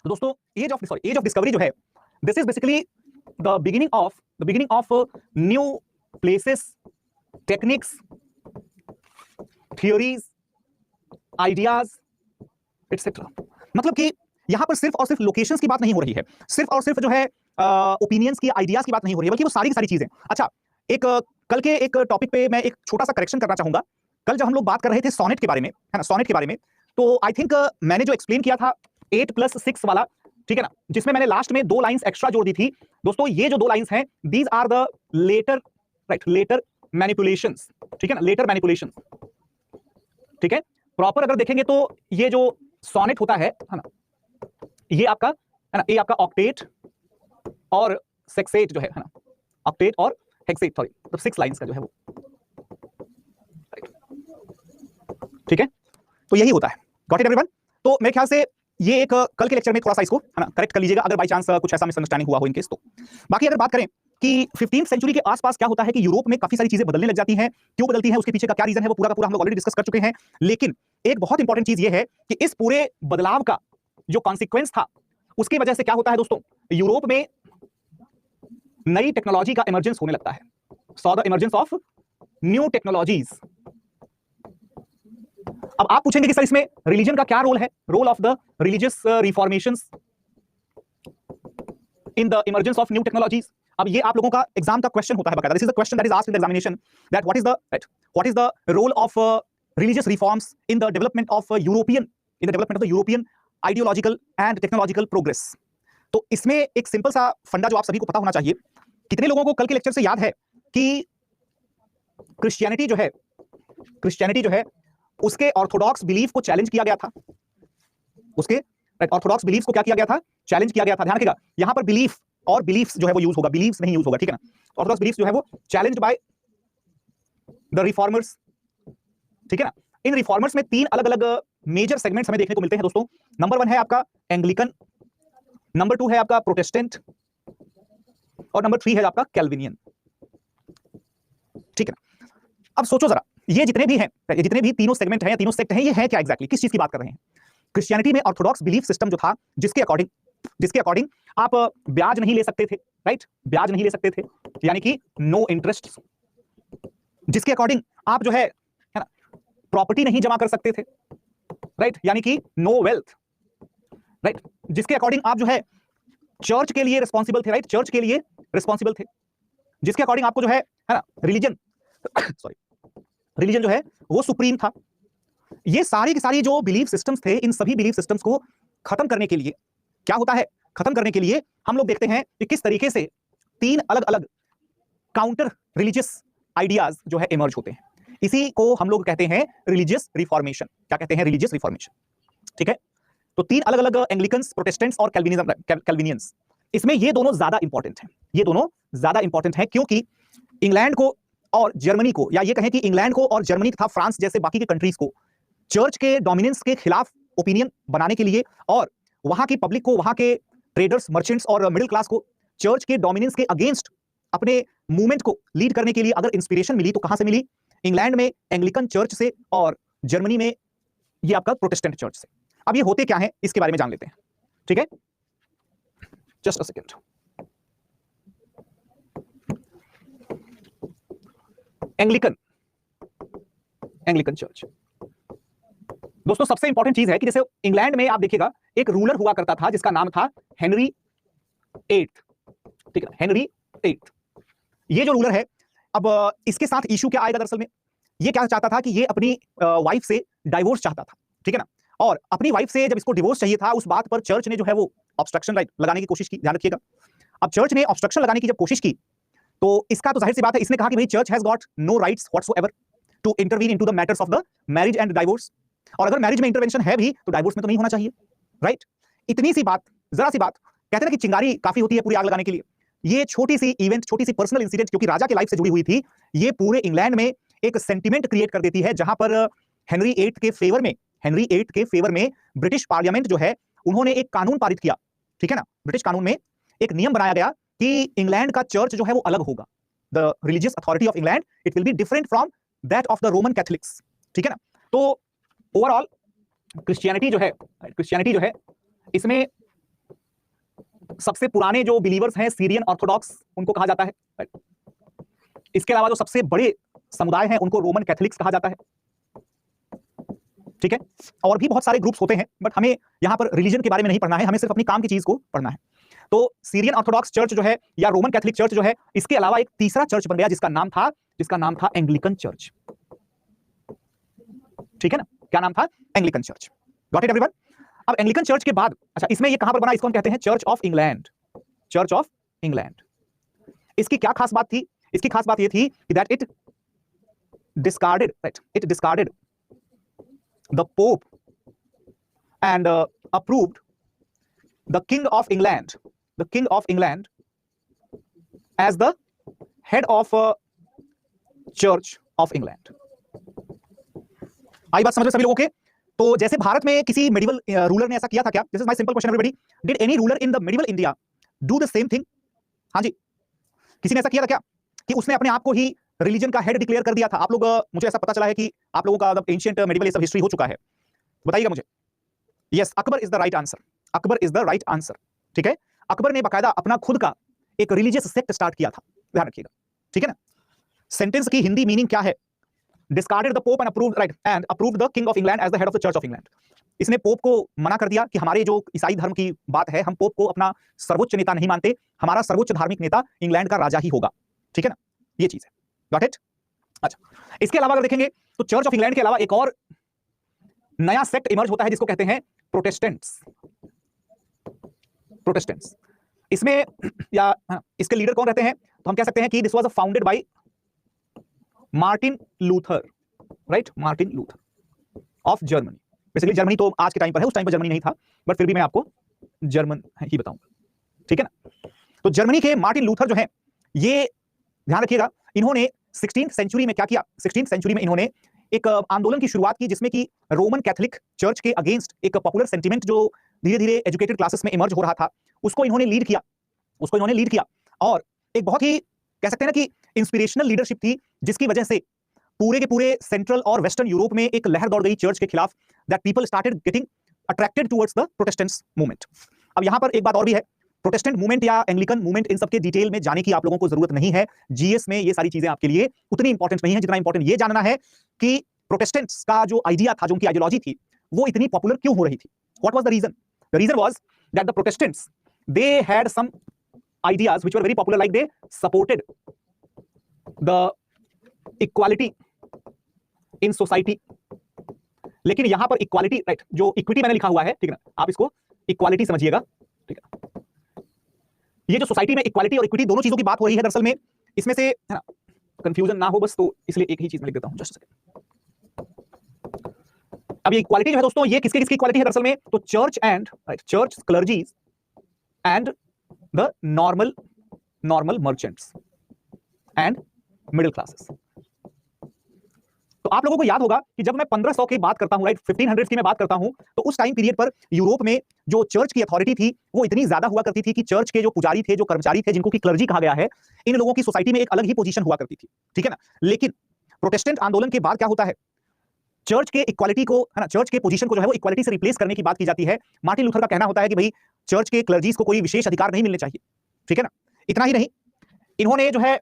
तो दोस्तों as of discovery जो है, this is basically the beginning of new places, techniques, theories, ideas etcetera. मतलब कि यहां पर सिर्फ और सिर्फ लोकेशंस की बात नहीं हो रही है, सिर्फ और सिर्फ जो है ओपिनियंस की, आइडियाज की बात नहीं हो रही है, बल्कि वो सारी की सारी चीजें। अच्छा, एक कल के एक टॉपिक पे मैं एक छोटा सा करेक्शन करना चाहूंगा। कल जब हम लोग बात कर रहे थे सोनेट के बारे में, है ना, सोनेट के बारे में, तो आई थिंक मैंने जो एक्सप्लेन किया था 8+6 वाला, ठीक है ना, जिसमें मैंने लास्ट में 2 लाइंस एक्स्ट्रा जोड़ दी थी। दोस्तों ये जो 2 लाइंस हैं, these are the letter, right, letter manipulations, ठीक है ना, लेटर मैनिपुलेशंस, ठीक है। प्रॉपर अगर देखेंगे तो ये जो सोनेट होता है ना, ये आपका, है ना, ये आपका ऑक्टेट और सेक्सेट जो है ना, ऑक्टेट और हेक्सेट, सॉरी, तो 6 लाइंस का जो है वो, ठीक है। तो यही होता है। Got it everyone? तो मेरे ख्याल से ये एक कल के लेक्चर में थोड़ा सा इसको, है ना, करेक्ट कर लीजिएगा अगर बाय चांस कुछ ऐसा मिसअंडरस्टैंडिंग हुआ हो इन केस तो। बाकी अगर बात करें कि 15वीं सेंचुरी के आसपास क्या होता है कि यूरोप में काफी सारी चीजें बदलने लग जाती हैं, क्यों बदलती हैं, उसके पीछे का क्या रीजन है, वो पूरा का पूरा हम लोग ऑलरेडी डिस्कस कर चुके हैं। लेकिन एक बहुत इंपॉर्टेंट चीज ये है कि इस पूरे बदलाव का जो कॉन्सिक्वेंस था, उसकी वजह से क्या होता है दोस्तों, यूरोप में नई टेक्नोलॉजी का इमर्जेंस होने लगता है। Saw the emergence of new technologies. अब आप पूछेंगे कि सर इसमें रिलीजन का क्या रोल है, role of the religious reformations in the emergence of new technologies. अब ये आप लोगों का एग्जाम का क्वेश्चन होता है बकायदा, this is the question that is asked in the examination, that what is the role of religious reforms in the development of European ideological and technological progress. तो इसमें एक सिंपल सा फंडा जो आप सभी को पता होना चाहिए। कितने लोगों को कल के लेक्चर से याद है कि क्रिश्चियनिटी जो है उसके ऑर्थोडॉक्स बिलीफ को चैलेंज किया गया था, उसके ऑर्थोडॉक्स बिलीफ को क्या किया गया था, चैलेंज किया गया था। ध्यान रखिएगा, यहां पर बिलीफ और बिलीफ्स जो है वो यूज होगा, बिलीफ्स नहीं यूज होगा, ठीक है ना। ऑर्थोडॉक्स बिलीफ जो है वो चैलेंज्ड बाय द रिफॉर्मर्स, ठीक है ना। इन रिफॉर्मर्स में 3 अलग अलग मेजर सेगमेंट्स हमें देखने को मिलते हैं दोस्तों। नंबर 1 है आपका एंग्लिकन, नंबर 2 है आपका प्रोटेस्टेंट, और नंबर 3 है आपका कैल्विनियन, ठीक है ना। अब सोचो जरा, ये जितने भी तीनों सेगमेंट हैं या तीनों सेक्ट हैं, ये है क्या एग्जैक्टली, किस चीज की बात कर रहे हैं। क्रिश्चियनिटी में ऑर्थोडॉक्स बिलीफ सिस्टम जो था, जिसके अकॉर्डिंग आप ब्याज नहीं ले सकते थे, राइट, ब्याज नहीं ले सकते थे, यानी कि नो इंटरेस्ट। जिसके अकॉर्डिंग आप जो है ना, प्रॉपर्टी नहीं जमा कर सकते थे, राइट, यानी कि नो वेल्थ, राइट। जिसके अकॉर्डिंग आप जो है चर्च के लिए रिस्पॉन्सिबल थे, राइट, चर्च के लिए रिस्पॉन्सिबल थे। जिसके अकॉर्डिंग आपको जो है ना, रिलीजन जो है वो सुप्रीम था। ये सारी की सारी जो बिलीफ सिस्टम्स थे, इन सभी बिलीफ सिस्टम्स को खत्म करने के लिए क्या होता है, खत्म करने के लिए हम लोग देखते हैं कि किस तरीके से 3 अलग अलग काउंटर रिलीजियस आइडियाज जो है इमर्ज होते हैं। इसी को हम लोग कहते हैं रिलीजियस रिफॉर्मेशन। क्या कहते हैं? रिलीजियस रिफॉर्मेशन, ठीक है। तो 3 अलग अलग एंग्लिकन्स, प्रोटेस्टेंट्स और कैल्विनियंस, इसमें ये दोनों ज्यादा इंपॉर्टेंट हैं, ये दोनों ज्यादा इंपॉर्टेंट हैं, क्योंकि इंग्लैंड को और जर्मनी को, या ये कहें कि इंग्लैंड को और जर्मनी तथा फ्रांस जैसे बाकी के कंट्रीज को चर्च के डोमिनेंस के खिलाफ ओपिनियन बनाने के लिए, और वहां की पब्लिक को, वहां के ट्रेडर्स, मर्चेंट्स और मिडिल क्लास को चर्च के डोमिनेंस के अगेंस्ट अपने मूवमेंट को लीड करने के लिए अगर इंस्पिरेशन मिली तो कहां से मिली? इंग्लैंड में एंग्लिकन चर्च से, और जर्मनी में ये आपका प्रोटेस्टेंट चर्च से। अब ये होते क्या है इसके बारे में जान लेते हैं, ठीक है। Just a second. Anglican church, दोस्तों सबसे इंपॉर्टेंट चीज है कि जैसे इंग्लैंड में आप देखिएगा एक रूलर हुआ करता था जिसका नाम था हेनरी 8, ठीक है, हेनरी 8। ये जो रूलर है, अब इसके साथ इशू क्या आएगा दरअसल में, ये क्या चाहता था कि ये अपनी वाइफ से डाइवोर्स चाहता था, ठीक है ना। और अपनी वाइफ से जब इसको डिवोर्स चाहिए था, उस बात पर चर्च ने जो है वो ऑब्स्ट्रक्शन लगाने की कोशिश की, ध्यान रखिएगा। अब चर्च ने ऑब्स्ट्रक्शन लगाने की जब कोशिश की, तो इसका तो जाहिर सी बात है, इसने कहा कि भाई church has got no rights whatsoever to intervene into the matters of the marriage and divorce. और अगर मैरिज में इंटरवेंशन है भी तो डाइवोर्स में तो नहीं होना चाहिए, राइट। इतनी सी बात, जरा सी बात, कहते हैं कि चिंगारी काफी होती है पूरी आग लगाने के लिए। ये छोटी सी इवेंट, छोटी सी पर्सनल इंसिडेंट, क्योंकि राजा के लाइफ से जुड़ी हुई थी, ये पूरे इंग्लैंड में एक सेंटिमेंट क्रिएट कर देती है, जहां पर हेनरी 8 के फेवर में ब्रिटिश पार्लियामेंट जो है उन्होंने एक कानून पारित किया, ठीक है ना। ब्रिटिश कानून में एक नियम बनाया गया कि इंग्लैंड का चर्च जो है वो अलग होगा, the religious authority of England it will be different from that of the Roman Catholics, ठीक है ना। तो ओवरऑल क्रिश्चियनिटी जो है इसमें सबसे पुराने जो बिलीवर्स हैं सीरियन ऑर्थोडॉक्स, उनको कहा जाता है, right? इसके अलावा जो सबसे बड़े समुदाय हैं उनको रोमन कैथोलिक्स कहा जाता है, ठीक है। और भी बहुत सारे ग्रुप्स होते हैं, बट हमें यहां पर रिलीजन के बारे में नहीं पढ़ना है, हमें सिर्फ अपनी काम की चीज को पढ़ना है। तो सीरियन ऑर्थोडॉक्स चर्च जो है या रोमन कैथोलिक चर्च जो है, इसके अलावा एक तीसरा चर्च बन गया जिसका नाम था एंग्लिकन चर्च, ठीक है ना। क्या नाम था? Anglican church. Got it everyone? अब एंग्लिकन चर्च के बाद, अच्छा इसमें ये कहां पर बना, इसको हम कहते हैं church of England, church of England. इसकी क्या खास बात थी? इसकी खास बात ये थी that it discarded the pope and approved the king of England as the head of church of England। आई बात समझ में सभी लोगों के? तो जैसे भारत में किसी मेडिवल रूलर ने ऐसा किया था क्या? This is my simple question everybody, did any ruler in the medieval India do the same thing? हाँ जी, किसी ने ऐसा किया था क्या कि उसने अपने आप को ही रिलीजन का हेड डिक्लेयर कर दिया था? आप लोग, मुझे ऐसा पता चला है कि आप लोगों का एंशिएंट मेडिवल ये सब हिस्ट्री हो चुका है, बताइएगा मुझे। Yes, Akbar is the right answer, Akbar is the right answer, ठीक है। अकबर ने बकायदा अपना खुद का एक रिलीजियस सेक्ट स्टार्ट किया था, ध्यान रखिएगा, ठीक है ना। सेंटेंस की हिंदी मीनिंग क्या है? Discarded the pope and approved, right, and approved the king of England as the head of the church of England. इसने पोप को मना कर दिया कि हमारे जो ईसाई धर्म की बात है, हम पोप को अपना सर्वोच्च नेता नहीं मानते, हमारा सर्वोच्च धार्मिक नेता इंग्लैंड का राजा ही होगा, ठीक है ना, ये चीज है। Got it? अच्छा, इसके अलावा अगर देखेंगे तो चर्च ऑफ इंग्लैंड के अलावा एक और नया सेक्ट इमर्ज होता है जिसको कहते हैं प्रोटेस्टेंट्स। प्रोटेस्टेंट्स इसमें या इसके लीडर कौन रहते हैं? तो हम कह सकते हैं कि this was founded by Martin Luther, right, Martin Luther of Germany. Basically Germany तो आज के टाइम पर है, उस टाइम पर जर्मनी नहीं था, बट फिर भी मैं आपको जर्मन ही बताऊंगा, ठीक है ना। तो जर्मनी के मार्टिन लूथर जो है, ये ध्यान रखिएगा, इन्होंने 16th सेंचुरी में क्या किया? 16th सेंचुरी में इन्होंने एक आंदोलन की शुरुआत की जिसमें कि रोमन कैथोलिक चर्च के अगेंस्ट एक पॉपुलर सेंटिमेंट जो धीरे धीरे एजुकेटेड क्लासेस में इमर्ज हो रहा था, उसको इन्होंने लीड किया। और एक बहुत ही कह सकते हैं ना कि इंस्पिरेशनल लीडरशिप थी, जिसकी वजह से पूरे के पूरे सेंट्रल और वेस्टर्न यूरोप में एक लहर दौड़ गई चर्च के खिलाफ, that people started getting attracted towards the Protestants movement. अब यहां पर एक बात और भी है, प्रोटेस्टेंट मूवमेंट या एंग्लिकन मूवमेंट, इन सबके डिटेल में जाने की आप लोगों को जरूरत नहीं है, जीएस में ये सारी चीजें आपके लिए उतनी इंपॉर्टेंट नहीं है जितना इंपॉर्टेंट ये जानना है कि प्रोटेस्टेंट्स का जो आइडिया था, जो उनकी आइडियोलॉजी थी, वो इतनी पॉपुलर क्यों हो रही थी? What was the reason? The reason was that the Protestants they had some ideas which were very popular, like they supported the equality in society। लेकिन यहां पर इक्वालिटी, राइट, जो इक्विटी मैंने लिखा हुआ है, ठीक है ना, आप इसको इक्वालिटी समझिएगा, ठीक है। ये जो सोसाइटी में इक्वालिटी और इक्विटी दोनों चीजों की बात हो रही है, दरअसल में इसमें से, है ना, कंफ्यूजन ना हो बस, तो इसलिए एक ही चीज में लिख देता हूं, जस्ट सेकंड। अब ये इक्वालिटी जो है दोस्तों, ये किसकी इक्वालिटी है दरअसल में? तो church and, right, church clergies and the normal merchants and middle classes। तो आप लोगों को याद होगा कि जब मैं 1500 की बात करता हूं, राइट, 1500 की मैं बात करता हूं, तो उस टाइम पीरियड पर यूरोप में जो चर्च की अथॉरिटी थी वो इतनी ज्यादा हुआ करती थी कि चर्च के जो पुजारी थे, जो कर्मचारी थे, जिनको की क्लर्जी कहा गया है, इन लोगों की सोसाइटी में एक अलग ही पोजीशन हुआ करती थी, ठीक है ना। लेकिन प्रोटेस्टेंट आंदोलन के बाद क्या होता है? चर्च के इक्वालिटी को, है ना, चर्च के पोजीशन को जो है वो इक्वालिटी से रिप्लेस करने की बात की जाती है। मार्टिन लूथर का कहना होता है कि भाई चर्च के क्लर्जीज को कोई विशेष अधिकार नहीं मिलने चाहिए, ठीक है ना। इतना ही नहीं, इन्होंने जो है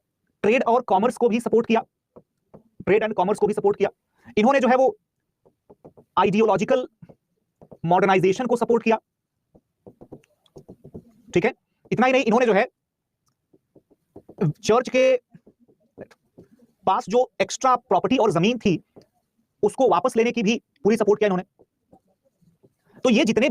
ट्रेड और कॉमर्स को भी सपोर्ट किया, ट्रेड एंड कॉमर्स को भी सपोर्ट किया। इन्होंने जो है वो आइडियोलॉजिकल मॉडर्नाइजेशन को सपोर्ट किया, ठीक है। इतना ही नहीं, इन्होंने जो है चर्च के पास जो एक्स्ट्रा प्रॉपर्टी और जमीन थी उसको वापस लेने की भी पूरी सपोर्ट किया इन्होंने। तो ये जितने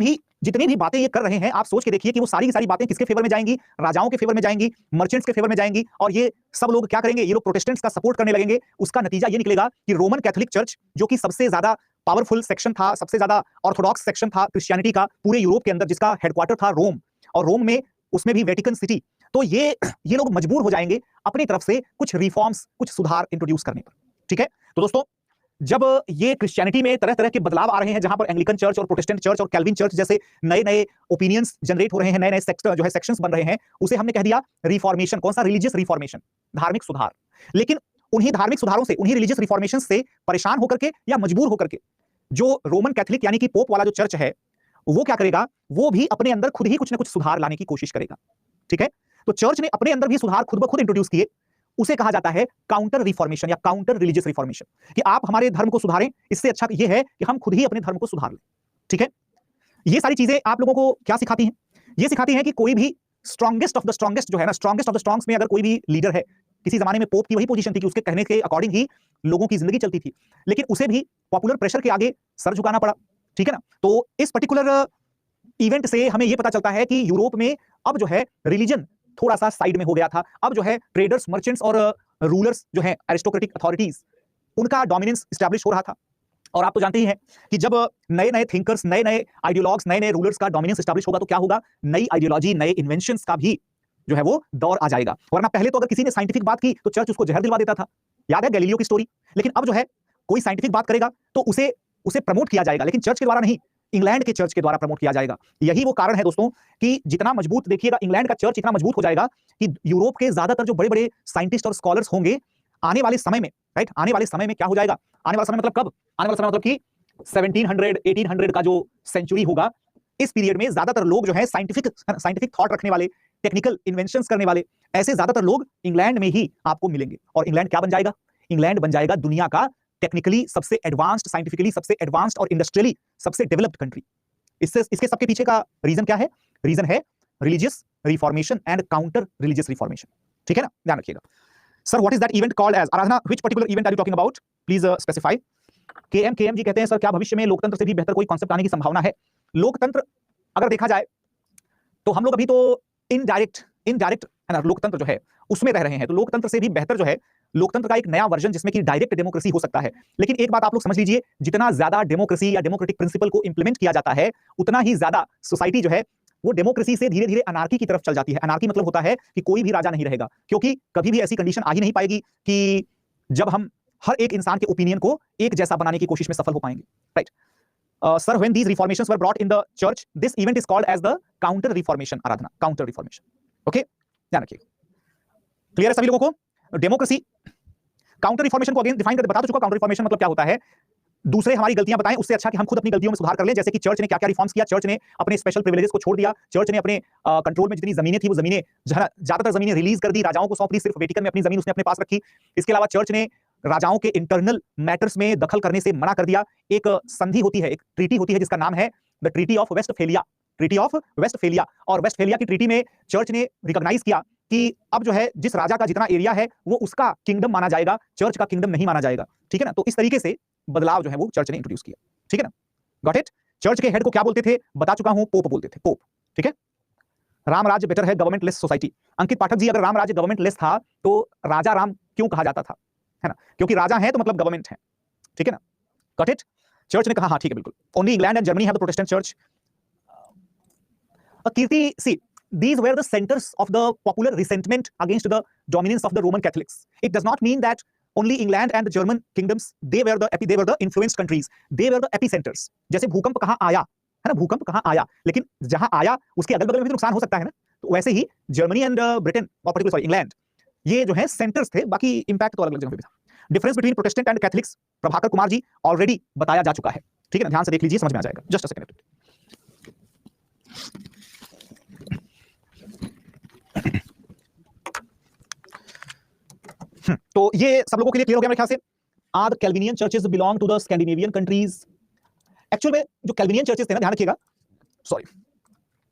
भी बातें ये कर रहे हैं, आप सोच के देखिए कि वो सारी की सारी बातें किसके फेवर में जाएंगी? राजाओं के फेवर में जाएंगी, मर्चेंट्स के फेवर में जाएंगी, और ये सब लोग क्या करेंगे? ये लोग प्रोटेस्टेंट्स का सपोर्ट करने लगेंगे। उसका नतीजा ये निकलेगा कि रोमन कैथोलिक चर्च, जो कि सबसे ज्यादा पावरफुल सेक्शन था, सबसे ज्यादा ऑर्थोडॉक्स सेक्शन था क्रिश्चियनिटी का पूरे यूरोप के अंदर, जिसका हेडक्वार्टर था रोम, और रोम में उसमें भी वेटिकन सिटी, तो ये लोग मजबूर हो जाएंगे अपनी तरफ से कुछ रिफॉर्म्स, कुछ सुधार इंट्रोड्यूस करने पर, ठीक है। तो दोस्तों, जब ये क्रिश्चियनिटी में तरह तरह के बदलाव आ रहे हैं, जहां पर एंग्लिकन चर्च और प्रोटेस्टेंट चर्च और कैल्विन चर्च जैसे नए नए ओपिनियंस जनरेट हो रहे हैं, नए नए जो है सेक्शंस बन रहे हैं, उसे हमने कह दिया रिफॉर्मेशन। कौन सा? रिलीजियस रिफॉर्मेशन, धार्मिक सुधार। लेकिन उन्हीं धार्मिक सुधारों से, उन्हीं रिलीजियस रिफॉर्मेशन से परेशान होकर के या मजबूर होकर के जो रोमन कैथोलिक यानी कि पोप वाला जो चर्च है, वो क्या करेगा, वो भी अपने अंदर खुद ही कुछ ना कुछ सुधार लाने की कोशिश करेगा। ठीक है, तो चर्च ने अपने अंदर भी सुधार खुद ब खुद इंट्रोड्यूस किए। उसे कहा जाता है काउंटर रिफॉर्मेशन या काउंटर रिलीजियस रिफॉर्मेशन, कि आप हमारे धर्म को सुधारें, इससे अच्छा ये है कि हम खुद ही अपने धर्म को सुधार लें। ठीक है, ये सारी चीजें आप लोगों को क्या सिखाती हैं? ये सिखाती हैं कि कोई भी स्ट्रॉन्गेस्ट ऑफ द स्ट्रॉन्गेस्ट जो है ना, स्ट्रॉन्गेस्ट ऑफ द स्ट्रॉन्ग्स में अगर कोई भी लीडर है, किसी जमाने में पोप की वही पोजीशन थी कि उसके कहने के अकॉर्डिंग ही लोगों की जिंदगी चलती थी, लेकिन उसे भी पॉपुलर प्रेशर के आगे सर झुकाना पड़ा। ठीक है ना, तो इस पर्टिकुलर इवेंट से हमें यह पता चलता है कि यूरोप में अब जो है रिलीजन थोड़ा सा साइड में हो गया था। अब जो है ट्रेडर्स, मर्चेंट्स और रूलर्स जो है एरिस्टोक्रेटिक अथॉरिटीज, उनका डोमिनेंस एस्टैब्लिश हो रहा था। और आप तो जानते ही हैं कि जब नए नए थिंकर्स, नए नए आइडियोलॉग्स, नए नए रूलर्स का डोमिनेंस एस्टैब्लिश होगा तो क्या होगा, नई आइडियोलॉजी, नए इन्वेंशंस का भी जो है वो दौर आ जाएगा। वरना पहले तो अगर किसी ने साइंटिफिक बात की तो चर्च उसको जहर दिलवा देता था, याद है गैलीलियो की स्टोरी। लेकिन अब जो है कोई साइंटिफिक बात करेगा तो उसे उसे प्रमोट किया जाएगा, लेकिन चर्च के द्वारा नहीं, इंग्लैंड के चर्च के द्वारा प्रमोट किया जाएगा। यही वो कारण है दोस्तों कि जितना मजबूत, देखिएगा इंग्लैंड का चर्च इतना मजबूत हो जाएगा कि यूरोप के ज्यादातर जो बड़े बड़े साइंटिस्ट और स्कॉलर्स होंगे आने वाले समय में, राइट, आने वाले समय में क्या हो जाएगा, आने वाला समय मतलब कब, आने वाला समय मतलब कि 1700 1800 का जो सेंचुरी होगा, इस पीरियड में ज्यादातर लोग जो है साइंटिफिक थॉट रखने वाले, टेक्निकल इन्वेंशंस करने वाले, ऐसे ज्यादातर लोग इंग्लैंड में ही आपको मिलेंगे। और इंग्लैंड क्या बन जाएगा, इंग्लैंड बन जाएगा दुनिया का टेक्निकली सबसे एडवांस्ड, साइंटिफिकली सबसे एडवांस्ड और इंडस्ट्रियली सबसे डेवलप्ड कंट्री। इसके सबके पीछे का रीजन क्या है, रीजन है religious reformation and counter religious reformation. ठीक है ना, ध्यान रखिएगा। Sir what is that event called as? Aradhana, which particular event are you talking about, please specify. KM ji कहते हैं सर क्या भविष्य में लोकतंत्र से भी बेहतर कोई कॉन्सेप्ट आने की संभावना है? लोकतंत्र अगर देखा जाए तो हम लोग अभी तो इनडायरेक्ट है ना, लोकतंत्र जो है उसमें रह रहे हैं, तो लोकतंत्र से भी बेहतर जो है लोकतंत्र का एक नया वर्जन जिसमें कि डायरेक्ट डेमोक्रेसी हो सकता है। लेकिन एक बात आप लोग समझ लीजिए, जितना ज्यादा डेमोक्रेसी या डेमोक्रेटिक प्रिंसिपल को इंप्लीमेंट किया जाता है, उतना ही ज्यादा सोसाइटी जो है वो डेमोक्रेसी से धीरे धीरे अनार्की की तरफ चल जाती है। अनार्की मतलब होता है कि कोई भी राजा नहीं रहेगा, क्योंकि कभी भी ऐसी कंडीशन आ ही नहीं पाएगी कि जब हम हर एक इंसान के ओपिनियन को एक जैसा बनाने की कोशिश में सफल हो पाएंगे, right. Sir when these reformations were brought in the church, this event is called as the counter reformation. Aradhana, counter reformation, okay, ध्यान रखिएगा। क्लियर है सभी लोगों को? डेमोक्रेसी, काउंटर रिफॉर्मेशन को अगेन डिफाइन कर बता तो चुका। काउंटर रिफॉर्मेशन मतलब क्या होता है, दूसरे हमारी गलतियां बताएं, उससे अच्छा कि हम खुद अपनी गलतियों में सुधार कर लें। जैसे कि चर्च ने क्या क्या रिफॉर्म्स किया, चर्च ने अपने स्पेशल प्रिविलेजेस को छोड़ दिया, चर्च ने अपने कंट्रोल में जितनी जमीनें थी वो जमीनें ज्यादातर जमीनें रिलीज कर दी, राजाओं को सौंप दी, सिर्फ वेटिकन में अपनी जमीन उसने अपने पास रखी। इसके अलावा चर्च ने राजाओं के इंटरनल मैटर्स में दखल करने से मना कर दिया। एक संधि होती है, एक ट्रीटी होती है जिसका नाम है the treaty of Westphalia, treaty of Westphalia. और वेस्टफेलिया की ट्रीटी में चर्च ने रिकॉग्नाइज किया कि अब जो है जिस राजा का जितना एरिया है वो उसका किंगडम माना जाएगा, चर्च का किंगडम नहीं माना जाएगा। ठीक है ना, तो इस तरीके से बदलाव जो है वो चर्च ने इंट्रोड्यूस किया। ठीक है ना, गॉट इट। चर्च के हेड को क्या बोलते थे, बता चुका हूं, पोप बोलते थे, पोप। ठीक है, राम राज्य बेटर है गवर्नमेंट लेस सोसाइटी। अंकित पाठक जी, अगर राम राज्य गवर्नमेंट लेस था तो राजा राम क्यों कहा जाता था, है ना, क्योंकि राजा है तो मतलब गवर्नमेंट है। ठीक है ना, गॉट इट। चर्च ने कहा हाँ ठीक है बिल्कुल, only England and Germany have the Protestant church. Kirti, see these were the centers of the popular resentment against the dominance of the Roman Catholics. It does not mean that only England and the German kingdoms they were the influenced countries, they were the epicenters. जैसे भूकंप कहाँ आया है ना, भूकंप कहाँ आया, लेकिन जहां आया उसके अगल बगल में भी नुकसान हो सकता है ना, तो वैसे ही जर्मनी एंड ब्रिटेन और पर्टिकुलर सॉरी इंग्लैंड, ये जो है सेंटर्स थे, बाकी इंपैक्ट तो अलग अलग जगह पे भी था। Difference between Protestant and Catholics, Prabhakar Kumar ji, already बताया जा चुका है। ठीक है ना, ध्यान से देख लीजिए, समझ में आ जाएगा। Just a second. तो ये सब लोगों के लिए क्लियर हो गया मेरे ख्याल से। Are the Calvinian churches belong to the Scandinavian countries? Actual में जो कैल्विनियन चर्चेस थे ना, ध्यान रखिएगा, सॉरी,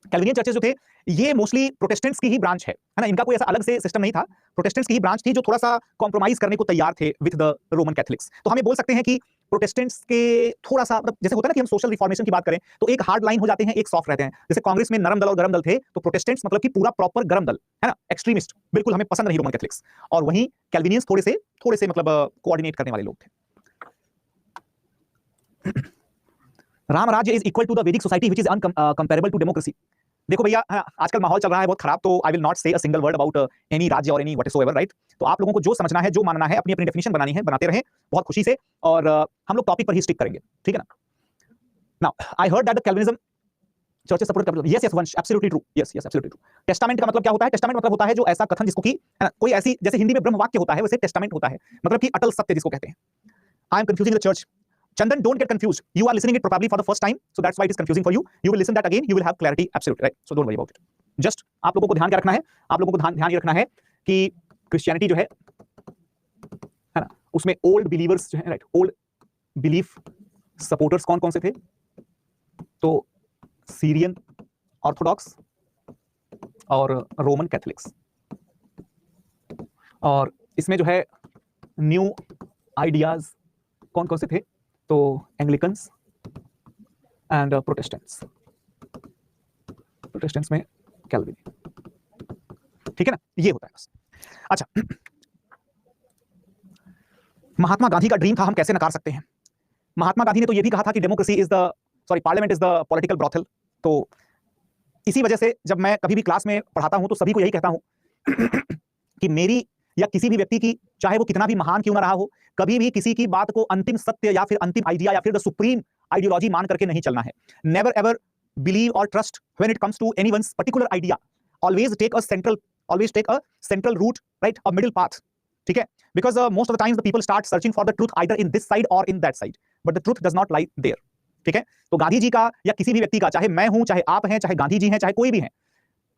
कैल्विनियन चर्चेस जो थे ये मोस्टली प्रोटेस्टेंट्स की ही ब्रांच है ना, इनका कोई ऐसा अलग से सिस्टम नहीं था, प्रोटेस्टेंट्स की ही ब्रांच थी जो थोड़ा सा कॉम्प्रोमाइज करने को तैयार थे विद द रोमन कैथलिक्स। तो हमें बोल सकते हैं कि प्रोटेस्टेंट्स के थोड़ा सा मतलब जैसे होता है ना कि हम सोशल रिफॉर्मेशन की बात करें तो एक हार्ड लाइन हो जाते हैं, एक सॉफ्ट रहते हैं। जैसे कांग्रेस में नरम दल और गरम दल थे, तो प्रोटेस्टेंट्स मतलब कि पूरा प्रॉपर गरम दल है ना, एक्सट्रीमिस्ट, बिल्कुल हमें पसंद नहीं रोमन कैथलिक्स। और वहीं कैल्विनियंस थोड़े से मतलब कोऑर्डिनेट करने वाले लोग थे। Ram Rajya is equal to the Vedic society which is incomparable to democracy. देखो भैया, आजकल माहौल चल रहा है बहुत खराब, तो आई विल नॉट से a single word about any राज्य और एनी व्हाटसोएवर, राइट। तो आप लोगों को जो समझना है, जो मानना है, अपनी अपनी डेफिनेशन बनानी है, बनाते रहें बहुत खुशी से, और हम लोग टॉपिक पर ही स्टिक करेंगे। ठीक है ना। Now I heard that the Calvinism churches support capitalism. Yes Vansh, absolutely true. Yes absolutely true. Testament का मतलब क्या होता है? टेस्टामेंट मतलब होता है जो ऐसा कथन जिसको कि कोई ऐसी, जैसे हिंदी में ब्रह्म वाक्य होता है वैसे टेस्टामेंट होता है, मतलब कि अटल सत्य जिसको कहते हैं। I am confusing the church, Chandan, don't get confused. You are listening it probably for the first time, so that's why it is confusing for you. You will listen that again, you will have clarity, absolutely right. So don't worry about it. Just आप लोगों को ध्यान क्या रखना है, आप लोगों को ध्यान ये रखना है कि क्रिश्चियनिटी जो है ना, उसमें ओल्ड बिलीवर्स जो है, राइट, ओल्ड बिलीफ सपोर्टर्स कौन कौन से थे? तो सीरियन ऑर्थोडॉक्स और रोमन कैथोलिक्स, और इसमें जो है न्यू आइडियाज कौन कौन से थे? तो एंग्लिकन्स एंड प्रोटेस्टेंट्स, प्रोटेस्टेंट्स में कैल्विन, ठीक है ना, ये होता है बस। अच्छा, महात्मा गांधी का ड्रीम था, हम कैसे नकार सकते हैं? महात्मा गांधी ने तो ये भी कहा था कि democracy is the, sorry, parliament is the political brothel. तो इसी वजह से जब मैं कभी भी क्लास में पढ़ाता हूं तो सभी को यही कहता हूं कि मेरी या किसी भी व्यक्ति की, चाहे वो कितना भी महान क्यों ना रहा हो, कभी भी किसी की बात को अंतिम सत्य या फिर अंतिम आइडिया या फिर द सुप्रीम आइडियोलॉजी मान करके नहीं चलना है। Never ever believe or trust when it comes to anyone's particular idea. Always take a central route, right, a middle path, ठीक है? Because most of the times the people start searching for the truth either in this side or in that side, but the truth does not lie there, ठीक है? तो गांधी जी का या किसी भी व्यक्ति का, चाहे मैं हूं, चाहे आप हैं, चाहे गांधी जी हैं, चाहे कोई भी है,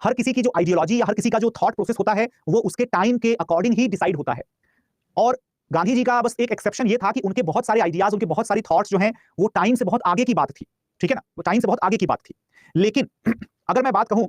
हर किसी की जो आइडियोलॉजी या हर किसी का जो थॉट प्रोसेस होता है वो उसके टाइम के अकॉर्डिंग ही डिसाइड होता है। और गांधी जी का बस एक एक्सेप्शन ये था कि उनके बहुत सारे आइडियाज, उनके बहुत सारी थॉट्स जो हैं वो टाइम से बहुत आगे की बात थी, ठीक है ना, वो टाइम से बहुत आगे की बात थी। लेकिन अगर मैं बात कहूं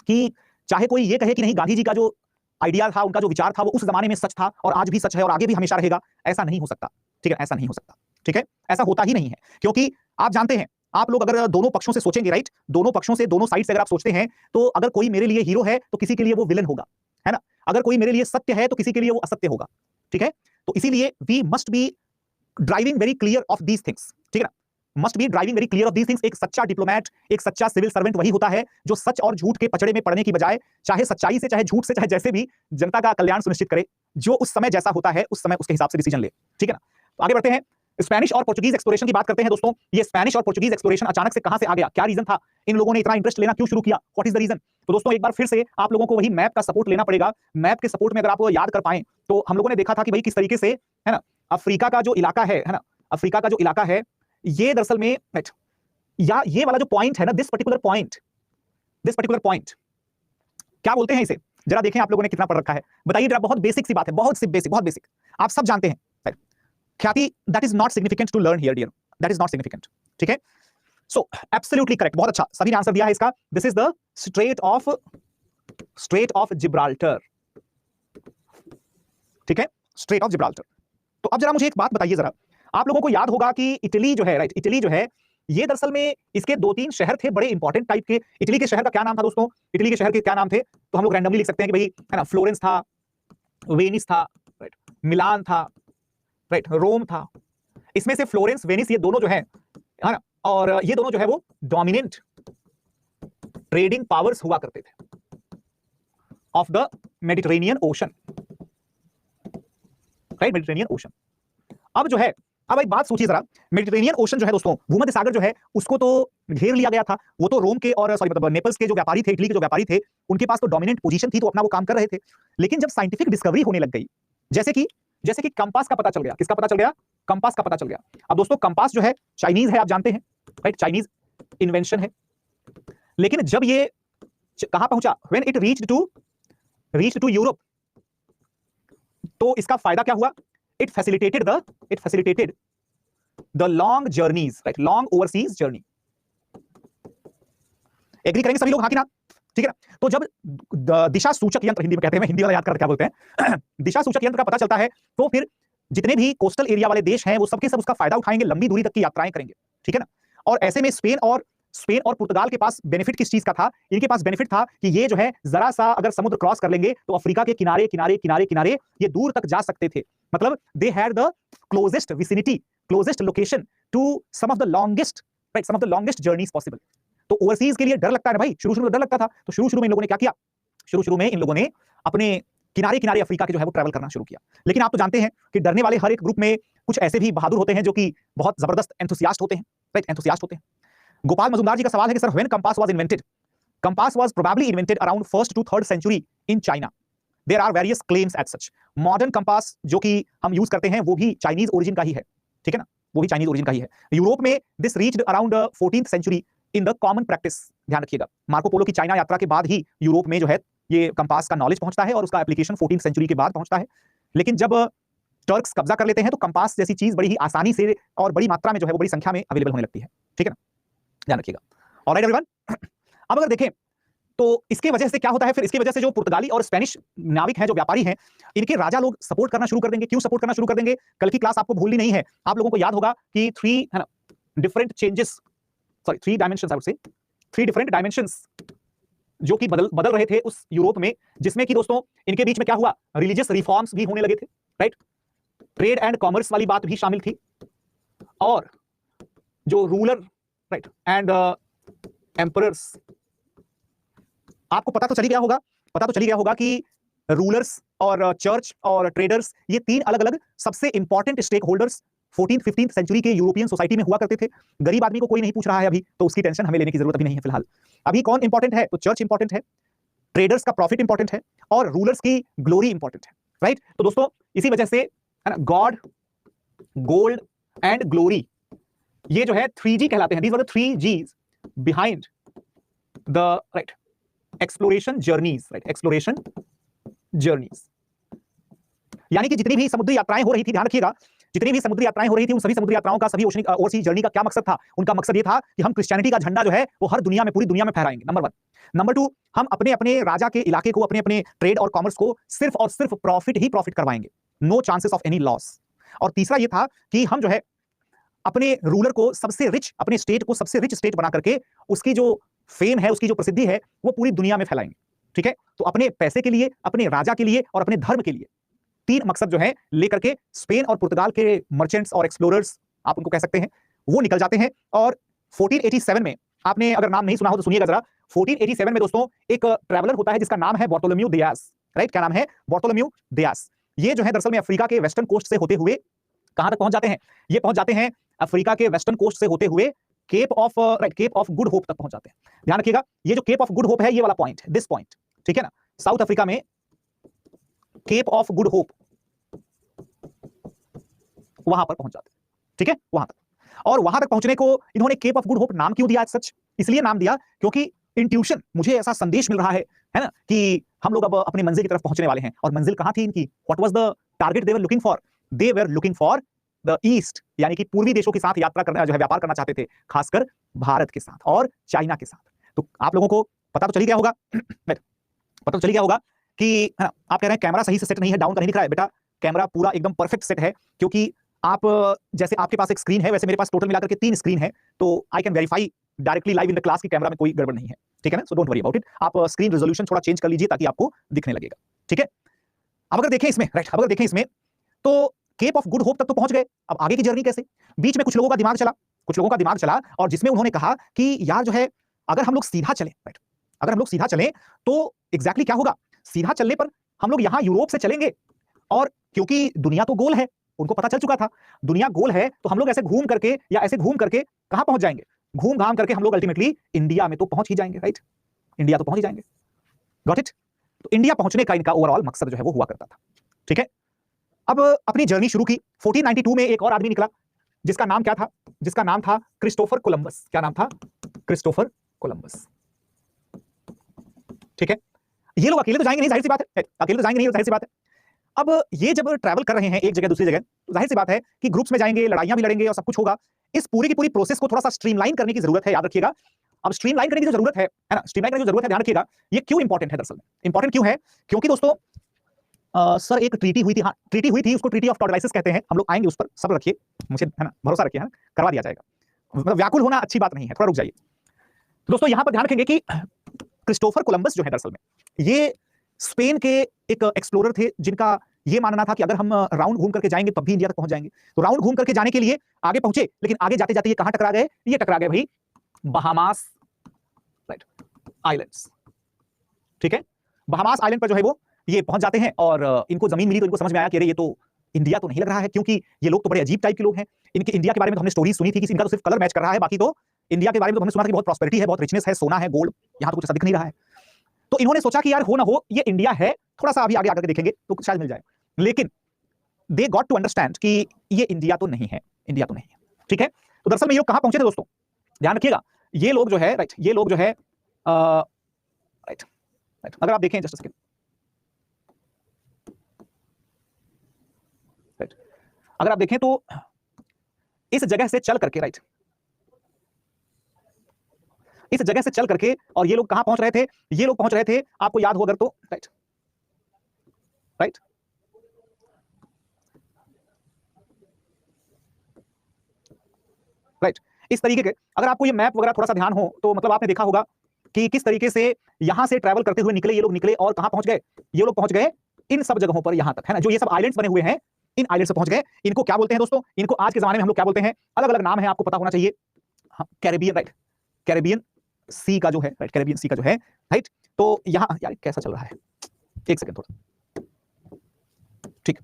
कि चाहे कोई ये कहे कि नहीं, गांधी जी का जो आइडिया था, उनका जो विचार था, वो उस जमाने में सच था और आज भी सच है और आगे भी हमेशा रहेगा, ऐसा नहीं हो सकता, ठीक है? ऐसा नहीं हो सकता, ठीक है? ऐसा होता ही नहीं है, क्योंकि आप जानते हैं, आप लोग अगर दोनों पक्षों से सोचेंगे, राइट, दोनों पक्षों से, दोनों साइड से अगर आप सोचते हैं, तो अगर कोई मेरे लिए हीरो है तो किसी के लिए वो विलन होगा, है ना? अगर कोई मेरे लिए सत्य है तो किसी के लिए वो असत्य होगा, ठीक है? तो इसीलिए we must be driving very clear of these things, ठीक है ना? Must be driving very clear of these things. एक सच्चा डिप्लोमैट, एक सच्चा सिविल सर्वेंट वही होता है जो सच और झूठ के पचड़े में पड़ने की बजाय, चाहे सच्चाई से, चाहे झूठ से, चाहे जैसे भी, जनता का कल्याण सुनिश्चित करे, जो उस समय जैसा होता है उस समय उसके हिसाब से डिसीजन ले, ठीक है ना? तो आगे बढ़ते हैं, स्पेनिश और पोर्चुगीज एक्सप्लोरेशन की बात करते हैं दोस्तों। ये स्पेनिश और पोर्चुगीज एक्सप्लोरेशन अचानक से कहां से आ गया? क्या रीजन था? इन लोगों ने इतना इंटरेस्ट लेना क्यों शुरू किया? What is the reason? तो दोस्तों एक बार फिर से आप लोगों को वही मैप का सपोर्ट लेना पड़ेगा। मैप के सपोर्ट में अगर आप याद कर पाएं तो हम लोगों ने देखा था कि भाई किस तरीके से, है ना, अफ्रीका का जो इलाका है ना, अफ्रीका का जो इलाका है, ये दरअसल में, या ये वाला जो पॉइंट है ना, दिस पर्टिकुलर पॉइंट क्या बोलते हैं इसे? जरा देखें आप लोगों ने कितना पढ़ रखा है, बताइए जरा। बहुत बेसिक सी बात है, बहुत बेसिक, आप सब जानते हैं। Khyati, that is not significant to learn here dear, that is not significant, ठीक है? सो एब्सोल्युटली करेक्ट, बहुत अच्छा, सभी ने आंसर दिया है इसका। This is the straight of Gibraltar, ठीक है, स्ट्रेट ऑफ जिब्राल्टर। तो अब जरा मुझे एक बात बताइए, जरा आप लोगों को याद होगा कि इटली जो है, राइट, इटली जो है, ये दरअसल में इसके 2-3 शहर थे बड़े इंपॉर्टेंट टाइप के। इटली के शहर का क्या नाम था दोस्तों? इटली के शहर के क्या नाम थे? तो हम लोग रैंडमली लिख सकते हैं कि भाई, है ना, फ्लोरेंस था, वेनिस था, राइट, मिलान था, राइट, रोम था। इसमें से फ्लोरेंस, वेनिस, ये दोनों जो है ना, और ये दोनों जो है वो डोमिनेंट ट्रेडिंग पावर्स हुआ करते थे of the Mediterranean ocean, right, Mediterranean ocean. अब जो है, अब एक बात सोचिए जरा, मेडिटेरेनियन ओशन जो है दोस्तों, भूमध्य सागर जो है, उसको तो घेर लिया गया था। वो तो रोम के और सॉरी मतलब नेपल्स के जो व्यापारी थे, इटली के जो व्यापारी थे, उनके पास तो डोमिनेंट पोजीशन थी, तो अपना वो काम कर रहे थे। लेकिन जब साइंटिफिक डिस्कवरी होने लग गई, जैसे कि कंपास का पता चल गया, किसका पता चल गया? कंपास का पता चल गया। अब दोस्तों कंपास जो है चाइनीज है, आप जानते हैं, राइट, चाइनीज इन्वेंशन है। लेकिन जब ये कहां पहुंचा, when it reached to Europe, तो इसका फायदा क्या हुआ? It facilitated the long journeys, right, long overseas journey. Agree करेंगे सभी लोग, हाँ कि ना? ठीक है ना? तो जब दिशा सूचक यंत्र, हिंदी में कहते हैं, हिंदी वाला याद कर क्या बोलते हैं, दिशा सूचक यंत्र का पता चलता है, तो फिर जितने भी कोस्टल एरिया वाले देश हैं वो सबके सब उसका फायदा उठाएंगे, लंबी दूरी तक की यात्राएं करेंगे, ठीक है ना? और ऐसे में स्पेन और पुर्तगाल के पास बेनिफिट किस चीज का था? इनके पास बेनिफिट था कि ये जो है जरा सा अगर समुद्र क्रॉस कर लेंगे तो अफ्रीका के किनारे किनारे किनारे किनारे ये दूर तक जा सकते थे। मतलब they had the closest vicinity, closest location to some of the longest journeys possible. तो ओवरसीज के लिए डर लगता है भाई, शुरू में डर लगता था, तो शुरू में इन लोगों ने क्या किया? शुरू में इन लोगों ने अपने किनारे किनारे अफ्रीका के जो है वो ट्रैवल करना शुरू किया। लेकिन आप तो जानते हैं कि डरने वाले हर एक ग्रुप में कुछ ऐसे भी बहादुर होते हैं जो कि बहुत जबरदस्त एंथुसियास्ट होते हैं, राइट, एंथुसियास्ट होते हैं। गोपाल मजुमदार जी का सवाल है कि sir, when compass was invented? Compass was probably invented around 1st to 3rd century in China. There are various claims as such. Modern compass जो कि हम यूज करते हैं वो भी चाइनीज ओरिजिन का ही है, ठीक है ना? वो भी चाइनीज ओरिजिन का ही है। यूरोप में this reached around 14th century in the common practice. ध्यान रखिएगा, मार्को पोलो की चाइना यात्रा के बाद ही यूरोप में जो है ये कंपास का नॉलेज पहुंचता है और उसका एप्लीकेशन 14th सेंचुरी के बाद पहुंचता है। लेकिन जब टर्क्स कब्जा कर लेते हैं तो कंपास जैसी चीज बड़ी ही आसानी से और बड़ी मात्रा में जो है वो बड़ी संख्या में अवेलेबल होने लगती है। ठीक है ना, ध्यान रखिएगा। ऑलराइट एवरीवन, अब अगर देखें तो इसके वजह से क्या होता है, फिर इसकी वजह से जो पुर्तगाली और स्पेनिश नाविक हैं, जो व्यापारी हैं, इनके राजा लोग सपोर्ट करना शुरू कर देंगे। क्यों सपोर्ट करना शुरू कर देंगे? कल की क्लास आपको भूलनी नहीं है। आप लोगों को याद होगा कि थ्री है ना different changes, sorry three dimensions, I would से थ्री डिफरेंट डायमेंशंस जो कि बदल रहे थे उस यूरोप में, जिसमें कि दोस्तों इनके बीच में क्या हुआ, रिलीजियस रिफॉर्म्स भी होने लगे थे, राइट। ट्रेड एंड कॉमर्स वाली बात भी शामिल थी, और जो रूलर, राइट, एंड एम्परर्स, आपको पता तो चली गया होगा कि रूलर्स और चर्च और ट्रेडर्स, ये तीन अलग अलग सबसे important stakeholders 14th 15th century के यूरोपियन सोसाइटी में हुआ करते थे। गरीब आदमी को कोई नहीं पूछ रहा है अभी, तो उसकी टेंशन हमें लेने की जरूरत अभी नहीं है फिलहाल। अभी कौन इंपॉर्टेंट है? तो चर्च इंपॉर्टेंट है, ट्रेडर्स का प्रॉफिट इंपॉर्टेंट है, और रूलर्स की ग्लोरी इंपॉर्टेंट है, राइट। तो दोस्तों इसी वजह से है ना, गॉड, गोल्ड एंड ग्लोरी, ये जो है 3G कहलाते हैं। These were the 3Gs behind the, right, exploration journeys, right, exploration journeys. यानी कि जितनी भी समुद्री यात्राएं हो रही थी, ध्यान रखिएगा, जितनी भी समुद्री यात्राएं हो रही थी, उन सभी समुद्री यात्राओं का, सभी ओशियन जर्नी का क्या मकसद था? उनका मकसद ये था कि हम क्रिश्चियनिटी का झंडा जो है वो हर दुनिया में, पूरी दुनिया में फहराएंगे, नंबर 1। नंबर 2, हम अपने अपने राजा के इलाके को, अपने अपने ट्रेड और कॉमर्स को सिर्फ और सिर्फ प्रॉफिट ही प्रॉफिट करवाएंगे, no chances of any loss. और तीसरा ये था कि हम जो है अपने रूलर को सबसे रिच, अपने स्टेट को सबसे रिच स्टेट बना करके उसकी जो फेम है, उसकी जो प्रसिद्धि है, वो पूरी दुनिया में फैलाएंगे। ठीक है, तो अपने पैसे के लिए, अपने राजा के लिए और अपने धर्म के लिए, तीन मकसद जो है लेकर के स्पेन और पुर्तगाल के मर्चेंट्स और एक्सप्लोरर्स, आप उनको कह सकते हैं, वो निकल जाते हैं। और 1487 में, आपने अगर नाम नहीं सुना हो तो सुनिएगा जरा, 1487 में दोस्तों एक ट्रैवलर होता है जिसका नाम है बार्टोलोम्यू दियास, राइट। क्या नाम है? बार्टोलोम्यू दियास। ये जो है दरअसल में अफ्रीका के वेस्टर्न कोस्ट से होते हुए कहां तक पहुंच जाते हैं? ये पहुंच जाते हैं अफ्रीका के वेस्टर्न कोस्ट से होते हुए Cape of, right, Cape of Good Hope तक पहुंच जाते हैं। ध्यान रखिएगा, ये जो केप ऑफ गुड होप है, ये वाला पॉइंट है, दिस पॉइंट, ठीक है ना, साउथ अफ्रीका में केप ऑफ गुड होप, वहां पर पहुंच जाते हैं। ठीक है, वहां तक। और वहां तक पहुंचने को इन्होंने केप ऑफ गुड होप नाम क्यों दिया? सच इसलिए नाम दिया क्योंकि इंट्यूशन, मुझे ऐसा संदेश मिल रहा है ना, कि हम लोग अब अपनी मंजिल की तरफ पहुंचने वाले हैं। और मंजिल कहां थी इनकी? What was the target they were looking for? They were looking for the east, यानी कि पूर्वी देशों के साथ यात्रा करना, जो है व्यापार करना चाहते थे, खासकर भारत के साथ और चाइना के साथ। तो आप लोगों को पता तो चली गया होगा पता तो चली गया होगा कि, है ना, आप कह रहे हैं कैमरा सही से सेट नहीं है, डाउन का नहीं दिख रहा है। बेटा कैमरा पूरा एकदम परफेक्ट सेट है, क्योंकि आप, जैसे आपके पास एक स्क्रीन है, वैसे मेरे पास टोटल मिलाकर के 3 स्क्रीन है, तो I can verify directly live in the class की कैमरा में कोई गड़बड़ नहीं है। ठीक है ना, so don't worry about it. आप स्क्रीन रेजोल्यूशन थोड़ा चेंज कर लीजिए ताकि आपको दिखने लगेगा। ठीक है, अब अगर देखें इसमें, राइट, अब अगर देखें इसमें, तो केप ऑफ गुड होप तक तो पहुंच गए। अब आगे की जर्नी कैसे? बीच में कुछ लोगों का दिमाग चला, और जिसमें उन्होंने कहा कि यार जो है, अगर हम लोग सीधा चलें, राइट, अगर हम लोग सीधा चलें तो एग्जैक्टली क्या होगा? सीधा चलने पर हम लोग यहां यूरोप से चलेंगे, और क्योंकि दुनिया तो गोल है, उनको पता चल चुका था दुनिया गोल है, तो हम लोग ऐसे घूम करके या ऐसे घूम करके कहां पहुंच जाएंगे? घूम घाम करके हम लोग अल्टीमेटली इंडिया में तो पहुंच ही जाएंगे, राइट, इंडिया तो पहुंच ही जाएंगे। Got it? तो इंडिया पहुंचने का इनका ओवरऑल मकसद जो है वो हुआ करता था। ठीक है, अब अपनी जर्नी शुरू की। 1492 में एक और आदमी निकला, जिसका नाम क्या था? जिसका नाम था क्रिस्टोफर कोलंबस। क्या नाम था? Christopher Columbus. ठीक है, ये लोग अकेले तो जाएंगे नहीं, जाहिर सी बात है, अकेले तो जाएंगे नहीं, जाहिर सी बात है। अब ये जब ट्रैवल कर रहे हैं एक जगह दूसरी जगह, तो जाहिर सी बात है कि ग्रुप्स में जाएंगे, लड़ाइयां भी लड़ेंगे और सब कुछ होगा। इस पूरी की पूरी प्रोसेस को थोड़ा सा स्ट्रीमलाइन करने की जरूरत है, याद रखिएगा। अब स्ट्रीमलाइन करने की जो जरूरत है ना, स्ट्रीमलाइन करने की जरूरत है, ध्यान रखिएगा। ये क्यों इंपॉर्टेंट है? दरअसल इंपॉर्टेंट क्यों है? क्योंकि दोस्तों सर एक ट्रीटी हुई थी, हाँ ट्रीटी हुई थी, उसको ट्रीटी ऑफ टॉर्टोलाइसिस कहते हैं। हम लोग आएंगे उस पर, सब्र रखिए, मुझे है ना, भरोसा रखिए, है ना, करवा दिया जाएगा। मतलब व्याकुल होना अच्छी बात नहीं है, थोड़ा रुक जाइए। तो दोस्तों यहां पर ध्यान रखेंगे कि क्रिस्टोफर कोलंबस जो है दरअसल में ये स्पेन के एक एक्सप्लोरर थे, जिनका ये मानना था कि अगर हम राउंड घूम करके जाएंगे तब भी इंडिया तक पहुंच जाएंगे। तो राउंड घूम करके जाने के लिए आगे पहुंचे, लेकिन आगे जाते जाते ये कहां टकरा गए? ये टकरा गए भाई बहामास, राइट, आइलैंड्स। ठीक है, बहामास आइलैंड पर जो है वो ये पहुंच जाते हैं, और इनको जमीन मिली तो इनको समझ में आया कि अरे ये तो इंडिया तो नहीं लग रहा है, क्योंकि ये लोग तो बड़े अजीब टाइप के लोग हैं। इनके इंडिया के बारे में तो हमने स्टोरी सुनी थी कि इनका तो सिर्फ कलर मैच कर रहा है, बाकी तो इंडिया के बारे में तो हमने सुना था कि बहुत प्रॉस्पेरिटी है, बहुत रिचनेस है, सोना है, गोल्ड, यहां तो कुछ ऐसा दिख नहीं रहा है। तो इन्होंने सोचा कि यार हो ना हो ये इंडिया है, थोड़ा सा अभी आगे आकर के देखेंगे तो शायद मिल जाए। लेकिन दे गॉट टू अंडरस्टैंड कि ये इंडिया तो नहीं है, इंडिया तो नहीं है। ठीक है, तो दरअसल में ये लोग कहां पहुंचे थे दोस्तों, ध्यान रखिएगा, ये लोग जो है राइट, ये लोग जो है राइट राइट, अगर आप देखें जस्ट सेकंड राइट, अगर आप देखें तो इस जगह से चल करके राइट, इस जगह से चल करके और ये लोग कहां पहुंच रहे थे, ये लोग पहुंच रहे थे, आपको याद हो अगर तो राइट राइट राइट, इस तरीके के, अगर आपको ये मैप वगैरह थोड़ा सा ध्यान हो तो मतलब आपने देखा होगा कि किस तरीके से यहां से ट्रैवल करते हुए निकले ये लोग, निकले और कहां पहुंच गए, ये लोग पहुंच गए इन सब जगहों पर यहां तक, है ना, जो ये सब आइलैंड्स बने हुए हैं, इन आइलैंड से पहुंच गए। इनको क्या बोलते हैं दोस्तों, इनको आज के जमाने में हम लोग क्या बोलते हैं, अलग अलग नाम है, आपको पता होना चाहिए। कैरेबियन राइट, कैरेबियन सी का जो है राइट, कैरेबियन सी का जो है राइट, तो यहां यार कैसा चल रहा है, एक सेकंड थोड़ा, ठीक,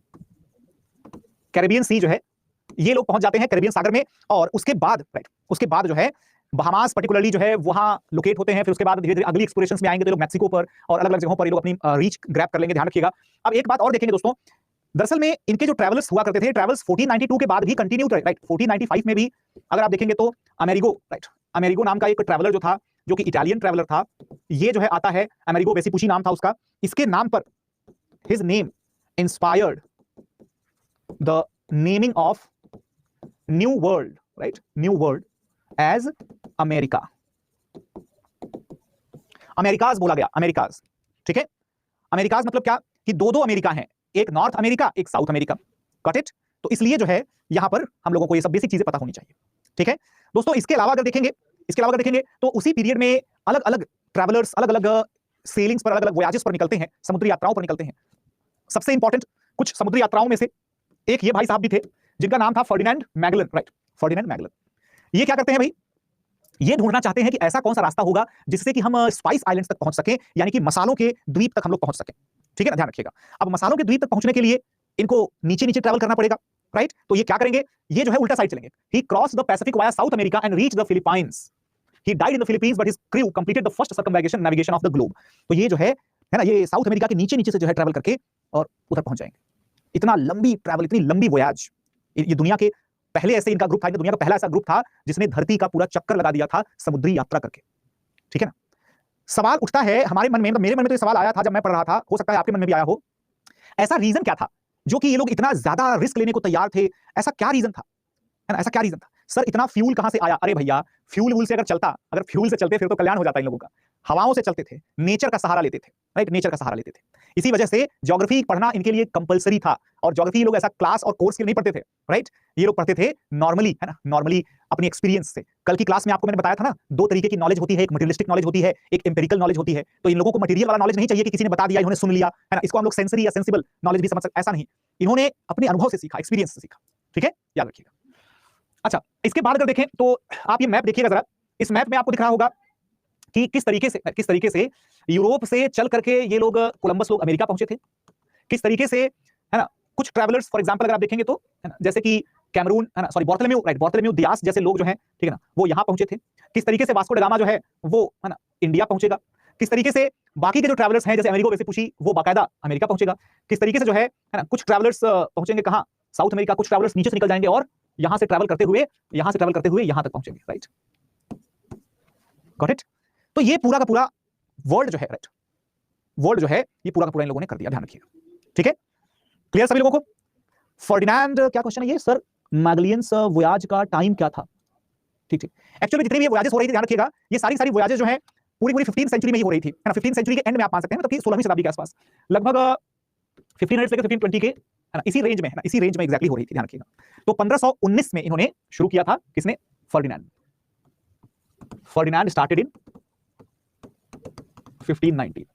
कैरेबियन सी जो है ये लोग पहुंच जाते हैं कैरेबियन सागर में, और उसके बाद राइट, उसके बाद जो है बहामास पर्टिकुलरली जो है वहां लोकेट होते हैं, फिर उसके बाद धीरे धीरे अगली एक्सप्लोरेशंस में आएंगे तो लोग मैक्सिको पर और अलग अलग जगहों पर ये लोग अपनी रीच ग्रैब कर लेंगे, ध्यान रखिएगा। अब एक बात और देखेंगे दोस्तों, दरअसल में इनके जो ट्रैवलर्स हुआ करते थे, ट्रैवल्स 1492 के बाद भी कंटिन्यू राइट, 1495 में भी अगर आप देखेंगे तो अमेरिगो राइट, अमेरिगो नाम का एक ट्रैवलर जो था, जो कि इटालियन ट्रैवलर था, ये जो है आता है, अमेरिगो वेसिपुची नाम था उसका, इसके नाम पर his name inspired the naming of New World right, New World as America, Americas बोला गया, अमेरिकाज, ठीक है, अमेरिकाज मतलब क्या कि दो दो अमेरिका हैं, एक नॉर्थ अमेरिका एक साउथ अमेरिका, गॉट इट, तो इसलिए जो है यहां पर हम लोगों को ये सब बेसिक चीजें पता होनी चाहिए, ठीक है दोस्तों। इसके अलावा अगर देखेंगे, इसके अलावा अगर देखेंगे तो उसी पीरियड में अलग अलग ट्रैवलर्स अलग अलग सेलिंग्स पर, अलग अलग वोयाजेस पर निकलते हैं, समुद्री यात्राओं पर निकलते हैं। सबसे इंपॉर्टेंट कुछ समुद्री यात्राओं में से एक ये भाई साहब भी थे जिनका नाम था Ferdinand Magellan right, Ferdinand Magellan. ये क्या करते हैं भाई, ये ढूंढना चाहते हैं कि ऐसा कौन सा रास्ता होगा जिससे कि हम स्पाइस आइलैंड्स तक पहुंच सके, यानी कि मसालों के द्वीप तक हम लोग पहुंच सके, ठीक है ना, ध्यान रखिएगा। अब मसालों के द्वीप तक पहुंचने के लिए इनको नीचे नीचे ट्रैवल करना पड़ेगा राइट, तो ये क्या करेंगे, ये जो है उल्टा साइड चलेंगे। He cross the Pacific via South America and reach the Philippines, he died in the Philippines but his crew completed the first circumnavigation navigation of the globe. तो ये जो है ना, ये साउथ अमेरिका के नीचे नीचे से जो है ट्रैवल करके और उधर पहुंच जाएंगे। इतना लंबी ट्रैवल, इतनी लंबी वोयाज, ये दुनिया के पहले ऐसे इनका ग्रुप था, दुनिया का पहला ऐसा ग्रुप था जिसने धरती का पूरा चक्कर लगा दिया था समुद्री यात्रा करके, ठीक है ना। सवाल उठता है हमारे मन में, मेरे मन में तो ये सवाल आया था जब मैं पढ़ रहा था, हो सकता है आपके मन में भी आया हो, ऐसा रीजन क्या था जो कि ये लोग इतना ज्यादा रिस्क लेने को तैयार थे, ऐसा क्या रीजन था, है ना, ऐसा क्या रीजन था। सर इतना फ्यूल कहां से आया, अरे भैया फ्यूल वूल से अगर चलता, अगर फ्यूल से चलते फिर तो कल्याण हो जाता इन लोगों का। हवाओं से चलते थे, नेचर का सहारा लेते थे राइट, नेचर का सहारा लेते थे। इसी वजह से ज्योग्राफी पढ़ना इनके लिए कंपलसरी था, और ज्योग्राफी लोग ऐसा क्लास और कोर्स के लिए नहीं पढ़ते थे राइट, ये लोग पढ़ते थे नॉर्मली, है ना, नॉर्मली अपनी एक्सपीरियंस से। कल की क्लास में आपको मैंने बताया था ना, दो तरीके की नॉलेज होती है, एक मटेरियलिस्टिक नॉलेज होती है, एक एम्पिरिकल नॉलेज होती है। तो इन लोगों को मटेरियल वाला नॉलेज नहीं चाहिए कि किसी ने बता दिया, इन्होंने सुन लिया, है ना, इसको हम लोग सेंसरी या सेंसिबल नॉलेज भी समझ सकते, ऐसा नहीं, इन्होंने अपने अनुभव से सीखा, एक्सपीरियंस से सीखा, ठीक है, याद रखिएगा। अच्छा, इसके बाद अगर देखें तो आप ये मैप देखिएगा जरा, इस मैप में आपको दिख रहा होगा कि किस तरीके से यूरोप से चल करके ये लोग, कोलंबस लोग अमेरिका पहुंचे थे, किस तरीके से, है ना, कुछ ट्रैवलर्स फॉर एग्जांपल अगर आप देखेंगे तो, है ना, जैसे कि कैमरून, है ना, sorry Bartholomew right, Bartholomew diyas जैसे लोग जो हैं, ठीक है ना, वो यहां पहुंचे थे। किस तरीके से वास्को ड गामा जो है वो, है ना, इंडिया पहुंचेगा। किस तरीके से बाकी के जो ट्रैवलर्स हैं जैसे अमेरिगो वेसिपुची, वो बाकायदा अमेरिका पहुंचेगा। किस तरीके से जो है ना, कुछ ट्रैवलर्स पहुंचेंगे कहां, साउथ अमेरिका, कुछ ट्रैवलर्स नीचे से निकल जाएंगे और यहां से ट्रैवल करते हुए यहां तक पहुंचेंगे, राइट, गॉट इट। तो ये पूरा का पूरा वर्ल्ड जो है राइट, वर्ल्ड जो है ये पूरा का पूरा इन लोगों ने कर दिया, ध्यान रखिएगा, ठीक है, क्लियर सभी लोगों को। फर्डिनेंड, क्या क्वेश्चन है ये सर, मैगलियंस वोयाज का टाइम क्या था, ठीक ठीक। एक्चुअली जितनी भी वोयाजेस हो रही थी, ध्यान रखिएगा, ये सारी वोयाजेस जो है पूरी 15th सेंचुरी में ही हो रही थी, है ना, 15th सेंचुरी के एंड में आप मान सकते हैं, मतलब कि 16वीं शताब्दी के आसपास, लगभग 1500 से 1520 के, है ना, इसी रेंज में, है ना, इसी रेंज में एग्जैक्टली हो रही थी, ध्यान रखिएगा। तो 1519 में इन्होंने शुरू किया था, किसने, फर्डिनेंड स्टार्टेड इन 1590,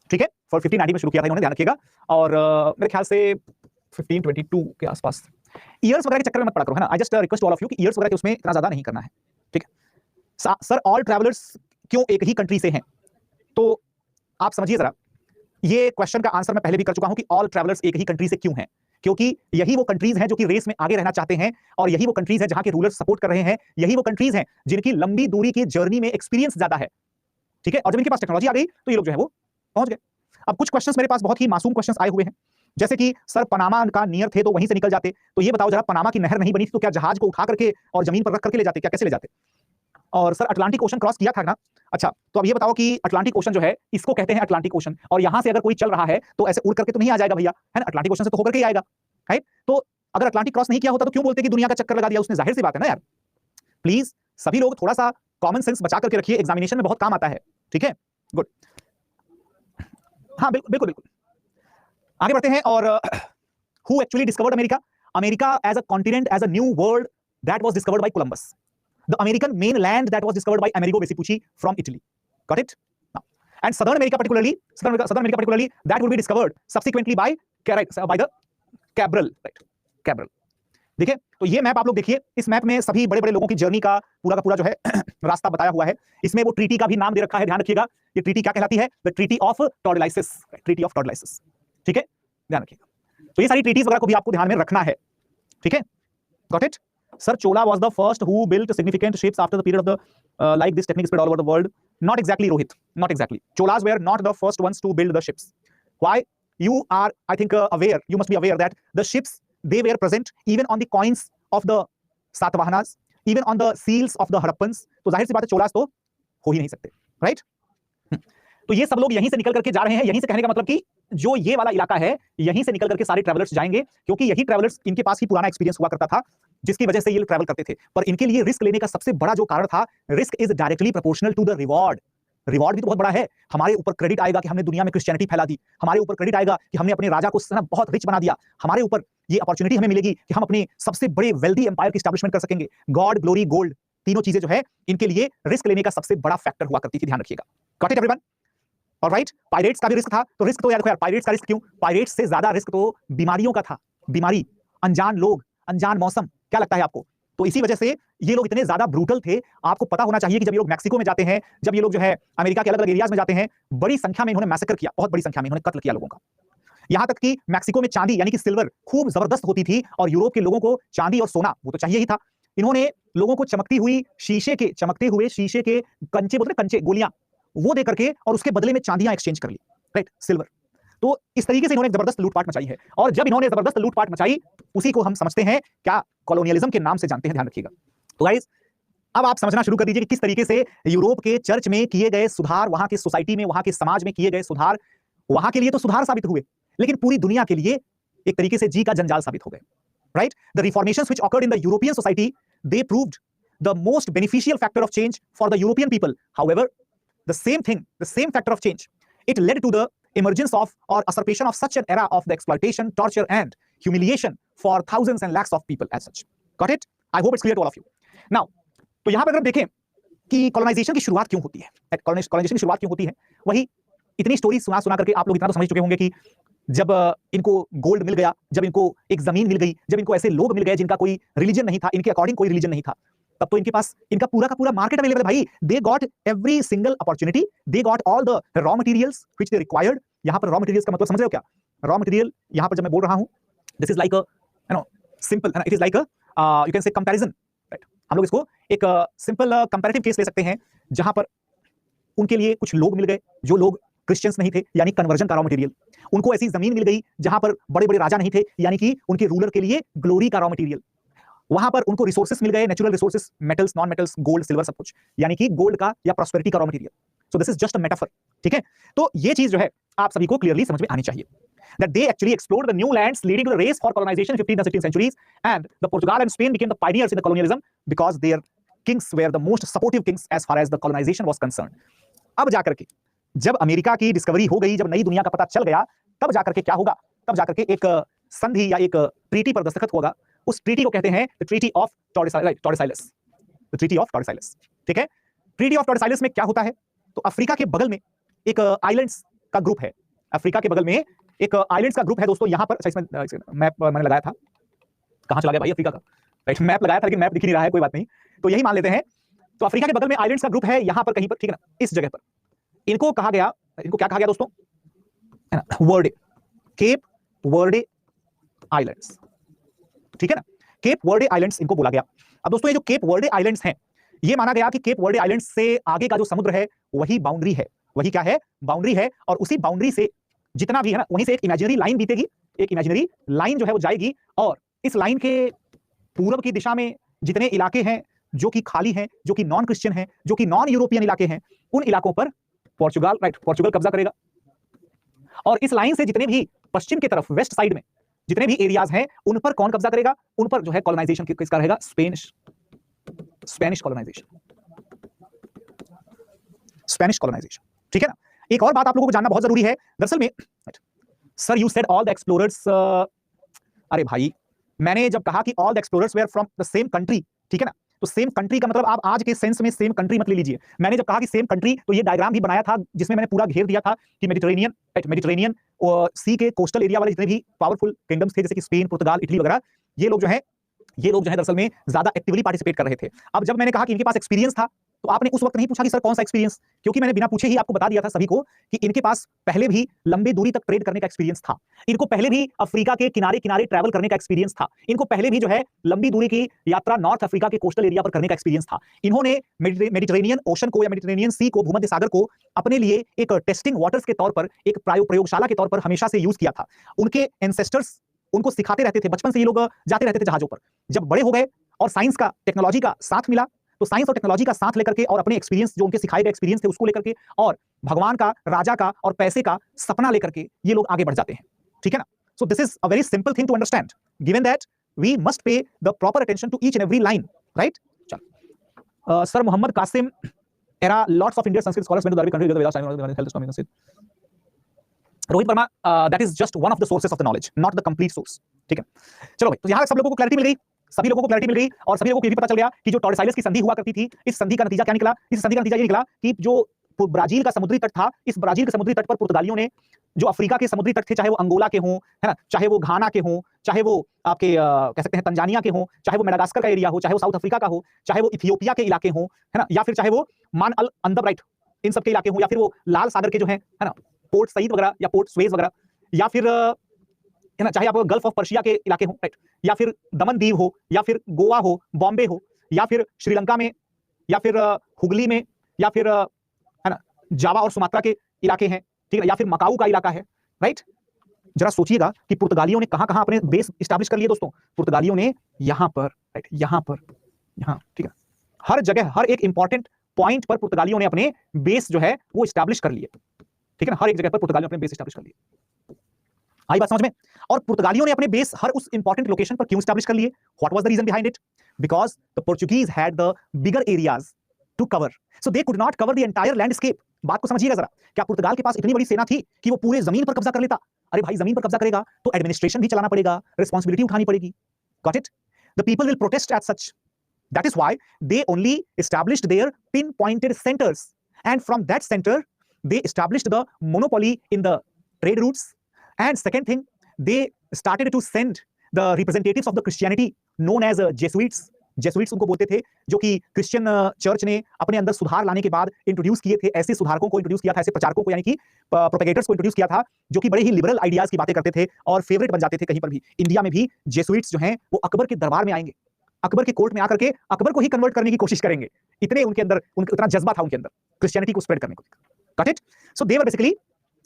ठीक है, फॉर 1590 में शुरू किया था इन्होंने, ध्यान रखिएगा। और मेरे ख्याल से 1522 के आसपास, ईयर्स वगैरह के चक्कर में मत पड़ा करो, है ना, I just request all of you कि ईयर्स वगैरह के उसमें इतना ज्यादा नहीं करना है, ठीक है। सर ऑल ट्रैवलर्स क्यों एक ही कंट्री से हैं, तो आप समझिए जरा, ये क्वेश्चन का आंसर मैं पहले भी कर चुका हूं कि ऑल ट्रैवलर्स एक ही कंट्री से क्यों हैं, क्योंकि यही वो कंट्रीज हैं जो कि रेस में आगे रहना चाहते हैं, और यही वो कंट्रीज हैं जहां के रूलर्स सपोर्ट कर रहे हैं, यही वो कंट्रीज हैं जिनकी लंबी दूरी की जर्नी में एक्सपीरियंस ज्यादा है, ठीक है, और जब इनके पास टेक्नोलॉजी आ गई तो ये लोग जो है वो पहुंच गए। अब कुछ क्वेश्चंस मेरे पास बहुत ही मासूम क्वेश्चंस आए हुए हैं, जैसे कि सर पनामा का नियर थे तो वहीं से निकल जाते, तो ये बताओ जरा, पनामा की नहर नहीं बनी थी तो क्या जहाज को उठा करके और जमीन पर रख करके ले जाते, क्या कैसे ले जाते? और सर अटलांटिक ओशन क्रॉस किया था ना, अच्छा तो अब ये बताओ कि अटलांटिक ओशन जो है इसको कहते हैं अटलांटिक ओशन, और यहां से अगर कोई चल रहा है तो ऐसे उड़ करके तो नहीं आ जाएगा भैया, है ना, अटलांटिक ओशन से तो होकर के ही आएगा, राइट? तो अगर अटलांटिक क्रॉस नहीं किया होता तो क्यों बोलते कि दुनिया का चक्कर लगा दिया उसने, जाहिर सी बात है ना यार। प्लीज सभी लोग थोड़ा सा कॉमन सेंस बचा करके रखिए, एग्जामिनेशन में बहुत काम आता है, ठीक है, गुड। हाँ बिल्कुल बिल्कुल बिल्कुल, आगे बढ़ते हैं। और who actually discovered America? America as a continent, as a new world that was discovered by Columbus, the American mainland that was discovered by Amerigo Vespucci from Italy. Got it? Now, and Southern America particularly, that will be discovered subsequently by the Cabral, right? Cabral. देखिए, तो ये map आप लोग देखिए, इस map में सभी बड़े बड़े लोगों की जर्नी का पूरा जो है रास्ता बताया हुआ है। इसमें वो ट्रीटी का भी नाम दे रखा है, ध्यान रखिएगा। ये ट्रीटी क्या कहलाती है? The treaty of Tordesillas, treaty of Tordesillas, ठीक है, ध्यान रखिएगा। तो ये सारी ट्रीटीज वगैरह को भी आपको ध्यान में रखना है, ठीक है, got it? Sir, Chola was the first who built significant ships after the period of the like this technique spread all over the world. Not exactly, Rohit. Not exactly. Cholas were not the first ones to build the ships. Why? You are, I think, aware. You must be aware that the ships, they were present even on the coins of the Satavahanas, even on the seals of the Harappans. तो जाहिर सी बात है Cholas तो हो ही नहीं सकते, right? तो ये सब लोग यहीं से निकल करके जा रहे हैं। यहीं से कहने का मतलब कि जो ये वाला इलाका है, यहीं से निकल करके सारे ट्रैवलर्स जाएंगे, क्योंकि यही ट्रैवलर्स, इनके पास ही पुराना एक्सपीरियंस हुआ करता था, जिसकी वजह से ये ट्रैवल करते थे। पर इनके लिए रिस्क लेने का सबसे बड़ा जो कारण था, risk is directly proportional to the reward. Reward भी तो बहुत बड़ा है। हमारे ऊपर क्रेडिट आएगा कि हमने दुनिया में क्रिश्चियनिटी फैला दी, हमारे ऊपर क्रेडिट आएगा कि हमने अपने राजा को बहुत रिच बना दिया, हमारे ऊपर ये अपॉर्चुनिटी हमें मिलेगी कि हम अपने सबसे बड़े वेल्दी एम्पायर की एस्टैब्लिशमेंट कर सकेंगे। गॉड, ग्लोरी, गोल्ड, तीनों चीजें जो है इनके लिए रिस्क लेने का सबसे बड़ा फैक्टर हुआ करती थी, ध्यान रखिएगा। Got it everyone? Alright, pirates का भी रिस्क था, तो रिस्क तो यार पायरेट्स का रिस्क क्यों? पायरेट्स से ज्यादा रिस्क तो बीमारियों का था। बीमारी, अनजान लोग, अनजान मौसम, क्या लगता है आपको? तो इसी वजह से ये लोग इतने ज्यादा ब्रूटल थे। आपको पता होना चाहिए कि जब ये लोग मैक्सिको में जाते हैं, जब ये लोग जो है अमेरिका के अलग अलग एरियाज में जाते हैं, बड़ी संख्या में इन्होंने मैसेकर किया, बहुत बड़ी संख्या में इन्होंने कत्ल किया लोगों का। यहां तक कि मैक्सिको में चांदी यानी कि सिल्वर खूब जबरदस्त होती थी, और यूरोप के लोगों को चांदी और सोना वो तो चाहिए ही था। इन्होंने लोगों को चमकते हुए शीशे के कंचे, बोलते कंचे, गोलियां, वो दे करके और उसके बदले में चांदियां एक्सचेंज कर ली, राइट, सिल्वर। तो इस तरीके से इन्होंने जबरदस्त लूटपाट मचाई है, और जब इन्होंने जबरदस्त लूटपाट मचाई, उसी को हम समझते हैं क्या? कॉलोनियलिज्म के नाम से जानते हैं, ध्यान रखिएगा। तो गाइस, अब आप समझना शुरू कर दीजिए कि किस तरीके से यूरोप के चर्च में किए गए सुधार, वहां के सोसाइटी में, वहां के समाज में किए गए सुधार, वहां के लिए तो सुधार साबित हुए, लेकिन पूरी दुनिया के लिए एक तरीके से जी का जंजाल साबित हो गए, right? The reformations which occurred in the European society, they proved the most beneficial factor of change for the European people. However, the same factor of change, it led to the emergence of or usurpation of such an era of the exploitation, torture and humiliation for thousands and lakhs of people as such. Got it? I hope it's clear to all of you. Now, तो यहां पर अगर देखें कि colonisation की शुरुआत क्यों होती है, कॉलोनाइजेशन की शुरुआत क्यों होती है, वही इतनी स्टोरी सुना करके आप लोग इतना तो समझ चुके होंगे कि जब इनको गोल्ड मिल गया, जब इनको एक जमीन मिल गई, जब इनको ऐसे लोग मिल गए जिनका कोई रिलीजन नहीं था, इनके अकॉर्डिंग कोई रिलीजन नहीं था, तब तो इनके पास इनका पूरा का पूरा मार्केट अवेलेबल है भाई। They got every single opportunity, they got all the raw materials which they required. यहां पर रॉ मटेरियल्स का मतलब समझ रहे हो क्या? रॉ मटेरियल यहां पर जब मैं बोल रहा हूं, this is like a simple, it is like a you can say comparison, right? हम लोग इसको एक सिंपल कंपैरेटिव केस ले सकते हैं, जहां पर उनके लिए कुछ लोग मिल गए जो लोग क्रिश्चियंस नहीं थे, यानी कन्वर्जन का रॉ मटेरियल। उनको ऐसी जमीन मिल गई जहां पर बड़े बड़े राजा नहीं थे, यानी कि उनके रूलर के लिए ग्लोरी का रॉ मटेरियल। वहां पर उनको रिसोर्सेस मिल गए, natural resources, metals, non metals, gold, silver, सब कुछ, यानी कि गोल्ड का या प्रॉस्पेरिटी का raw material. So this is just a metaphor, ठीक है? तो ये चीज जो है आप सभी को क्लियरली समझ में आनी चाहिए, that they actually explored the new lands leading to the race for colonization in 15th and 16th centuries, and the Portugal and Spain became the pioneers in the colonialism because their kings were the most supportive kings as far as the colonization was concerned. अब जाकर के जब America की discovery हो गई, जब नई दुनिया का पता चल गया, तब जाकर के क्या होगा? तब जाकर के एक संधि या एक ट्रीटी पर दस्तखत होगा। उस ट्रीटी को कहते हैं the treaty of Tordesillas, the treaty of Tordesillas, ठीक है? ट्रीटी ऑफ टॉर्डेसाइलस में क्या होता है? तो अफ्रीका के बगल में एक आइलैंड्स का ग्रुप है, अफ्रीका के बगल में एक आइलैंड्स का ग्रुप है दोस्तों। यहां पर अच्छा, इसमें मैप मैंने लगाया था, कहां चला गया भाई अफ्रीका का? राइट, मैप लगाया था लेकिन मैप दिख नहीं रहा है, कोई बात नहीं, तो यही मान लेते हैं। तो अफ्रीका के बगल में आइलैंड्स का ग्रुप है, यहां पर कहीं पर, ठीक है ना, इस जगह पर इनको कहा गया, इनको क्या कहा गया दोस्तों? है ना, वर्डे, केप वर्डे आइलैंड्स, ठीक है ना, केप वर्डे आइलैंड्स इनको बोला गया। अब दोस्तों ये जो केप वर्डे आइलैंड्स हैं, ये माना गया कि केप वर्डे आइलैंड्स से आगे का जो समुद्र है वही बाउंड्री है, वही क्या है? बाउंड्री है, और उसी बाउंड्री से जितना भी है ना, वहीं से एक इमेजिनरी लाइन बीतेगी, एक इमेजिनरी लाइन जो है वो जाएगी और इस लाइन के पूर्व की दिशा में जितने इलाके हैं जो कि खाली हैं, जो कि नॉन क्रिश्चियन हैं, जो कि नॉन यूरोपियन इलाके हैं, उन इलाकों पर पोर्चुगल, राइट, पोर्चुगल कब्जा करेगा। और इस लाइन से जितने भी पश्चिम की तरफ वेस्ट साइड में जितने भी एरियाज हैं उन पर कौन कब्जा करेगा? उन पर जो है कॉलोनाइजेशन किसका रहेगा? स्पेनिश कॉलोनाइजेशन, स्पेनिश कॉलोनाइजेशन, ठीक है ना। एक और बात आप लोगों को जानना बहुत जरूरी है दरअसल में, sir you said all the explorers, अरे भाई मैंने जब कहा कि all the explorers were from the same country, ठीक है ना, तो सेम कंट्री का मतलब आप आज के सेंस में सेम कंट्री मत ले लीजिए। मैंने जब कहा कि सेम कंट्री तो ये डायग्राम भी बनाया था जिसमें मैंने पूरा घेर दिया था कि मेडिटेरेनियन सी के कोस्टल एरिया वाले जितने भी पावरफुल किंगडम्स थे जैसे कि स्पेन, पुर्तगाल, इटली वगैरह, ये लोग जो है दरअसल में ज्यादा एक्टिवली पार्टिसिपेट कर रहे थे। अब जब मैंने कहा कि इनके पास एक्सपीरियंस था तो आपने उस वक्त नहीं पूछा कि सर कौन सा एक्सपीरियंस, क्योंकि मैंने बिना पूछे ही आपको बता दिया था सभी को कि इनके पास पहले भी लंबी दूरी तक ट्रेड करने का एक्सपीरियंस था, इनको पहले भी अफ्रीका के किनारे किनारे ट्रैवल करने का एक्सपीरियंस था, इनको पहले भी जो है लंबी दूरी की यात्रा नॉर्थ अफ्रीका के कोस्टल एरिया पर करने का एक्सपीरियंस था। इन्होंने मेडिटेरेनियन ओशन को या मेडिटेरेनियन सी को, भूमध्य सागर को अपने लिए एक टेस्टिंग वाटर्स के तौर पर, एक प्रयोगशाला के तौर पर हमेशा से यूज किया था। उनके एंसेस्टर्स उनको सिखाते रहते थे, बचपन से ये लोग जाते रहते थे जहाजों पर। जब बड़े हो गए और साइंस का, टेक्नोलॉजी का साथ मिला, तो साइंस और टेक्नोलॉजी का साथ लेकर के और अपने एक्सपीरियंस जो उनके सिखाए गए एक्सपीरियंस थे उसको लेकर के और भगवान का, राजा का और पैसे का सपना लेकर के ये लोग आगे बढ़ जाते हैं, ठीक है ना। So this is a very simple thing to understand given that we must pay the proper attention to each and every line, right. चल sir Muhammad Qasim era lots of Indian Sanskrit scholars went to the Arabic country with the health storm. Rohit Verma, that is just one of the sources of the knowledge, not the complete source, ठीक है। चलो भाई, तो यहां सब लोगों को clarity मिल गई, सभी लोगों को क्लैरिटी मिल गई और सभी लोगों को ये भी पता चल गया कि जो टॉर्डेसाइलस की संधि हुआ करती थी, इस संधि का नतीजा क्या निकला? इस संधि का नतीजा ये निकला कि जो ब्राजील का समुद्री तट था, इस ब्राजील के समुद्री तट पर पुर्तगालियों ने जो अफ्रीका के समुद्री तट थे, चाहे वो अंगोला के हों, है ना, चाहे वो घाना के हों, चाहे वो आपके कह सकते हैं तंजानिया के हों, चाहे वो मेडागास्कर का एरिया हो, चाहे वो साउथ अफ्रीका का हो, चाहे वो इथियोपिया के इलाके हों, है ना, या फिर चाहे वो मान अल अंदब, राइट, इन सब के इलाके हों, या फिर वो लाल सागर के जो है ना, पोर्ट सईद वगैरह या पोर्ट सुएज वगैरह, या फिर है ना, चाहे आप गल्फ ऑफ पर्शिया के इलाके हो, राइट, या फिर दमन दीव हो, या फिर गोवा हो, बॉम्बे हो, या फिर श्रीलंका में, या फिर हुगली में, या फिर है ना जावा और सुमात्रा के इलाके हैं, ठीक है, या फिर मकाऊ का इलाका है, राइट। जरा सोचिएगा कि पुर्तगालियों ने कहां कहां अपने बेस एस्टैब्लिश कर लिए दोस्तों। पुर्तगालियों ने यहां पर, राइट, यहां पर, यहां, ठीक है, हर जगह हर एक इंपॉर्टेंट पॉइंट पर पुर्तगालियों ने अपने बेस जो है वो एस्टैब्लिश कर लिए, ठीक है ना, हर एक जगह पर पुर्तगालियों ने अपने बेस एस्टैब्लिश कर लिए। आई बात समझ में? और पुर्तगालियों ने अपने बेस हर उस इंपॉर्टेंट लोकेशन पर क्यों एस्टैब्लिश कर लिए? What was the reason behind it? Because the Portuguese had the bigger areas to cover, so they could not cover the entire landscape. बात को समझिएगा जरा, क्या पुर्तगाल के पास इतनी बड़ी सेना थी कि वो पूरे जमीन पर कब्जा कर लेता? अरे भाई, जमीन पर कब्जा करेगा तो एडमिनिस्ट्रेशन भी चलाना पड़ेगा, रिस्पांसिबिलिटी उठानी पड़ेगी, got it? The people will protest at such, that is why they only established their pinpointed centres and from that centre they established the monopoly in the trade routes, and second thing, they started to send the representatives of the Christianity known as Jesuits उनको बोलते थे, जो कि Christian church ने अपने अंदर सुधार लाने के बाद इंट्रोड्यूस किए थे। ऐसे सुधारकों को इंट्रोड्यूस किया था, ऐसे प्रचारकों को, यानी कि प्रोपेगेटर्स को इंट्रोड्यूस किया था जो कि बड़े ही लिबरल आइडियाज की बातें करते थे और फेवरेट बन जाते थे कहीं पर भी। इंडिया में भी जेसुइट्स जो हैं वो अकबर के दरबार में आएंगे, अकबर के कोर्ट में आकर के अकबर को ही कन्वर्ट करने की कोशिश करेंगे, इतने उनके अंदर, उतना जज्बा था उनके अंदर क्रिश्चियनिटी को स्प्रेड करने को। Got it? So they were basically,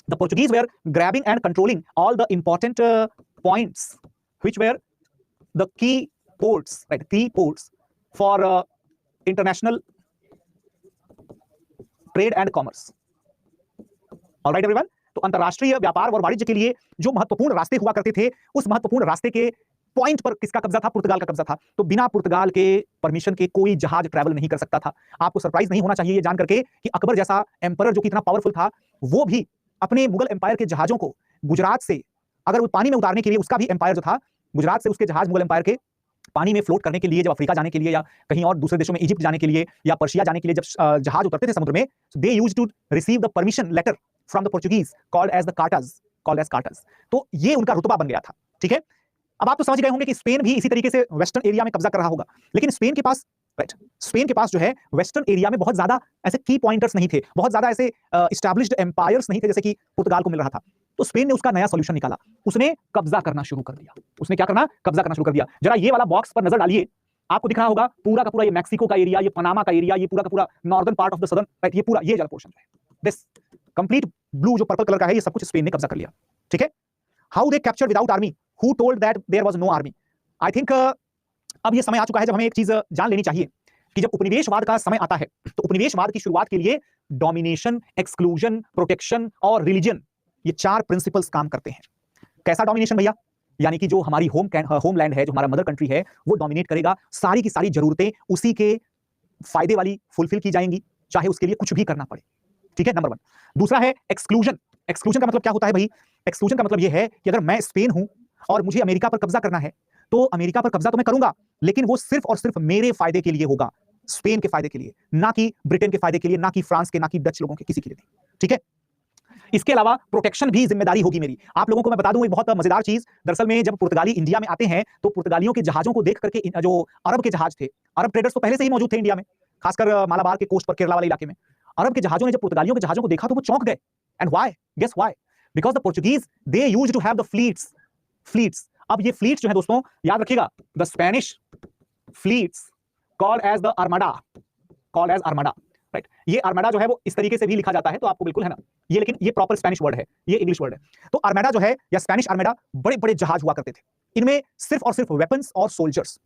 the Portuguese were grabbing and controlling all the important points, which were the key ports, right? Key ports for international trade and commerce. All right, everyone? तो अंतरराष्ट्रीय व्यापार और वाणिज्य के लिए जो महत्वपूर्ण रास्ते हुआ करते थे, उस महत्वपूर्ण रास्ते के पॉइंट पर किसका कब्जा था? पुर्तगाल का कब्जा था। तो बिना पुर्तगाल के परमिशन के कोई जहाज ट्रैवल नहीं कर सकता था। आपको सरप्राइज नहीं होना चाहिए ये जान करके कि अकबर जैसा एम्परर जो कि इतना पावरफुल था, वो भी अपने मुगल एम्पायर के जहाजों को गुजरात से अगर वो पानी में उतारने के लिए, उसका भी एम्पायर जो था, गुजरात से उसके जहाज मुगल एम्पायर के पानी में फ्लोट करने के लिए, जब अफ्रीका जाने के लिए या कहीं और दूसरे देशों में इजिप्ट जाने के लिए या पर्शिया जाने के लिए जब जहाज उतरते थे समुद्र में, they used to receive the permission letter from the Portuguese called as cartaz. तो ये उनका रुतबा बन गया था, ठीक है। अब आप तो समझ गए होंगे कि स्पेन भी इसी तरीके से वेस्टर्न एरिया में कब्जा कर रहा होगा, लेकिन स्पेन के पास, राइट, स्पेन के पास जो है वेस्टर्न एरिया में बहुत ज्यादा ऐसे की पॉइंटर्स नहीं थे, बहुत ज्यादा ऐसे एस्टैब्लिश्ड एम्पायर्स नहीं थे जैसे कि पुर्तगाल को मिल रहा था। तो स्पेन ने उसका नया सॉल्यूशन निकाला, उसने कब्जा करना शुरू कर दिया। उसने क्या करना? कब्जा करना शुरू कर दिया। जरा ये वाला बॉक्स पर नजर डालिए, आपको दिख रहा होगा पूरा का पूरा ये मैक्सिको का एरिया, ये पनामा का एरिया, ये पूरा का पूरा northern part of the southern, right, ये पूरा ये वाला पोर्शन है, दिस कंप्लीट ब्लू जो पर्पल कलर का है, ये सब कुछ स्पेन ने कब्जा कर लिया, ठीक है। How they captured without army, who told that there was no army. I think अब ये समय आ चुका है जब हमें एक चीज जान लेनी चाहिए कि जब उपनिवेशवाद का समय आता है तो उपनिवेशवाद की शुरुआत के लिए डोमिनेशन, एक्सक्लूजन, प्रोटेक्शन और रिलीजन, ये 4 प्रिंसिपल्स काम करते हैं। कैसा डोमिनेशन भैया? यानी कि जो हमारी होमलैंड है, जो हमारा मदर कंट्री है, वो डोमिनेट करेगा, सारी की सारी जरूरतें उसी के फायदे वाली फुलफिल की जाएंगी, चाहे उसके लिए कुछ भी करना पड़े। ठीक है, नंबर 1। दूसरा है एक्सक्लूजन। एक्सक्लूजन का मतलब क्या होता है भाई? एक्सक्लूजन का मतलब यह है कि अगर मैं स्पेन हूं और मुझे अमेरिका पर कब्जा करना है तो अमेरिका पर कब्जा तो मैं करूंगा, लेकिन वो सिर्फ और सिर्फ मेरे फायदे के लिए होगा, स्पेन के फायदे के लिए, ना कि ब्रिटेन के फायदे के लिए, ना कि फ्रांस के, ना कि डच लोगों के, किसी के लिए नहीं। ठीक है, इसके अलावा प्रोटेक्शन भी जिम्मेदारी होगी मेरी। आप लोगों को मैं बता दूं एक बहुत मजेदार चीज, दरअसल में जब पुर्तगाली इंडिया में आते हैं तो पुर्तगालियों के जहाजों को देख करके जो अरब के जहाज थे, अरब ट्रेडर्स तो पहले से ही मौजूद थे इंडिया में, खासकर मालाबार के कोस्ट पर, केरला वाले इलाके में। अरब के जहाजों ने जब पुर्तगालियों के जहाजों को देखा तो वो चौंक गए। And why? Guess why? Because the Portuguese they used to have the fleets. अब ये फ्लीट्स जो है दोस्तों, याद रखिएगा, the Spanish fleets called as the armada, called as armada, right. ये आर्माडा जो है वो इस तरीके से भी लिखा जाता है, तो आपको बिल्कुल है ना ये, लेकिन ये प्रॉपर स्पेनिश वर्ड है, ये इंग्लिश वर्ड है। तो आर्माडा जो है या स्पेनिश आर्माडा, बड़े बड़े जहाज हुआ करते थे, इनमें सिर्फ और सिर्फ वेपन्स और सोल्जर्स,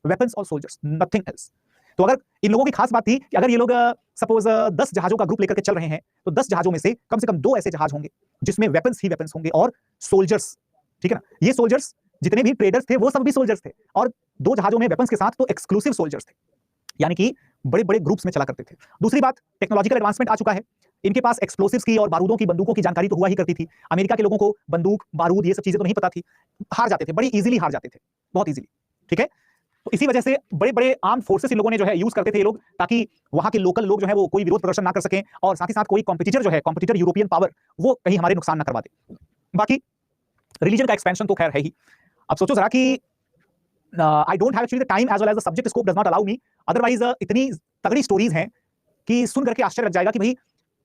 नथिंग एल्स। तो अगर इन लोगों की खास बात थी कि अगर ये लोग सपोज 10 जहाजों का ग्रुप लेकर के चल रहे हैं तो 10 जहाजों में से कम 2 ऐसे जहाज होंगे जिसमें वेपन्स ही वेपन्स होंगे और सोल्जर्स। ठीक है ना, ये सोल्जर्स जितने भी ट्रेडर्स थे वो सब भी सोल्जर्स थे, और 2 जहाजों में वेपन्स के साथ तो एक्सक्लूसिव सोल्जर्स थे, यानी कि बड़े बड़े ग्रुप्स में चला करते थे। दूसरी बात, टेक्नोलॉजिकल एडवांसमेंट आ चुका है, इनके पास एक्सप्लोसिव्स की और बारूदों की, बंदूकों की जानकारी तो हुआ ही करती थी। अमेरिका के लोगों को बंदूक, बारूद, ये सब चीजें तो नहीं पता थी, हार जाते थे, बड़ी इजीली हार जाते थे, बहुत इजीली। ठीक है, तो इसी वजह से बड़े बड़े आर्म फोर्सेस इन लोगों ने जो है यूज करते थे ये लोग, ताकि वहां के लोकल लोग जो है वो कोई विरोध प्रदर्शन ना कर सकें, और साथ ही साथ कोई कॉम्पिटिटर जो है, कॉम्पिटिटर यूरोपियन पावर, वो कहीं हमारे नुकसान ना करवा दे। बाकी रिलीजन का एक्सपेंशन तो खैर है ही। अब सोचो जरा कि I don't have actually the time as well as the subject scope does not allow me, otherwise इतनी तगड़ी स्टोरीज हैं कि सुन करके आश्चर्य लग जाएगा कि भाई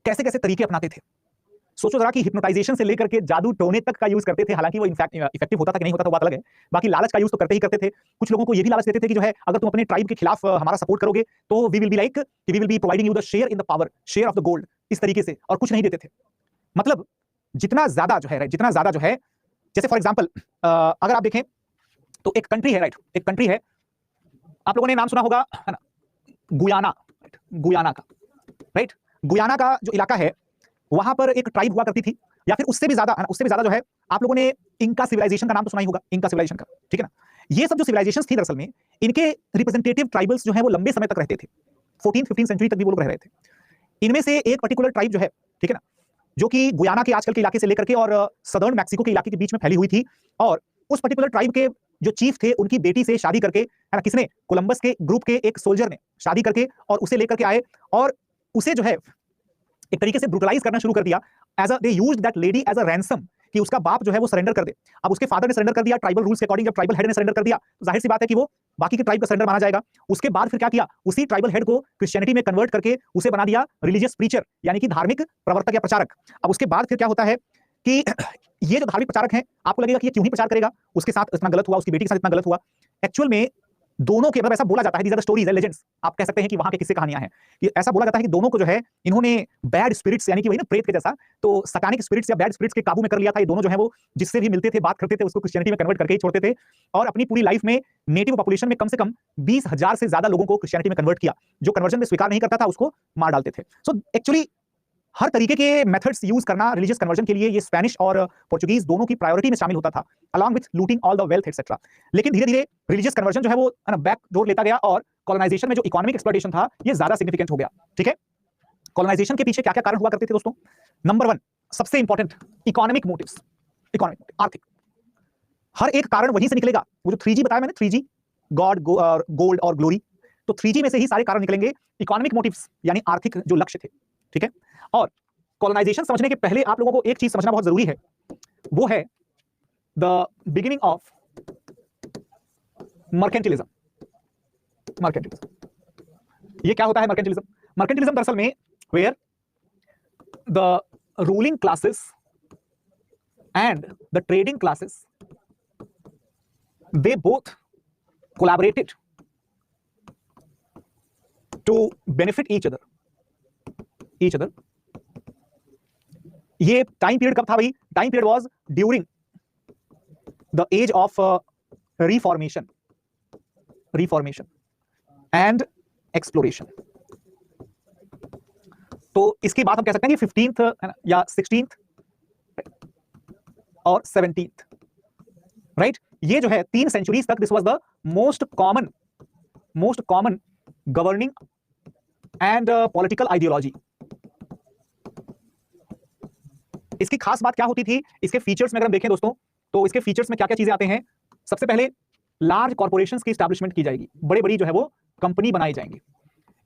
कैसे कैसे तरीके अपनाते थे। सोचो जरा कि हिप्नोटाइजेशन से लेकर के जादू टोने तक का यूज करते थे, हालांकि वो इफेक्टिव होता था कि नहीं होता था वो बात अलग है। बाकी लालच का यूज तो करते ही करते थे। कुछ लोगों को ये भी लालच देते थे कि जो है अगर तुम अपने ट्राइब के खिलाफ हमारा सपोर्ट करोगे तो we will be like, we will be providing you the share in the power, share of the gold, इस तरीके से, और कुछ नहीं देते थे। मतलब जितना ज्यादा जो है, जैसे फॉर एग्जाम्पल अगर आप देखें तो एक कंट्री है, राइट, एक कंट्री है, आप लोगों ने नाम सुना होगा, है ना, गुयाना, गुयाना का, राइट। गुयाना का जो इलाका है वहां पर एक ट्राइब हुआ करती थी, या फिर उससे भी ज्यादा जो है, आप लोगों ने इंका सिविलाइजेशन का नाम तो सुना ही होगा, इंका सिविलाइजेशन का, ठीक है ना। ये सब जो सिविलाइजेशंस थी दरअसल में, इनके रिप्रेजेंटेटिव ट्राइबल्स जो है वो लंबे समय तक रहते थे, 14-15 सेंचुरी तक भी वो लोग रह रहे थे। इनमें से एक पर्टिकुलर ट्राइब जो है, ठीक है ना, जो कि गुयाना के आजकल के इलाके से लेकर के और सदर्न मैक्सिको के इलाके के बीच में फैली हुई थी, और उस पर्टिकुलर ट्राइब के जो चीफ थे उनकी बेटी से शादी करके, है ना, किसने, कोलंबस के ग्रुप के एक सोल्जर ने शादी करके और उसे लेकर के आए, और उसे जो है एक तरीके से ब्रूटलाइज करना शुरू कर दिया। As a they used that lady as a ransom, कि उसका बाप जो है वो सरेंडर कर दे। अब उसके फादर ने सरेंडर कर दिया ट्राइबल रूल्स के अकॉर्डिंग, जब ट्राइबल हेड ने सरेंडर कर दिया तो जाहिर सी बात है कि वो बाकी के ट्राइब का सरेंडर माना जाएगा। उसके बाद फिर क्या किया, उसी ट्राइबल हेड को क्रिश्चियनिटी में कन्वर्ट करके उसे बना दिया रिलीजियस प्रीचर, यानी कि धार्मिक प्रवर्तक या प्रचारक। अब उसके बाद फिर क्या होता है कि ये जो धार्मिक प्रचारक है, आपको लगेगा कि ये क्यों ही प्रचार करेगा, उसके साथ इतना गलत हुआ, उसकी बेटी के साथ इतना गलत हुआ। एक्चुअल में दोनों के, मतलब ऐसा बोला जाता है, these are the stories and legends, आप कह सकते हैं कि वहां के किस्से कहानियां हैं, कि ऐसा बोला जाता है कि दोनों को जो है इन्होंने बैड स्पिरिट्स, यानी कि वही ना प्रेत के जैसा, तो सैतानिक स्पिरिट्स या बैड स्पिरिट्स के काबू में कर लिया था। ये दोनों जो है वो जिससे भी मिलते थे, बात करते थे, उसको क्रिश्चियनिटी में कन्वर्ट करके ही छोड़ते थे, और अपनी पूरी लाइफ में नेटिव पॉपुलेशन में कम से कम 20,000 से ज्यादा लोगों को क्रिश्चियनिटी में कन्वर्ट किया। जो कन्वर्जन में स्वीकार नहीं करता था उसको मार डालते थे। सो एक्चुअली हर तरीके के मेथड्स यूज करना रिलीजियस कन्वर्जन के लिए ये स्पेनिश और पोर्चुगीज दोनों की प्रायोरिटी में शामिल होता था, along with looting all the wealth etcetera. लेकिन धीरे धीरे रिलीजियस कन्वर्जन जो है वो बैक डोर लेता गया, और कॉलोनाइजेशन में जो इकोनॉमिक एक्सप्लॉयटेशन था ये ज्यादा सिग्निफिकेंट हो गया। ठीक है, कॉलोनाइजेशन के पीछे क्या क्या कारण हुआ करते थे दोस्तों? नंबर 1 सबसे इंपॉर्टेंट, इकोनॉमिक मोटिव्स, इकोनॉमिक, आर्थिक। हर एक कारण वहीं से निकलेगा। वो जो 3G बताया मैंने, 3G, गॉड, गोल्ड और ग्लोरी, तो 3G में से ही सारे कारण निकलेंगे, इकोनॉमिक मोटिव्स यानी आर्थिक जो लक्ष्य थे। ठीक है, और कॉलोनाइजेशन समझने के पहले आप लोगों को एक चीज समझना बहुत जरूरी है, वो है the beginning of mercantilism. Mercantilism ये क्या होता है? मर्केंटिलिज्म दरअसल में where the ruling classes and the trading classes they both collaborated to benefit each other. ये टाइम पीरियड कब था भाई? Time period was during the age of Reformation and exploration. तो इसके बाद हम कह सकते हैं कि 15th है ना, या 16th और 17th, राइट। ये जो है 3 सेंचुरीज तक this was the most common governing and political ideology. इसकी खास बात क्या होती थी, इसके फीचर्स में अगर हम देखें दोस्तों, तो इसके फीचर्स में क्या क्या चीजें आते हैं। सबसे पहले लार्ज कॉर्पोरेशंस की एस्टैब्लिशमेंट की जाएगी, बड़ी बड़ी जो है वो कंपनी बनाई जाएंगी।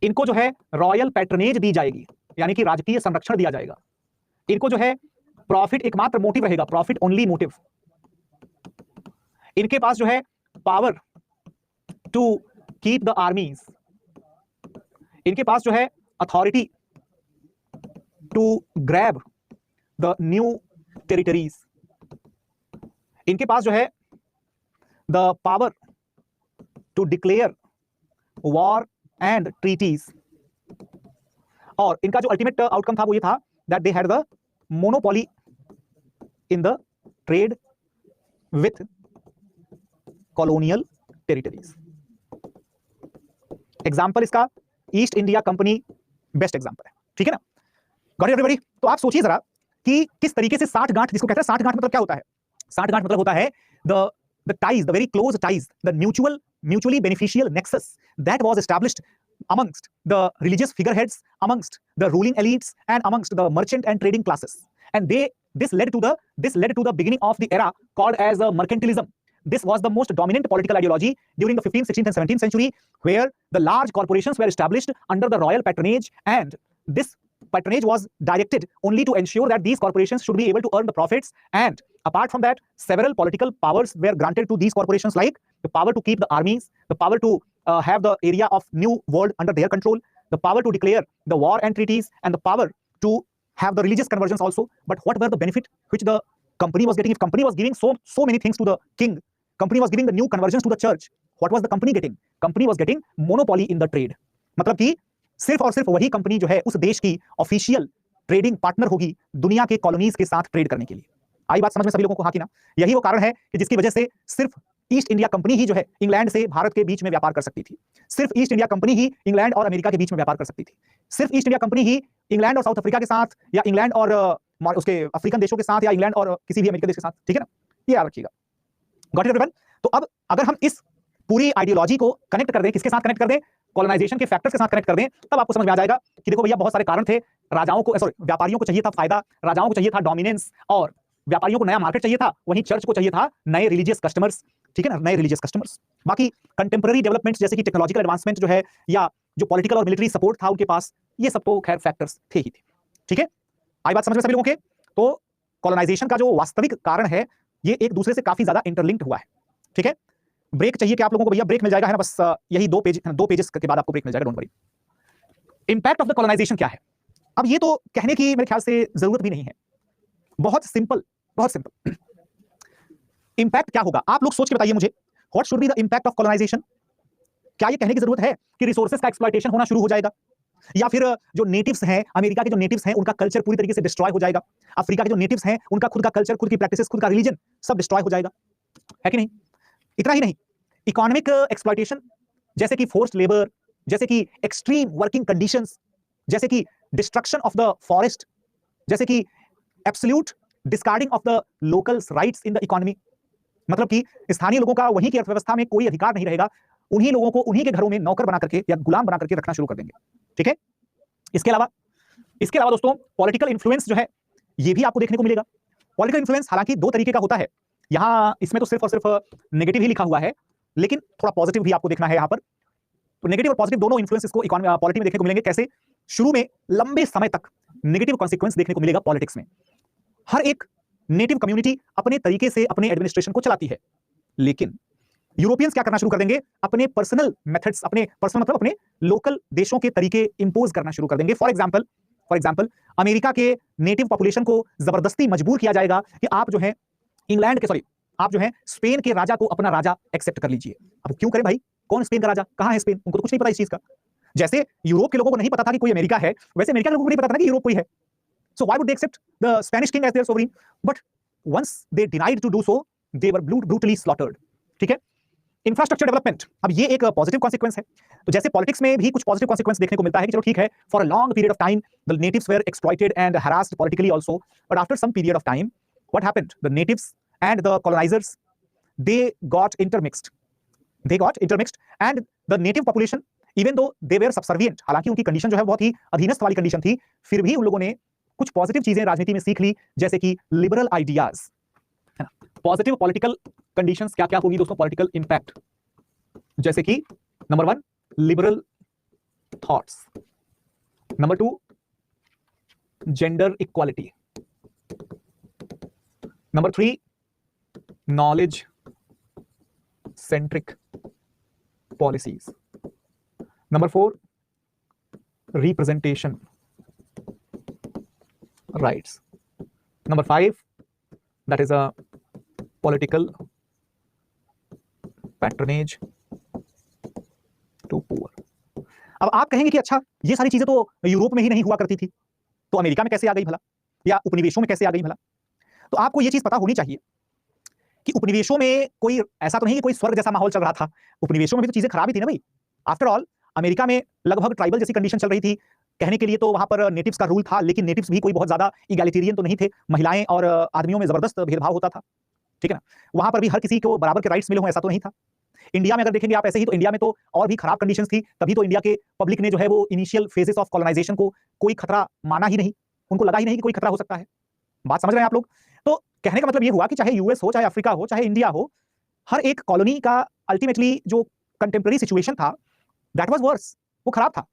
इनको जो है रॉयल पैट्रनेज दी जाएगी, यानी कि राजकीय संरक्षण दिया जाएगा। इनको जो है प्रॉफिट एकमात्र मोटिव रहेगा, प्रॉफिट ओनली मोटिव। इनके पास जो है power to keep the armies, इनके पास जो है authority to grab the new territories, इनके पास जो है the power to declare war and treaties, और इनका जो अल्टीमेट आउटकम था वो ये था that they had the monopoly in the trade with colonial territories. Example इसका East India Company best example है, ठीक है ना। Got it everybody. तो आप सोचिए जरा कि किस तरीके से साठ गांठ, जिसको कहते हैं साठ गांठ, मतलब क्या होता है? साठ गांठ मतलब होता है the ties, the very close ties, the mutually beneficial nexus that was established amongst the religious figureheads, amongst the ruling elites, and amongst the merchant and trading classes. And this led to the beginning of the era called as mercantilism. This was the most dominant political ideology during the 15th, 16th, and 17th century, where the large corporations were established under the royal patronage, and this patronage was directed only to ensure that these corporations should be able to earn the profits. And apart from that, several political powers were granted to these corporations, like the power to keep the armies, the power to have the area of New World under their control, the power to declare the war and treaties, and the power to have the religious conversions also. But what were the benefit which the company was getting? If company was giving so many things to the king, company was giving the new conversions to the church, what was the company getting? Company was getting monopoly in the trade. मतलब कि सिर्फ और सिर्फ वही company जो है उस देश की ऑफिशियल ट्रेडिंग पार्टनर होगी दुनिया के कॉलोनीज के साथ ट्रेड करने के लिए। आई बात समझ में सभी लोगों को? हाँ कि ना? यही वो कारण है कि जिसकी वजह से सिर्फ ईस्ट इंडिया कंपनी ही जो है इंग्लैंड से भारत के बीच में व्यापार कर सकती थी। सिर्फ ईस्ट इंडिया कंपनी ही इंग्लैंड और अमेरिका के बीच में व्यापार कर सकती थी। सिर्फ ईस्ट इंडिया कंपनी ही इंग्लैंड और साउथ अफ्रीका के साथ, या इंग्लैंड और उसके अफ्रीकन देशों के साथ, या इंग्लैंड और किसी भी अमेरिकन देश के साथ, ठीक है ना? ये याद रखिएगा। Got it everyone? तो अब अगर हम इस पूरी आइडियोलॉजी को कनेक्ट कर दें, किसके साथ कनेक्ट कर दें? कॉलोनाइजेशन के फैक्टर्स के साथ कनेक्ट कर दें, तब आपको समझ में आ जाएगा कि देखो भैया बहुत सारे कारण थे। राजाओं को, सॉरी, व्यापारियों को चाहिए था फायदा, राजाओं को चाहिए था डोमिनेंस, और व्यापारियों को नया मार्केट चाहिए था, वहीं चर्च को चाहिए था नए रिलीजियस कस्टमर्स, ठीक है ना, नए रिलीजियस कस्टमर्स। बाकी कंटेम्पररी डेवलपमेंट्स जैसे कि टेक्नोलॉजिकल एडवांसमेंट जो है, या जो पॉलिटिकल और मिलिट्री सपोर्ट था उनके पास, ये सब तो खैर फैक्टर्स थे ही थे, ठीक है। आई बात समझ में सभी लोगों के? तो कॉलोनाइजेशन का जो वास्तविक कारण है, ये एक दूसरे से काफी ज्यादा इंटरलिंक्ड हुआ है, ठीक है। ब्रेक चाहिए कि आप लोगों को? भैया ब्रेक मिल जाएगा, है ना, बस यही 2 पेजेस के बाद आपको ब्रेक मिल जाएगा, don't worry. Impact of the colonisation क्या है? अब ये तो कहने की मेरे ख्याल से जरूरत भी नहीं है, बहुत सिंपल, बहुत सिंपल। इंपैक्ट क्या होगा आप लोग सोच के बताइए मुझे। What should be the impact of colonisation? क्या ये कहने की जरूरत है कि रिसोर्सेज का एक्सप्लॉयटेशन होना शुरू हो जाएगा, या फिर जो नेटिव्स हैं, अमेरिका के जो नेटिव्स हैं, उनका कल्चर पूरी तरीके से डिस्ट्रॉय हो जाएगा, अफ्रीका के जो नेटिव्स हैं उनका खुद का कल्चर, खुद की प्रैक्टिसेस, खुद का रिलीजन सब डिस्ट्रॉय हो जाएगा, है कि नहीं? इतना ही नहीं, इकोनॉमिक एक्सप्लॉयटेशन, जैसे कि फोर्स्ड लेबर, जैसे कि एक्सट्रीम वर्किंग कंडीशंस, जैसे कि डिस्ट्रक्शन ऑफ द फॉरेस्ट, जैसे कि absolute discarding of the locals rights in the economy. मतलब कि स्थानीय लोगों का वहीं की अर्थव्यवस्था में कोई अधिकार नहीं रहेगा, उन्हीं लोगों को उन्हीं के घरों में नौकर बना करके या गुलाम बना करके रखना शुरू कर देंगे, ठीक है। इसके अलावा दोस्तों पॉलिटिकल इन्फ्लुएंस जो है ये भी आपको देखने को मिलेगा। पॉलिटिकल इन्फ्लुएंस हालांकि 2 तरीके का होता है, यहाँ इसमें तो सिर्फ और सिर्फ नेगेटिव ही लिखा हुआ है, लेकिन थोड़ा पॉजिटिव भी आपको देखना है यहाँ पर। तो नेगेटिव और पॉजिटिव दोनों इन्फ्लुएंसेस को पॉलिटिक्स में देखने को मिलेंगे। कैसे? शुरू में लंबे समय तक नेगेटिव कॉन्सिक्वेंस देखने को मिलेगा पॉलिटिक्स में। हर एक नेटिव कम्युनिटी अपने तरीके से अपने एडमिनिस्ट्रेशन को चलाती है, लेकिन यूरोपियंस क्या करना शुरू कर देंगे? अपने पर्सनल मेथड्स, अपने पर्सनल मतलब अपने लोकल देशों के तरीके इंपोज करना शुरू कर देंगे। फॉर एग्जाम्पल अमेरिका के नेटिव पॉपुलेशन को जबरदस्ती मजबूर किया जाएगा कि आप जो है आप जो है स्पेन के राजा को अपना राजा एक्सेप्ट कर लीजिए। अब क्यों करें भाई? कौन स्पेन का राजा? कहां है स्पेन? उनको तो कुछ नहीं पता इस चीज का। जैसे यूरोप के लोगों को नहीं पता था कि कोई अमेरिका है, वैसे अमेरिका के लोगों को नहीं पता था कि यूरोप कोई है। So why would they accept the Spanish king as their sovereign? But once they denied to do so, they were brutally slaughtered. ठीक है। इंफ्रास्ट्रक्चर डेवलपमेंट, अब ये एक पॉजिटिव कॉन्सिक्वेंस है। तो जैसे पॉलिटिक्स में भी कुछ पॉजिटिव कॉन्सिक्वेंस देखने को मिलता है कि चलो ठीक है, for a long period of time the natives were exploited and harassed politically also, but after some period of time what happened, the natives and the colonizers they got intermixed and the native population even though they where subservient, हालांकि उनकी condition जो है बहुत ही अधीनस्थ वाली condition थी, फिर भी उन लोगों ने कुछ पॉजिटिव चीजें राजनीति में सीख ली, जैसे कि लिबरल आइडियाज, है ना। पॉजिटिव पॉलिटिकल कंडीशंस क्या क्या होगी दोस्तों, पॉलिटिकल इंपैक्ट, जैसे कि number 1 liberal thoughts, number 2 gender equality, number 3 knowledge centric policies, number 4 representation rights, number 5 that is a political patronage to poor। अब आप कहेंगे कि अच्छा ये सारी चीजें तो यूरोप में ही नहीं हुआ करती थी, तो अमेरिका में कैसे आ गई भला, या उपनिवेशों में कैसे आ गई भला। तो आपको ये चीज पता होनी चाहिए कि उपनिवेशों में कोई ऐसा तो नहीं कि कोई स्वर्ग जैसा माहौल चल रहा था, उपनिवेशों में भी तो चीजें खराब ही थी ना भाई। आफ्टर ऑल अमेरिका में लगभग ट्राइबल जैसी कंडीशन चल रही थी, कहने के लिए तो वहां पर नेटिव्स का रूल था, लेकिन नेटिव्स भी कोई बहुत ज्यादा इगैलिटेरियन तो नहीं थे, महिलाएं और आदमियों में जबरदस्त भेदभाव होता था। ठीक है ना, वहां पर भी हर किसी को बराबर के राइट्स मिले हों ऐसा तो नहीं था। इंडिया में अगर देखेंगे आप ऐसे ही, तो इंडिया में तो और भी खराब कंडीशंस थी, तभी तो इंडिया के पब्लिक ने जो है वो इनिशियल फेजेस ऑफ कॉलोनाइजेशन को कोई खतरा माना ही नहीं, उनको लगा ही नहीं कि कोई खतरा हो सकता है। बात समझ रहे हैं आप लोग। तो कहने का मतलब ये हुआ कि चाहे यूएस हो, चाहे अफ्रीका हो, चाहे इंडिया हो, हर एक कॉलोनी का अल्टीमेटली जो कंटेम्प्रेरी सिचुएशन था दैट वाज वर्स, वो खराब था।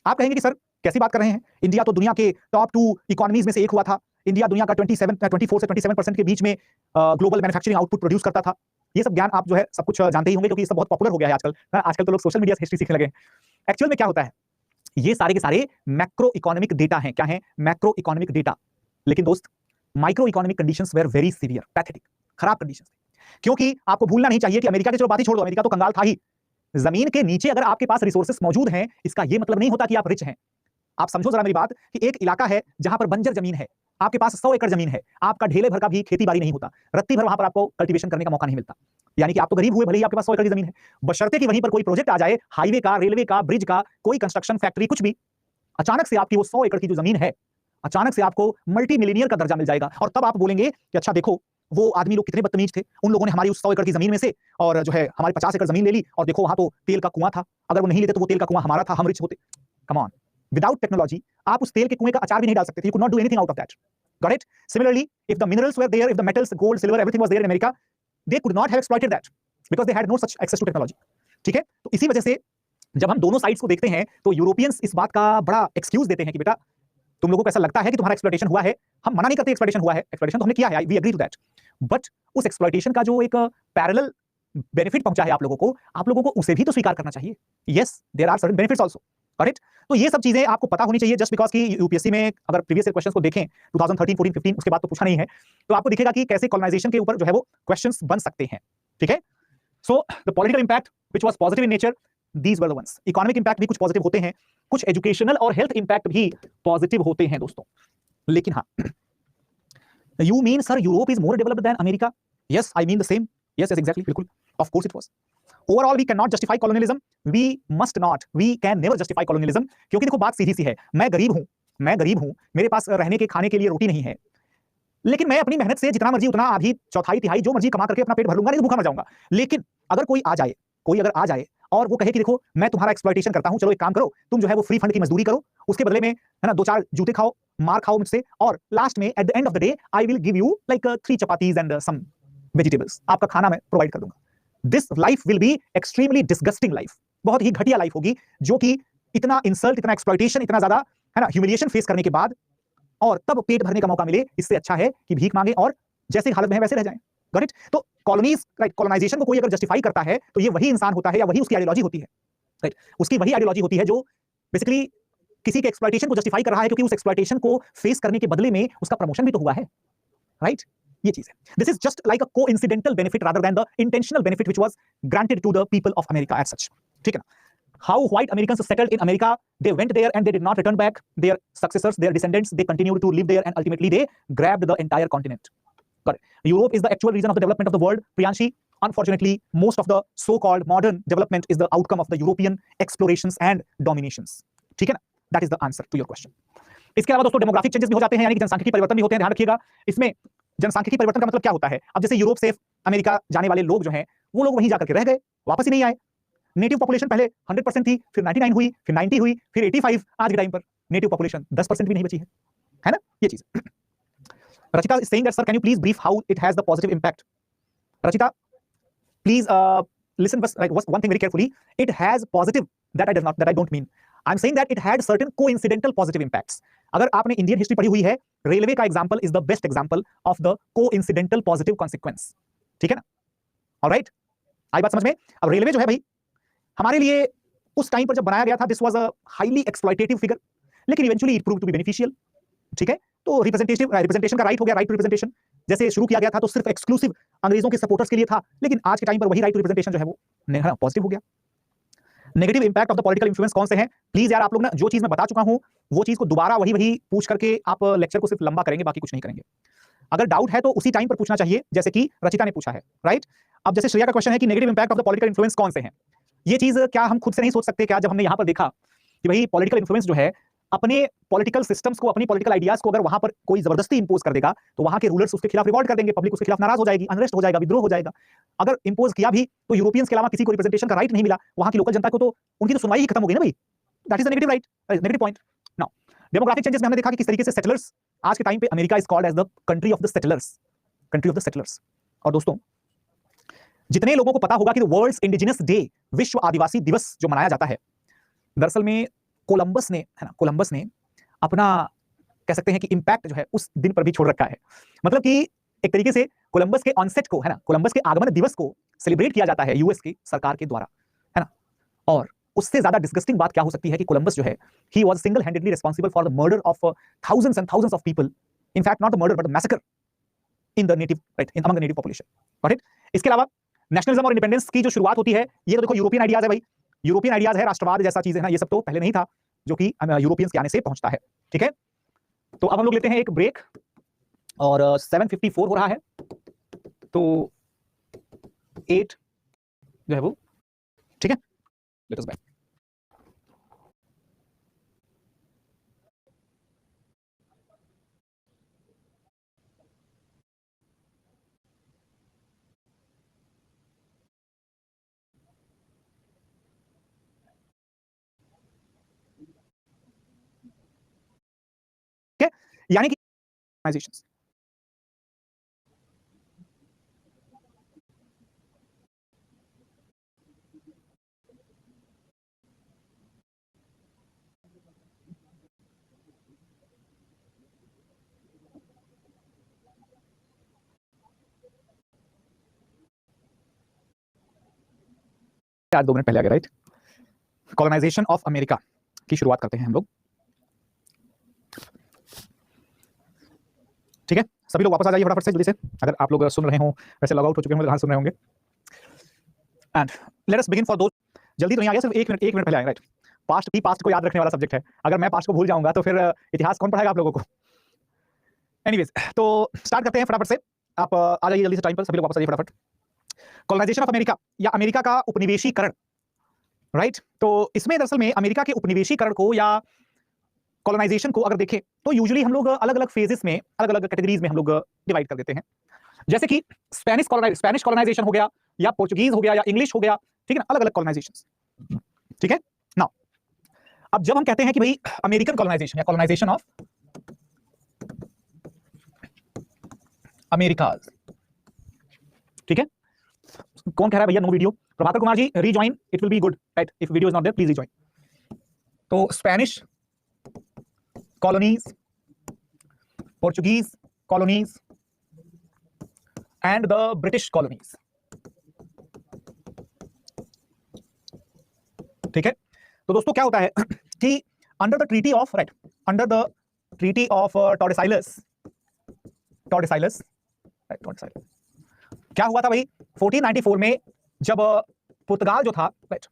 आप कहेंगे कि सर कैसी बात कर रहे हैं, इंडिया तो दुनिया के टॉप 2 इकोनॉमीज में से एक हुआ था, इंडिया दुनिया का 24 से 27% के बीच में ग्लोबल मैन्युफैक्चरिंग आउटपुट प्रोड्यूस करता था। ये सब ज्ञान आप जो है सब कुछ जानते ही होंगे, क्योंकि ये सब बहुत पॉपुलर हो गया है आजकल। आजकल तो लोग सोशल मीडिया से हिस्ट्री सीखने लगे। एक्चुअल में क्या होता है, ये सारे के सारे मैक्रो इकोनॉमिक डेटा हैं। क्या है? Macro economic data. लेकिन दोस्त micro economic conditions were very severe, pathetic, खराब कंडीशंस। क्योंकि आपको भूलना नहीं चाहिए कि अमेरिका की चलो बात ही छोड़ दो, अमेरिका तो कंगाल था ही। जमीन के नीचे अगर आपके पास रिसोर्सेस मौजूद हैं, इसका यह मतलब नहीं होता कि आप रिच हैं। आप समझो जरा मेरी बात कि एक इलाका है जहां पर बंजर जमीन है, आपके पास 100 एकड़ जमीन है, आपका ढेले भर का भी खेती बाड़ी नहीं होता, रत्ती भर वहां पर आपको कल्टीवेशन करने का मौका नहीं मिलता। यानी कि आप तो गरीब हुए, भले ही आपके पास 100 एकड़ की जमीन है, बशर्ते कि वहीं पर कोई प्रोजेक्ट आ जाए, हाईवे का, रेलवे का, ब्रिज का, कोई कंस्ट्रक्शन फैक्ट्री, कुछ भी, अचानक से आपकी वो 100 एकड़ की जो जमीन है, अचानक से आपको मल्टी मिलियनियर का दर्जा मिल जाएगा। और तब आप बोलेंगे कि अच्छा देखो वो आदमी लोग कितने बदतमीज थे, उन लोगों ने हमारी उस 100 एकड़ की जमीन में से और जो है हमारी 50 एकड़ जमीन ले ली, और देखो वहां तो तेल का कुआं था, अगर वो नहीं लेते तो वो तेल का कुआं हमारा था, हम रिच होते। कम ऑन, विदाउट टेक्नोलॉजी आप उस तेल के कुएं का अचार भी नहीं डाल सकते थे। You could not do anything out of that. Got it? Similarly if the minerals were there, if the metals, gold, silver, everything was there in America, they could not have exploited that because they had no such access to technology. ठीक है, तो इसी वजह से जब हम दोनों sides को देखते हैं तो यूरोपियंस इस बात का बड़ा एक्सक्यूज देते हैं कि बेटा तुम लोगों को ऐसा लगता है कि तुम्हारा एक्सप्लॉइटेशन हुआ है, हम मना नहीं करते एक्सप्लॉइटेशन हुआ है, एक्सप्लॉइटेशन तो हमने किया है, we agree to that, but उस एक्सप्लॉइटेशन का जो एक पैरेलल बेनिफिट पहुंचा है आप लोगों को उसे भी तो स्वीकार करना चाहिए। Yes, there are certain benefits also. Correct? तो ये सब चीजें आपको पता होनी चाहिए, जस्ट बिकॉज कि यूपीएससी में अगर प्रीवियस ईयर क्वेश्चंस को देखें 2013, 14, 15 उसके बाद तो पूछा नहीं है, तो आपको दिखेगा कि कैसे कॉलोनाइजेशन के ऊपर जो है वो क्वेश्चंस बन सकते हैं। ठीक है, so the political impact which was positive in nature, these were the ones. Economic impact भी कुछ पॉजिटिव होते हैं, कुछ एजुकेशनल और हेल्थ इंपैक्ट भी पॉजिटिव होते हैं दोस्तों। लेकिन हाँ, you mean sir Europe is more developed than America? Yes, I mean the same. Yes, exactly, बिल्कुल, of course it was. Overall we cannot justify colonialism, we must not, we can never justify colonialism, क्योंकि देखो बात सीधी सी है, मैं गरीब हूं, मेरे पास रहने के खाने के लिए रोटी नहीं है, लेकिन मैं अपनी मेहनत से जितना मर्जी उतना आधी चौथाई तिहाई जो मर्जी कमा करके अपना पेट भर लूंगा, नहीं तो भूखा मर जाऊंगा। लेकिन अगर कोई आ जाए और वो कहे कि देखो मैं तुम्हारा एक्सप्लॉइटेशन करता हूं, चलो एक काम करो, तुम जो है वो फ्री फंड की मजदूरी करो, उसके बदले में है ना 2-4 जूते खाओ, मार खाओ मुझसे, और लास्ट में at the end of the day I will give you like 3 chapatis and some vegetables, आपका खाना मैं प्रोवाइड कर दूंगा। This life will be extremely disgusting life, बहुत ही घटिया लाइफ होगी, जो कि इतना इंसल्ट, इतना एक्सप्लॉइटेशन, इतना ज्यादा है ना ह्यूमिलिएशन फेस करने के बाद और तब पेट भरने का मौका मिले, इससे अच्छा है कि भीख मांगे और जैसे हालत में है वैसे रह जाएं। Got it? तो कॉलोनीज, राइट, कॉलोनाइजेशन को कोई अगर जस्टिफाई करता है तो ये वही इंसान होता है या वही उसकी आइडियोलॉजी होती है, राइट? उसकी वही आइडियोलॉजी होती है जो बेसिकली किसी के एक्सप्लॉइटेशन को जस्टिफाई कर रहा है, क्योंकि उस एक्सप्लॉइटेशन को फेस करने के बदले में उसका प्रमोशन भी तो हुआ है, राइट? ये चीज है। This is just like a coincidental benefit rather than the intentional benefit which was granted to the people of America as such. ठीक है ना? How white Americans settled in America, they went there and they did not return back. Their successors, their descendants, they continued to live there and ultimately they grabbed the entire continent. Correct. Europe is the actual region of the development of the world. Priyanshi, unfortunately, most of the so-called modern development is the outcome of the European explorations and dominations. ठीक है ना? That is the answer to your question. इसके अलावा दोस्तों demographic changes भी हो जाते हैं, यानी कि जनसांख्यिकी परिवर्तन भी होते हैं, ध्यान रखिएगा। इसमें जनसांख्यिकी परिवर्तन का मतलब क्या होता है? अब जैसे यूरोप से अमेरिका जाने वाले लोग जो हैं वो लोग वहीं जाकर के रह गए, वापस ही नहीं आए। नेटिव पॉपुलेशन पहले 100% थी, फिर 99 हुई, फिर 90 हुई, फिर 85, आज के टाइम पर नेटिव पॉपुलेशन 10% भी नहीं बची है ना? ये चीज। Rachita is saying that sir can you please brief how it has the positive impact. Rachita please listen bas like one thing very carefully. It has positive that I don't mean. I'm saying that it had certain coincidental positive impacts. अगर आपने Indian history पढ़ी हुई है, railway का example is the best example of the coincidental positive consequence. ठीक है ना? Alright, आई बात समझ में? अब रेलवे जो है भाई हमारे लिए उस टाइम पर जब बनाया गया था, this was a highly exploitative figure, लेकिन eventually it prove to be beneficial. ठीक है, तो रिप्रेजेंटेशन का राइट हो गया, राइट टू रिप्रेजेंटेशन। जैसे शुरू किया गया था तो सिर्फ एक्सक्लूसिव अंग्रेजों के सपोर्टर्स के लिए था, लेकिन आज के टाइम पर वही राइट टू रिप्रेजेंटेशन जो है वो पॉजिटिव हो गया। Negative impact of the political influence कौन से हैं? प्लीज यार आप लोग ना जो चीज मैं बता चुका हूं वो चीज को दोबारा वही पूछ करके आप लेक्चर को सिर्फ लंबा करेंगे, बाकी कुछ नहीं करेंगे। अगर डाउट है तो उसी टाइम पर पूछना चाहिए, जैसे कि रचिता ने पूछा है, राइट? अब जैसे श्रेया का क्वेश्चन है कि negative impact of the political influence कौन से हैं? ये चीज क्या हम खुद से नहीं सोच सकते क्या? जब हमने यहां पर देखा कि भाई पॉलिटिकल इन्फ्लुएंस जो है अपने पॉलिटिकल सिस्टम्स को, अपनी पॉलिटिकल आइडियाज को अगर वहां पर कोई जबरदस्ती इंपोज कर देगा तो वहां के रूलर्स उसके खिलाफ रिवॉल्ट कर देंगे, पब्लिक उसके खिलाफ नाराज हो जाएगी, अनरेस्ट हो जाएगा, विद्रोह हो जाएगा। अगर इंपोज किया भी तो यूरोपियंस के अलावा किसी को रिप्रेजेंटेशन का राइट नहीं मिला, वहां की लोकल जनता को तो उनकी तो सुनवाई ही खत्म हो गई ना भाई। That is the negative right, negative point. Now demographic changes में हमने देखा कि किस तरीके से सेटलर्स, आज के टाइम पे America is called as the country of the settlers, country of the settlers. और दोस्तों जितने लोगों को पता होगा कि वर्ल्ड्स इंडिजिनस डे, विश्व आदिवासी दिवस जो मनाया जाता है, दरअसल में कोलंबस ने, है ना, कोलंबस ने अपना कह सकते हैं कि इंपैक्ट जो है उस दिन पर भी छोड़ रखा है। मतलब कि एक तरीके से कोलंबस के ऑनसेट को, है ना, कोलंबस के आगमन दिवस को सेलिब्रेट किया जाता है यूएस की सरकार के द्वारा, है ना। और उससे ज्यादा डिस्गस्टिंग बात क्या हो सकती है कि कोलंबस जो है, he was single handedly responsible for the murder of thousands and thousands of people, in fact not the murder but the massacre in the native, right, in among the native population, right. इसके अलावा nationalism और independence की जो शुरुआत होती है, ये तो देखो यूरोपियन आइडियाज है भाई, यूरोपियन आइडियाज है, राष्ट्रवाद जैसा चीज है ना, ये सब तो पहले नहीं था, जो कि यूरोपियंस के आने से पहुंचता है। ठीक है, तो अब हम लोग लेते हैं एक ब्रेक और 7:54 हो रहा है, तो 8 जो है वो, ठीक है, लेट अस बैक। ठीक है, यानी कि ऑर्गेनाइजेशंस, आज 2 मिनट पहले आ गया, राइट। कॉलोनाइजेशन ऑफ अमेरिका की शुरुआत करते हैं हम लोग। ठीक है, सभी लोग वापस आ जाइए फटाफट से, जल्दी से, अगर आप लोग सुन रहे हो, वैसे लॉग आउट हो चुके होंगे, कहां सुन रहे होंगे। And let us begin for दोस्त, जल्दी तो नहीं आ गया, सिर्फ 1 मिनट पहले आए, राइट। पास्ट भी, पास्ट को याद रखने वाला सब्जेक्ट है, अगर मैं पास्ट को भूल जाऊंगा तो फिर इतिहास कौन पढ़ाएगा आप लोगों को। एनीवेज, तो स्टार्ट करते हैं फटाफट से, आप आ जाइए जल्दी से टाइम पर, सभी लोग वापस आइए फटाफट। कॉलोनाइजेशन ऑफ अमेरिका या अमेरिका का उपनिवेशीकरण, राइट। तो इसमें दरअसल में अमेरिका के उपनिवेशीकरण को या कॉलोनाइजेशन को अगर देखें तो यूजुअली हम लोग अलग अलग फेजेस में, अलग अलग कैटेगरीज में हम लोग डिवाइड कर देते हैं। जैसे कि स्पेनिश कॉलोनाइजेशन हो गया, या पोर्चुगीज हो गया, या इंग्लिश हो गया, ठीक है ना, अलग अलग कॉलोनाइजेशन। ठीक है, नाउ अब जब हम कहते हैं कि भाई अमेरिकन कॉलोनाइजेशन या कॉलोनाइजेशन ऑफ अमेरिका, ठीक है, कौन कह रहा है भैया no video? Prabhakar Kumar ji, rejoin, it will be good, right, if video is not there please rejoin. तो Spanish colonies, Portuguese colonies and the British colonies, ठीक है। तो दोस्तों क्या होता है कि under the treaty of, right, under the treaty of Tordesillas, क्या हुआ था भाई 1494 में, जब पुर्तगाल जो था, राइट,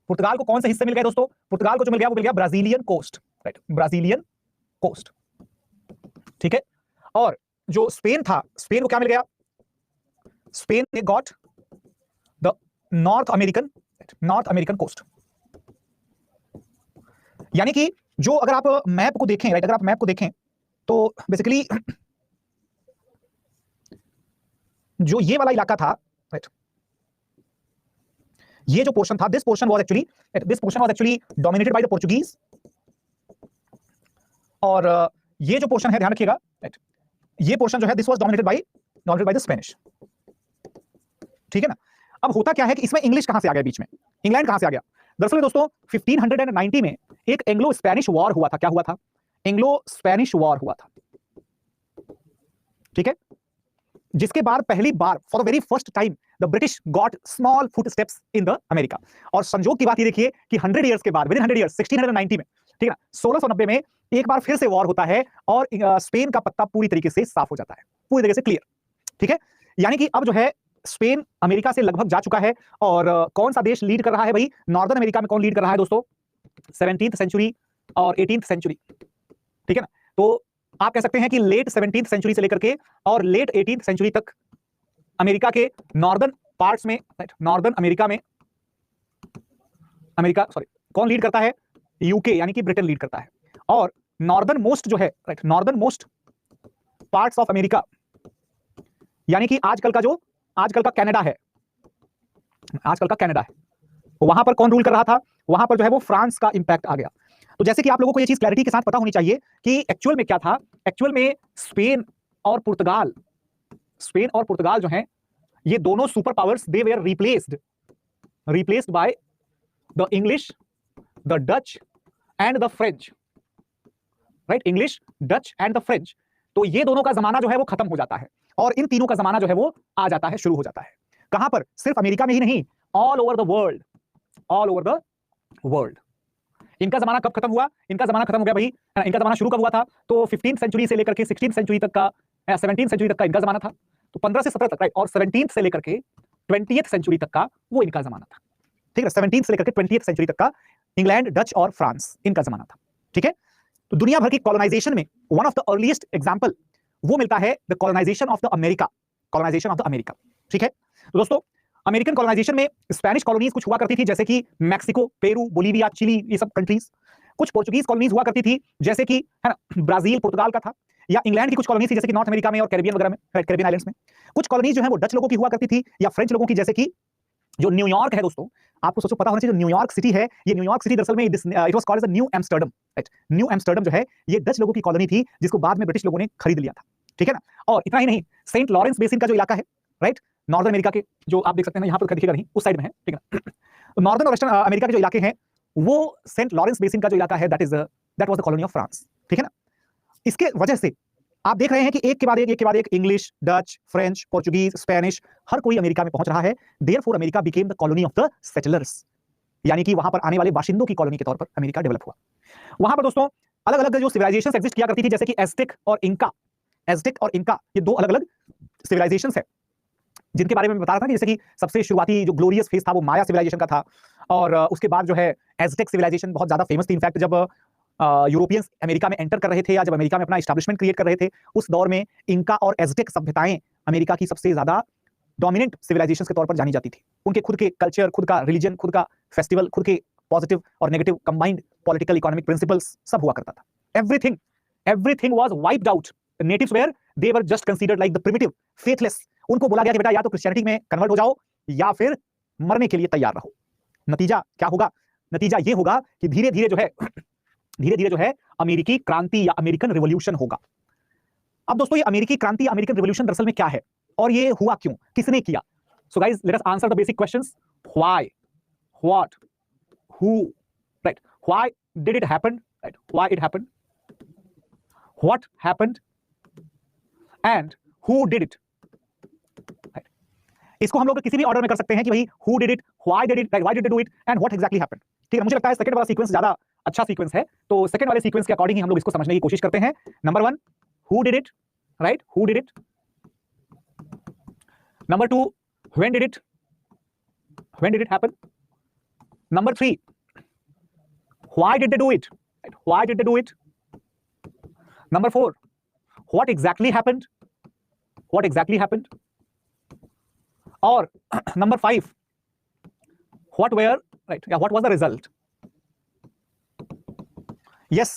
पुर्तगाल को कौन से हिस्से मिल गए दोस्तों? पुर्तगाल को जो मिल गया वो मिल गया Brazilian coast, right, Brazilian coast, ठीक है। और जो स्पेन था, स्पेन को क्या मिल गया? स्पेन ने got the North American coast. यानी कि जो अगर आप मैप को देखें, राइट, अगर आप मैप को देखें तो बेसिकली जो ये वाला इलाका था, राइट, ये जो पोर्शन था, this portion was actually dominated by the Portuguese, और ये जो पोर्शन है, ध्यान रखिएगा, राइट, ये पोर्शन जो है this was dominated by the Spanish. ठीक है ना? अब होता क्या है कि इसमें इंग्लिश कहां से आ गया बीच में? इंग्लैंड कहां से आ गया? दरअसल दोस्तों 1590 में एक एंग्लो स्पेनिश वॉर हुआ था। क्या हुआ था? एंग्लो स्पेनिश वॉर हुआ था। ठीक है? जिसके बाद पहली बार for the very first time the British got small foot steps in the America. और संजोग की बात ये देखिए कि 100 इयर्स के बाद, विद इन 100 इयर्स, 1690 में, ठीक है ना, 1690 में एक बार फिर से वॉर होता है और स्पेन का पत्ता पूरी तरीके से साफ हो जाता है, पूरी तरीके से क्लियर। ठीक है? यानी कि अब जो है स्पेन अमेरिका से लगभग जा चुका है। और कौन सा देश लीड कर रहा है भाई? नॉर्दर्न अमेरिका में कौन लीड कर रहा है दोस्तों? 17th सेंचुरी और 18th सेंचुरी। ठीक है ना? तो आप कह सकते हैं कि लेट 17th सेंचुरी से लेकर के और लेट 18th सेंचुरी तक अमेरिका के नॉर्दर्न पार्ट्स में, नॉर्दर्न अमेरिका कौन लीड करता है? यूके यानी कि ब्रिटेन लीड करता है। और नॉर्दर्न मोस्ट जो है, right, northern most parts of America यानी कि आजकल का कनाडा है, वहां पर कौन रूल कर रहा था? वहां पर जो है वो फ्रांस का इंपैक्ट आ गया। तो जैसे कि आप लोगों को ये चीज क्लैरिटी के साथ पता होनी चाहिए कि एक्चुअल में क्या था। एक्चुअल में स्पेन और पुर्तगाल जो हैं, ये दोनों super powers, they were replaced by the English, the Dutch and the French, right, English, Dutch and the French. तो ये दोनों का जमाना जो है वो खत्म हो जाता है और इन तीनों का जमाना जो है वो आ जाता है, शुरू हो जाता है। कहां पर? सिर्फ अमेरिका में ही नहीं, ऑल ओवर द वर्ल्ड। इनका जमाना कब खत्म हुआ? इनका जमाना खत्म हो गया भाई, इनका जमाना शुरू कब हुआ था? तो 15th सेंचुरी से लेकर के 16th सेंचुरी तक का, 17th सेंचुरी तक का इनका जमाना था। तो 15 से 17 तक, राइट, और 17th से लेकर के 20th सेंचुरी तक का वो इनका जमाना था। ठीक है? 17th से लेकर के 20th सेंचुरी तक का इंग्लैंड, डच और फ्रांस, इनका जमाना था। ठीक है? तो दुनिया भर की कॉलोनाइजेशन में one of the earliest example वो मिलता है the colonisation of the America. ठीक है? तो दोस्तों अमेरिकन कॉलोनाइजेशन में स्पेनिश कॉलोनीज कुछ हुआ करती थी, जैसे कि मैक्सिको, पेरू, बोलीविया, चिली, ये सब कंट्रीज। कुछ पोर्चुगीज कॉलोनीज हुआ करती थी, जैसे कि, है ना, ब्राजील, पुर्तगाल का था। या इंग्लैंड की कुछ कॉलोनीज थी, जैसे कि नॉर्थ अमेरिका में और कैरिबियन वगैरह में, कैरिबियन आइलैंड्स में। कुछ कॉलोनीज जो है वो डच लोगों की हुआ करती थी या फ्रेंच लोगों की, जैसे कि जो न्यूयॉर्क है दोस्तों, आपको सोचो पता होना चाहिए, जो न्यूयॉर्क सिटी है, ये न्यूयॉर्क सिटी दरअसल में it was called as the New Amsterdam, right. New Amsterdam जो है ये डच लोगों की कॉलोनी थी, जिसको बाद में ब्रिटिश लोगों ने खरीद लिया था। ठीक है ना? और इतना ही नहीं, सेंट लॉरेंस बेसिन का जो इलाका है, राइट, नॉर्दर्न अमेरिका के, जो आप देख सकते हैं यहाँ पर दिखेगा नहीं, उस साइड में है। ठीक है ना? तो नॉर्दर्न और वेस्टर्न अमेरिका के जो इलाके हैं, वो सेंट लॉरेंस बेसिन का जो इलाका है, that was the colony of France. ठीक है ना? इसके वजह से आप देख रहे हैं कि एक के बाद एक English, Dutch, French, Portuguese, Spanish, हर कोई अमेरिका में पहुंच रहा है। Therefore America became the colony of the settlers, यानी कि वहां पर आने वाले बाशिंदों की कॉलोनी के तौर पर अमेरिका डेवलप हुआ। वहां पर दोस्तों अलग अलग जो सिविलाइजेशंस एग्जिस्ट किया करती थी, जैसे कि एज़टेक और इनका, ये दो अलग अलग सिविलाइजेशंस है, जिनके बारे में मैं बता रहा था कि जैसे कि सबसे शुरुआती जो ग्लोरियस फेज था वो माया सिविलाइजेशन का था। और उसके बाद जो है एज़टेक सिविलाइजेशन बहुत ज्यादा फेमस थी। इनफैक्ट जब यूरोपियंस अमेरिका में एंटर कर रहे थे या जब अमेरिका में अपना एस्टैब्लिशमेंट क्रिएट कर रहे थे, उस दौर में इनका और एज़टेक सभ्यताएं अमेरिका की सबसे ज्यादा डोमिनेंट सिविलाइजेशंस के तौर पर जानी जाती थी। उनके खुद के कल्चर, खुद का रिलीजन, खुद का फेस्टिवल, खुद के पॉजिटिव और negative combined political economic principles सब हुआ करता था। Everything was wiped out. The natives were they were just considered like the primitive, faithless. उनको बोला गया कि बेटा या तो क्रिश्चियनिटी में कन्वर्ट हो जाओ या फिर मरने के लिए तैयार रहो। नतीजा क्या होगा? नतीजा ये होगा कि धीरे धीरे जो है अमेरिकी क्रांति या अमेरिकन रिवॉल्यूशन होगा। अब दोस्तों ये अमेरिकी क्रांति या अमेरिकन रिवॉल्यूशन दरअसल में क्या है और ये हुआ क्यों, किसने किया? So guys let us answer the basic questions. Why, what, who, right? Why did it happen, right? Why it happened, what happened and who did it, right? इसको हम लोग किसी भी ऑर्डर में कर सकते हैं कि भाई who did it, why did it, right, why did they do it and what exactly happened. ठीक है? मुझे लगता है सेकंड वाला सीक्वेंस ज्यादा अच्छा सीक्वेंस है, तो सेकंड वाले सीक्वेंस के अकॉर्डिंग ही हम लोग इसको समझने की कोशिश करते हैं। Number 1 who did it, right, who did it. Number 2 when did it happen? Number 3 why did they do it, right? Why did they do it? Number 4 what exactly happened? what exactly happened? और number 5, what were, right, yeah, what was the result? Yes,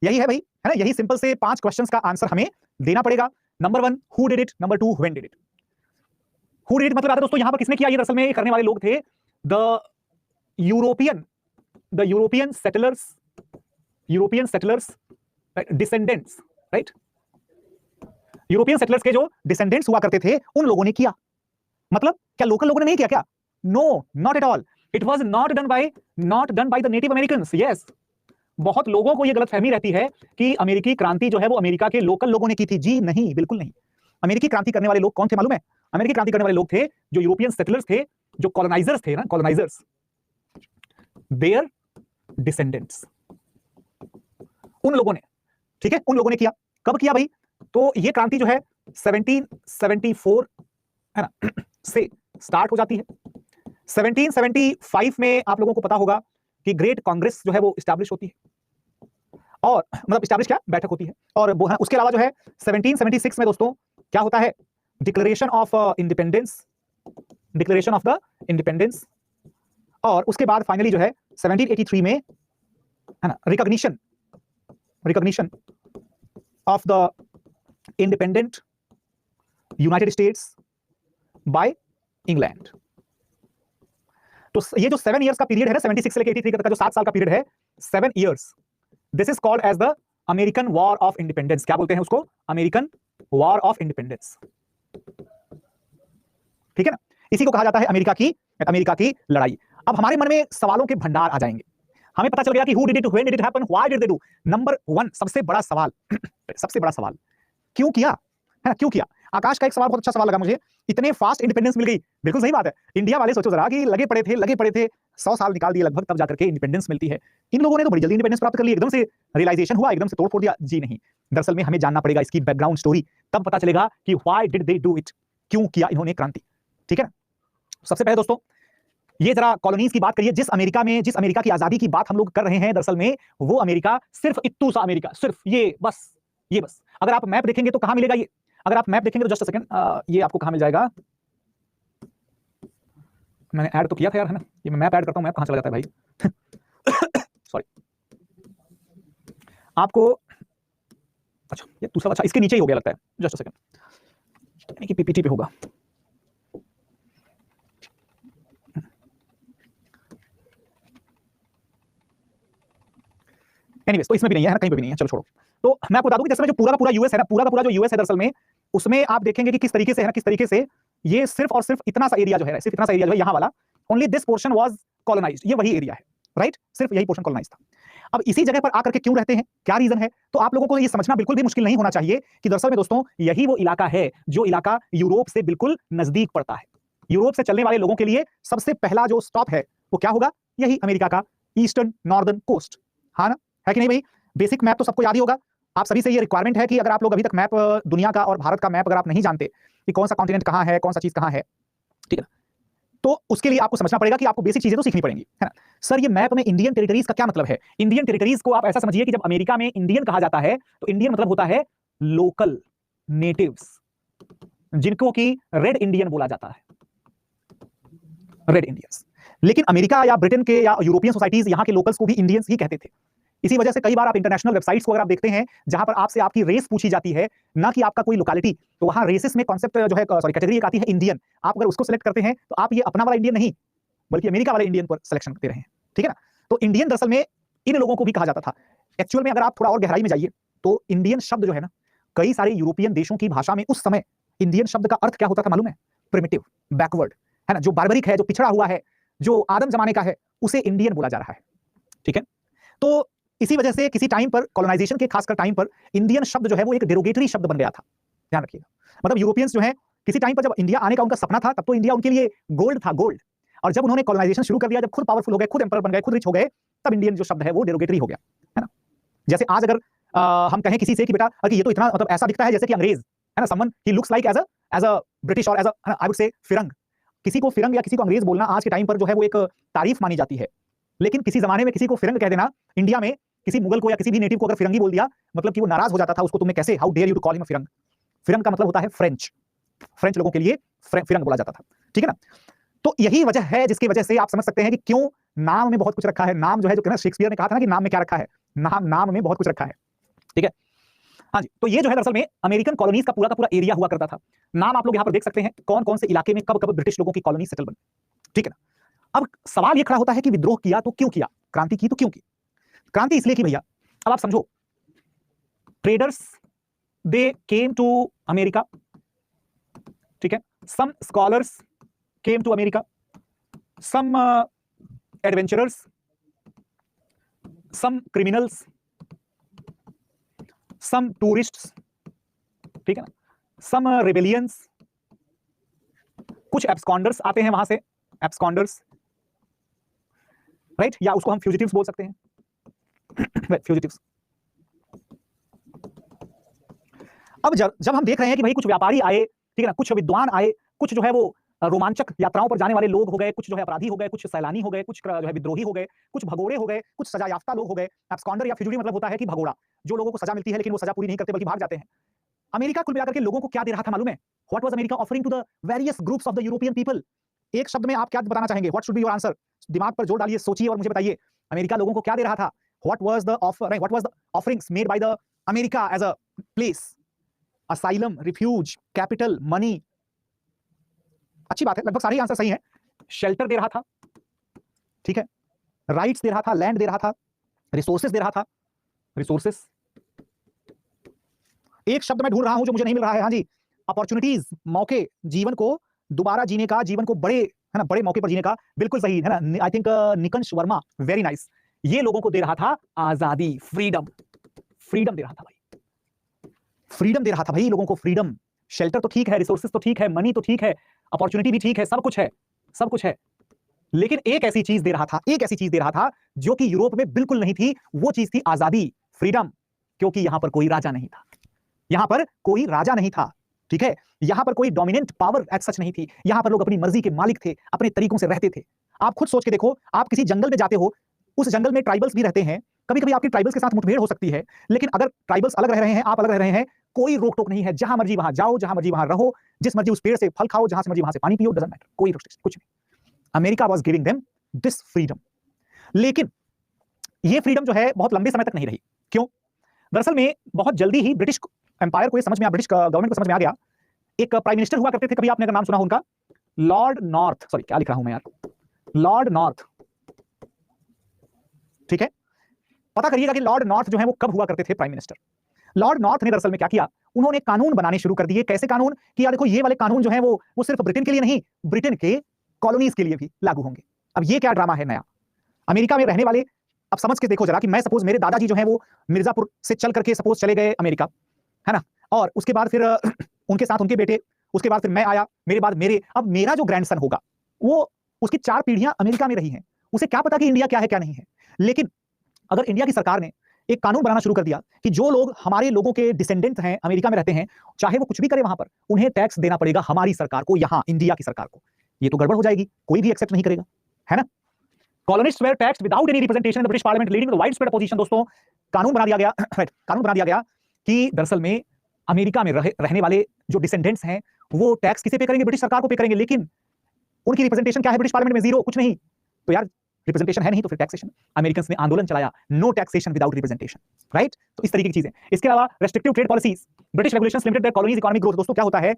यही है भाई, है ना, यही simple से 5 questions का answer हमें देना पड़ेगा। Number 1 who did it, number 2 when did it। who did it मतलब आता है दोस्तों यहां पर किसने किया, ये दरअसल में ये करने वाले लोग थे the European settlers descendants, right. European settlers के जो डिसेंडेंट्स हुआ करते थे उन लोगों ने किया। मतलब क्या लोकल लोगों ने नहीं किया क्या? No, not at all. It was not done by the native Americans. Yes, बहुत लोगों को यह गलतफहमी रहती है कि अमेरिकी क्रांति जो है वो अमेरिका के लोकल लोगों ने की थी। जी नहीं, बिल्कुल नहीं। अमेरिकी क्रांति करने वाले लोग कौन थे मालूम है? अमेरिकी क्रांति करने वाले लोग थे जो यूरोपियन सेटलर्स थे, जो कॉलोनाइजर्स थे ना, कॉलोनाइजर्स, देयर डिसेंडेंट्स, उन लोगों ने, ठीक है, उन लोगों ने किया। कब किया भाई? तो ये क्रांति जो है 1774 है ना से स्टार्ट हो जाती है। 1775 में आप लोगों को पता होगा कि ग्रेट कांग्रेस जो है वो एस्टैब्लिश होती है, और मतलब एस्टैब्लिश क्या, बैठक होती है। और वो उसके अलावा जो है 1776 में दोस्तों क्या होता है? Declaration of the independence. और उसके बाद फाइनली जो है 1783 में, है ना, recognition of the independent United states by England. तो ये जो 7 इयर्स का पीरियड है ना, 76 से लेकर 83 तक का जो 7 साल का पीरियड है, 7 years, this is called as the American War of Independence. क्या बोलते हैं उसको? अमेरिकन वॉर ऑफ इंडिपेंडेंस, ठीक है ना। इसी को कहा जाता है अमेरिका की लड़ाई। अब हमारे मन में सवालों के भंडार आ जाएंगे। हमें पता चल गया कि who did it, when did it happen, why did they do. Number 1 सबसे बड़ा सवाल क्यों किया, है ना, क्यों किया? आकाश का एक सवाल बहुत अच्छा सवाल लगा मुझे, इतने फास्ट इंडिपेंडेंस मिल गई। बिल्कुल सही बात है। इंडिया वाले सोचो जरा कि लगे पड़े थे 100 साल निकाल दिए लगभग, तब जाकर के इंडिपेंडेंस मिलती है। इन लोगों ने तो बड़ी जल्दी इंडिपेंडेंस प्राप्त कर ली, एकदम से रियलाइजेशन हुआ, एकदम से तोड़ फोड़ दिया। जी नहीं, दरअसल में हमें जानना पड़ेगा इसकी बैकग्राउंड स्टोरी, तब पता चलेगा कि why did they do it, क्यों किया इन्होंने क्रांति, ठीक है ना। सबसे पहले दोस्तों ये जरा कॉलोनीज की बात करिए। जिस अमेरिका की आजादी की बात हम लोग कर रहे हैं, दरअसल में वो अमेरिका सिर्फ इत्तू सा अमेरिका, सिर्फ ये बस। अगर आप मैप देखेंगे तो कहां मिलेगा ये? अगर आप मैप देखेंगे तो जस्ट अ सेकंड, ये आपको कहां मिल जाएगा? मैंने ऐड तो किया था यार, है ना। ये मैं मैप ऐड करता हूं, मैप कहां चला जाता है भाई? सॉरी आपको, अच्छा ये दूसरा, अच्छा इसके नीचे ही हो गया लगता है, जस्ट अ सेकंड, यानी कि पीपीटी पे होगा। एनीवेज, तो इसमें भी नहीं है ना, कहीं पे भी नहीं है, चलो छोड़ो। तो मैं आपको बता दूं कि जैसे जो पूरा का पूरा यूएस है ना, पूरा का पूरा जो यूएस है दरअसल में, उसमें आप देखेंगे कि किस तरीके से है ना, किस तरीके से ये सिर्फ और सिर्फ इतना सा एरिया जो है, सिर्फ इतना सा एरिया जो है यहां वाला, only this portion was colonised, ये वही एरिया है, राइट, सिर्फ यही पोर्शन कॉलोनाइज्ड था। अब इसी जगह पर आकर के क्यों रहते हैं, क्या रीजन है? तो आप लोगों को ये समझना बिल्कुल भी मुश्किल नहीं होना चाहिए कि दरअसल में दोस्तों यही वो इलाका है जो इलाका यूरोप से बिल्कुल नजदीक पड़ता है। यूरोप से चलने वाले लोगों के लिए सबसे पहला जो स्टॉप है वो क्या होगा? यही अमेरिका का ईस्टर्न नॉर्दर्न कोस्ट, हाँ ना, है कि नहीं भाई? बेसिक मैप तो सबको याद ही होगा। आप सभी से ये रिक्वायरमेंट है कि अगर आप लोग अभी तक मैप दुनिया का और भारत का मैप अगर आप नहीं जानते कि कौन सा कॉन्टिनेंट कहां है, कौन सा चीज कहां है, ठीक है, तो उसके लिए आपको समझना पड़ेगा कि आपको बेसिक चीजें तो सीखनी पड़ेंगी, है ना। सर ये मैप में इंडियन टेरिटरीज का क्या मतलब है? इंडियन टेरिटरीज को आप ऐसा समझिए कि जब अमेरिका में इंडियन कहा जाता है तो इंडियन मतलब होता है लोकल नेटिव्स, जिनको की रेड इंडियन बोला जाता है, रेड इंडियंस। लेकिन अमेरिका या ब्रिटेन के या यूरोपियन सोसाइटीज यहां के लोकल्स को भी इंडियंस ही कहते थे। इसी वजह से कई बार आप इंटरनेशनल वेबसाइट्स को अगर आप देखते हैं जहां पर आपसे आपकी रेस पूछी जाती है, ना कि आपका कोई लोकेलिटी, तो वहां रेसेस में कॉन्सेप्ट जो है, सॉरी कैटेगरी एक आती है इंडियन। आप अगर उसको सिलेक्ट करते हैं तो आप ये अपना वाला इंडियन नहीं बल्कि अमेरिका वाले इंडियन पर सिलेक्शन करते रहे हैं, ठीक है ना। तो इंडियन दरअसल में इन लोगों को भी कहा जाता था। एक्चुअल में अगर आप थोड़ा और गहराई में जाइए तो इंडियन शब्द जो है ना, कई सारे यूरोपियन देशों की भाषा में उस समय इंडियन शब्द का अर्थ क्या होता था मालूम है? प्रिमिटिव, बैकवर्ड, है ना, जो बार्बरिक है, जो पिछड़ा हुआ है, जो आदम जमाने का है, उसे इंडियन बोला जा रहा है, ठीक है। तो इसी वजह से किसी टाइम पर, कॉलोनाइजेशन के खासकर टाइम पर, इंडियन शब्द जो है वो एक डेरोगेटरी शब्द बन गया था, ध्यान रखिएगा। मतलब यूरोपियंस जो है किसी टाइम पर जब इंडिया आने का उनका सपना था, तब तो इंडिया उनके लिए गोल्ड था, गोल्ड। और जब उन्होंने कॉलोनाइजेशन शुरू कर दिया, जब खुद पावरफुल हो गए, खुद एम्परर बन गए, खुद रिच हो गए, तब इंडियन जो शब्द है वो डेरोगेटरी हो गया, है ना। जैसे आज अगर हम कहें किसी से कि बेटा ये तो इतना, मतलब ऐसा दिखता है जैसे कि अंग्रेज, है ना, someone he looks like as a British और as a, I would say firang. किसी को फिरंग या किसी को अंग्रेज बोलना आज के टाइम पर जो है वो एक तारीफ मानी जाती है। लेकिन किसी जमाने में किसी को फिरंग कह देना, इंडिया में किसी मुगल को या किसी भी नेटिव को अगर फिरंगी बोल दिया, मतलब कि वो नाराज हो जाता था, उसको तुमने कैसे, how dare you to call him a firang. फिरंग का मतलब होता है फ्रेंच, फ्रेंच लोगों के लिए फिरंग बोला जाता था, ठीक है ना। तो यही वजह है जिसकी वजह से आप समझ सकते हैं कि क्यों नाम में बहुत कुछ रखा है। नाम जो है, जो कहना शेक्सपियर ने कहा था ना कि नाम में क्या रखा है, नाम में बहुत कुछ रखा है, ठीक है। हाँ जी, तो ये जो है दरअसल में अमेरिकन कॉलोनीज का पूरा एरिया हुआ करता था। नाम आप लोग यहां पर देख सकते हैं, कौन कौन से इलाके में कब कब ब्रिटिश लोगों की कॉलोनी सेटल बनी, ठीक है ना। अब सवाल ये खड़ा होता है कि विद्रोह किया तो क्यों किया, क्रांति की तो क्यों की। क्रांति इसलिए की भैया, अब आप समझो, traders they came to America, ठीक है। Some scholars came to America, some adventurers, some criminals, some tourists, ठीक है ना, सम रेबेलियंस, कुछ एब्सकॉन्डर्स आते हैं वहां से, एब्सकॉन्डर्स, राइट, या उसको हम फ्यूजिटिव्स बोल सकते हैं, फ्यूजिटिव्स। अब जब हम देख रहे हैं कि भाई कुछ व्यापारी आए, ठीक है ना, कुछ विद्वान आए, कुछ जो है वो रोमांचक यात्राओं पर जाने वाले लोग हो गए, कुछ जो है अपराधी हो गए, कुछ सैलानी हो गए, कुछ जो है विद्रोही हो गए, कुछ भगोड़े हो गए, कुछ सजा याफ्ता लोग हो गए। एब्सकॉन्डर या फ्यूजिटिव मतलब होता है कि भगोड़ा, जो लोगों को सजा मिलती है लेकिन वो सजा पूरी नहीं करते बल्कि भाग जाते हैं। अमेरिका कुल मिलाकर के लोगों को क्या दे रहा था मालूम है? What was America offering to the various groups of the European people? एक शब्द में आप क्या बताना चाहेंगे? What should be your answer? दिमाग पर जोर डालिए, सोचिए और मुझे बताइए, अमेरिका लोगों को क्या दे रहा था? What was the offer, what was the offerings made by the America as a place? Asylum, refuge, capital, money. अच्छी बात है, लगभग सारे आंसर सही हैं। शेल्टर दे रहा था, ठीक है, राइट्स दे रहा था, लैंड दे रहा था, रिसोर्सेज दे रहा था, रिसोर्सेज। एक शब्द मैं ढूंढ रहा हूं जो मुझे नहीं मिल रहा है, हाँ जी, अपॉर्चुनिटीज, मौके, जीवन को दोबारा जीने का, जीवन को बड़े, है ना, बड़े मौके पर जीने का, बिल्कुल सही है ना, I think Nikansh Verma, very nice. ये लोगों को दे रहा था आजादी, फ्रीडम, फ्रीडम दे रहा था भाई, फ्रीडम दे रहा था भाई लोगों को, फ्रीडम। शेल्टर तो ठीक है, रिसोर्सेज तो ठीक है, मनी तो ठीक है, अपॉर्चुनिटी भी ठीक है, सब कुछ है, सब कुछ है, लेकिन एक ऐसी चीज दे रहा था, एक ऐसी चीज दे रहा था जो कि यूरोप में बिल्कुल नहीं थी, वो चीज थी आजादी, फ्रीडम। क्योंकि यहां पर कोई राजा नहीं था, यहां पर कोई राजा नहीं था, ठीक है, यहां पर कोई डोमिनेंट पावर एज सच नहीं थी, यहां पर लोग अपनी मर्जी के मालिक थे, अपने तरीकों से रहते थे। आप खुद सोच के देखो, आप किसी जंगल में जाते हो, उस जंगल में ट्राइबल्स भी रहते हैं, कभी कभी आपकी ट्राइबल्स के साथ मुठभेड़ हो सकती है, लेकिन अगर ट्राइबल्स अलग रह रहे हैं, आप अलग रह रहे हैं, कोई रोक टोक नहीं है, जहां मर्जी वहां जाओ, जहां मर्जी वहां रहो, जिस मर्जी उस पेड़ से फल खाओ, जहां से मर्जी वहां से पानी पियो, डजंट मैटर, कोई रिस्ट्रिक्शन कुछ नहीं। America was giving them this freedom. लेकिन ये फ्रीडम जो है बहुत लंबे समय तक नहीं रही। क्यों? दरअसल में बहुत जल्दी ही ब्रिटिश एम्पायर को ये समझ में आ, ब्रिटिश गवर्नमेंट को समझ में आ गया, एक प्राइम मिनिस्टर हुआ करते थे, कभी आपने अगर नाम सुना हो उनका, लॉर्ड नॉर्थ, सॉरी क्या लिख रहा हूं मैं यार, लॉर्ड नॉर्थ, ठीक है, पता करिएगा कि लॉर्ड नॉर्थ जो है वो कब हुआ करते थे प्राइम मिनिस्टर। लॉर्ड नॉर्थ ने दरअसल में क्या किया, उन्होंने कानून बनाने शुरू कर दिए। कैसे कानून? कि यार देखो, ये वाले कानून जो है वो सिर्फ ब्रिटेन के लिए नहीं, ब्रिटेन के कॉलोनीज के लिए भी लागू होंगे। अब ये क्या ड्रामा है नया, अमेरिका में रहने वाले, अब समझ के देखो जरा कि मैं सपोज मेरे दादाजी जो है वो मिर्जापुर से चल करके सपोज चले गए अमेरिका, है ना, और उसके बाद फिर उनके साथ उनके बेटे, उसके बाद फिर मैं आया, मेरे बाद मेरे, अब मेरा जो ग्रैंडसन होगा वो, उसकी 4 पीढ़ियां अमेरिका में रही हैं, उसे क्या पता कि इंडिया क्या है क्या नहीं है। लेकिन अगर इंडिया की सरकार ने एक कानून बनाना शुरू कर दिया कि जो लोग हमारे लोगों के डिसेंडेंट हैं, अमेरिका में रहते हैं, चाहे वो कुछ भी करे वहां पर, उन्हें टैक्स देना पड़ेगा हमारी सरकार को, यहां इंडिया की सरकार को, ये तो गड़बड़ हो जाएगी, कोई भी एक्सेप्ट नहीं करेगा, है ना। Colonists were taxed without any representation in the British parliament leading to widespread opposition. दोस्तों, कानून बना दिया गया कानून बना दिया गया कि दरअसल में अमेरिका में रहने वाले जो डिसेंडेंट्स हैं वो टैक्स किसे पे करेंगे? ब्रिटिश सरकार को पे करेंगे। लेकिन उनकी रिप्रेजेंटेशन क्या है ब्रिटिश पार्लियामेंट में? जीरो, कुछ नहीं। तो यार रिप्रेजेंटेशन है नहीं तो फिर टैक्सेशन। अमेरिकन ने आंदोलन चलाया, no taxation without representation, right. तो इस तरीके की चीजें। इसके अलावा restrictive trade policies, British regulations limited their colonies economic growth. दोस्तों क्या होता है,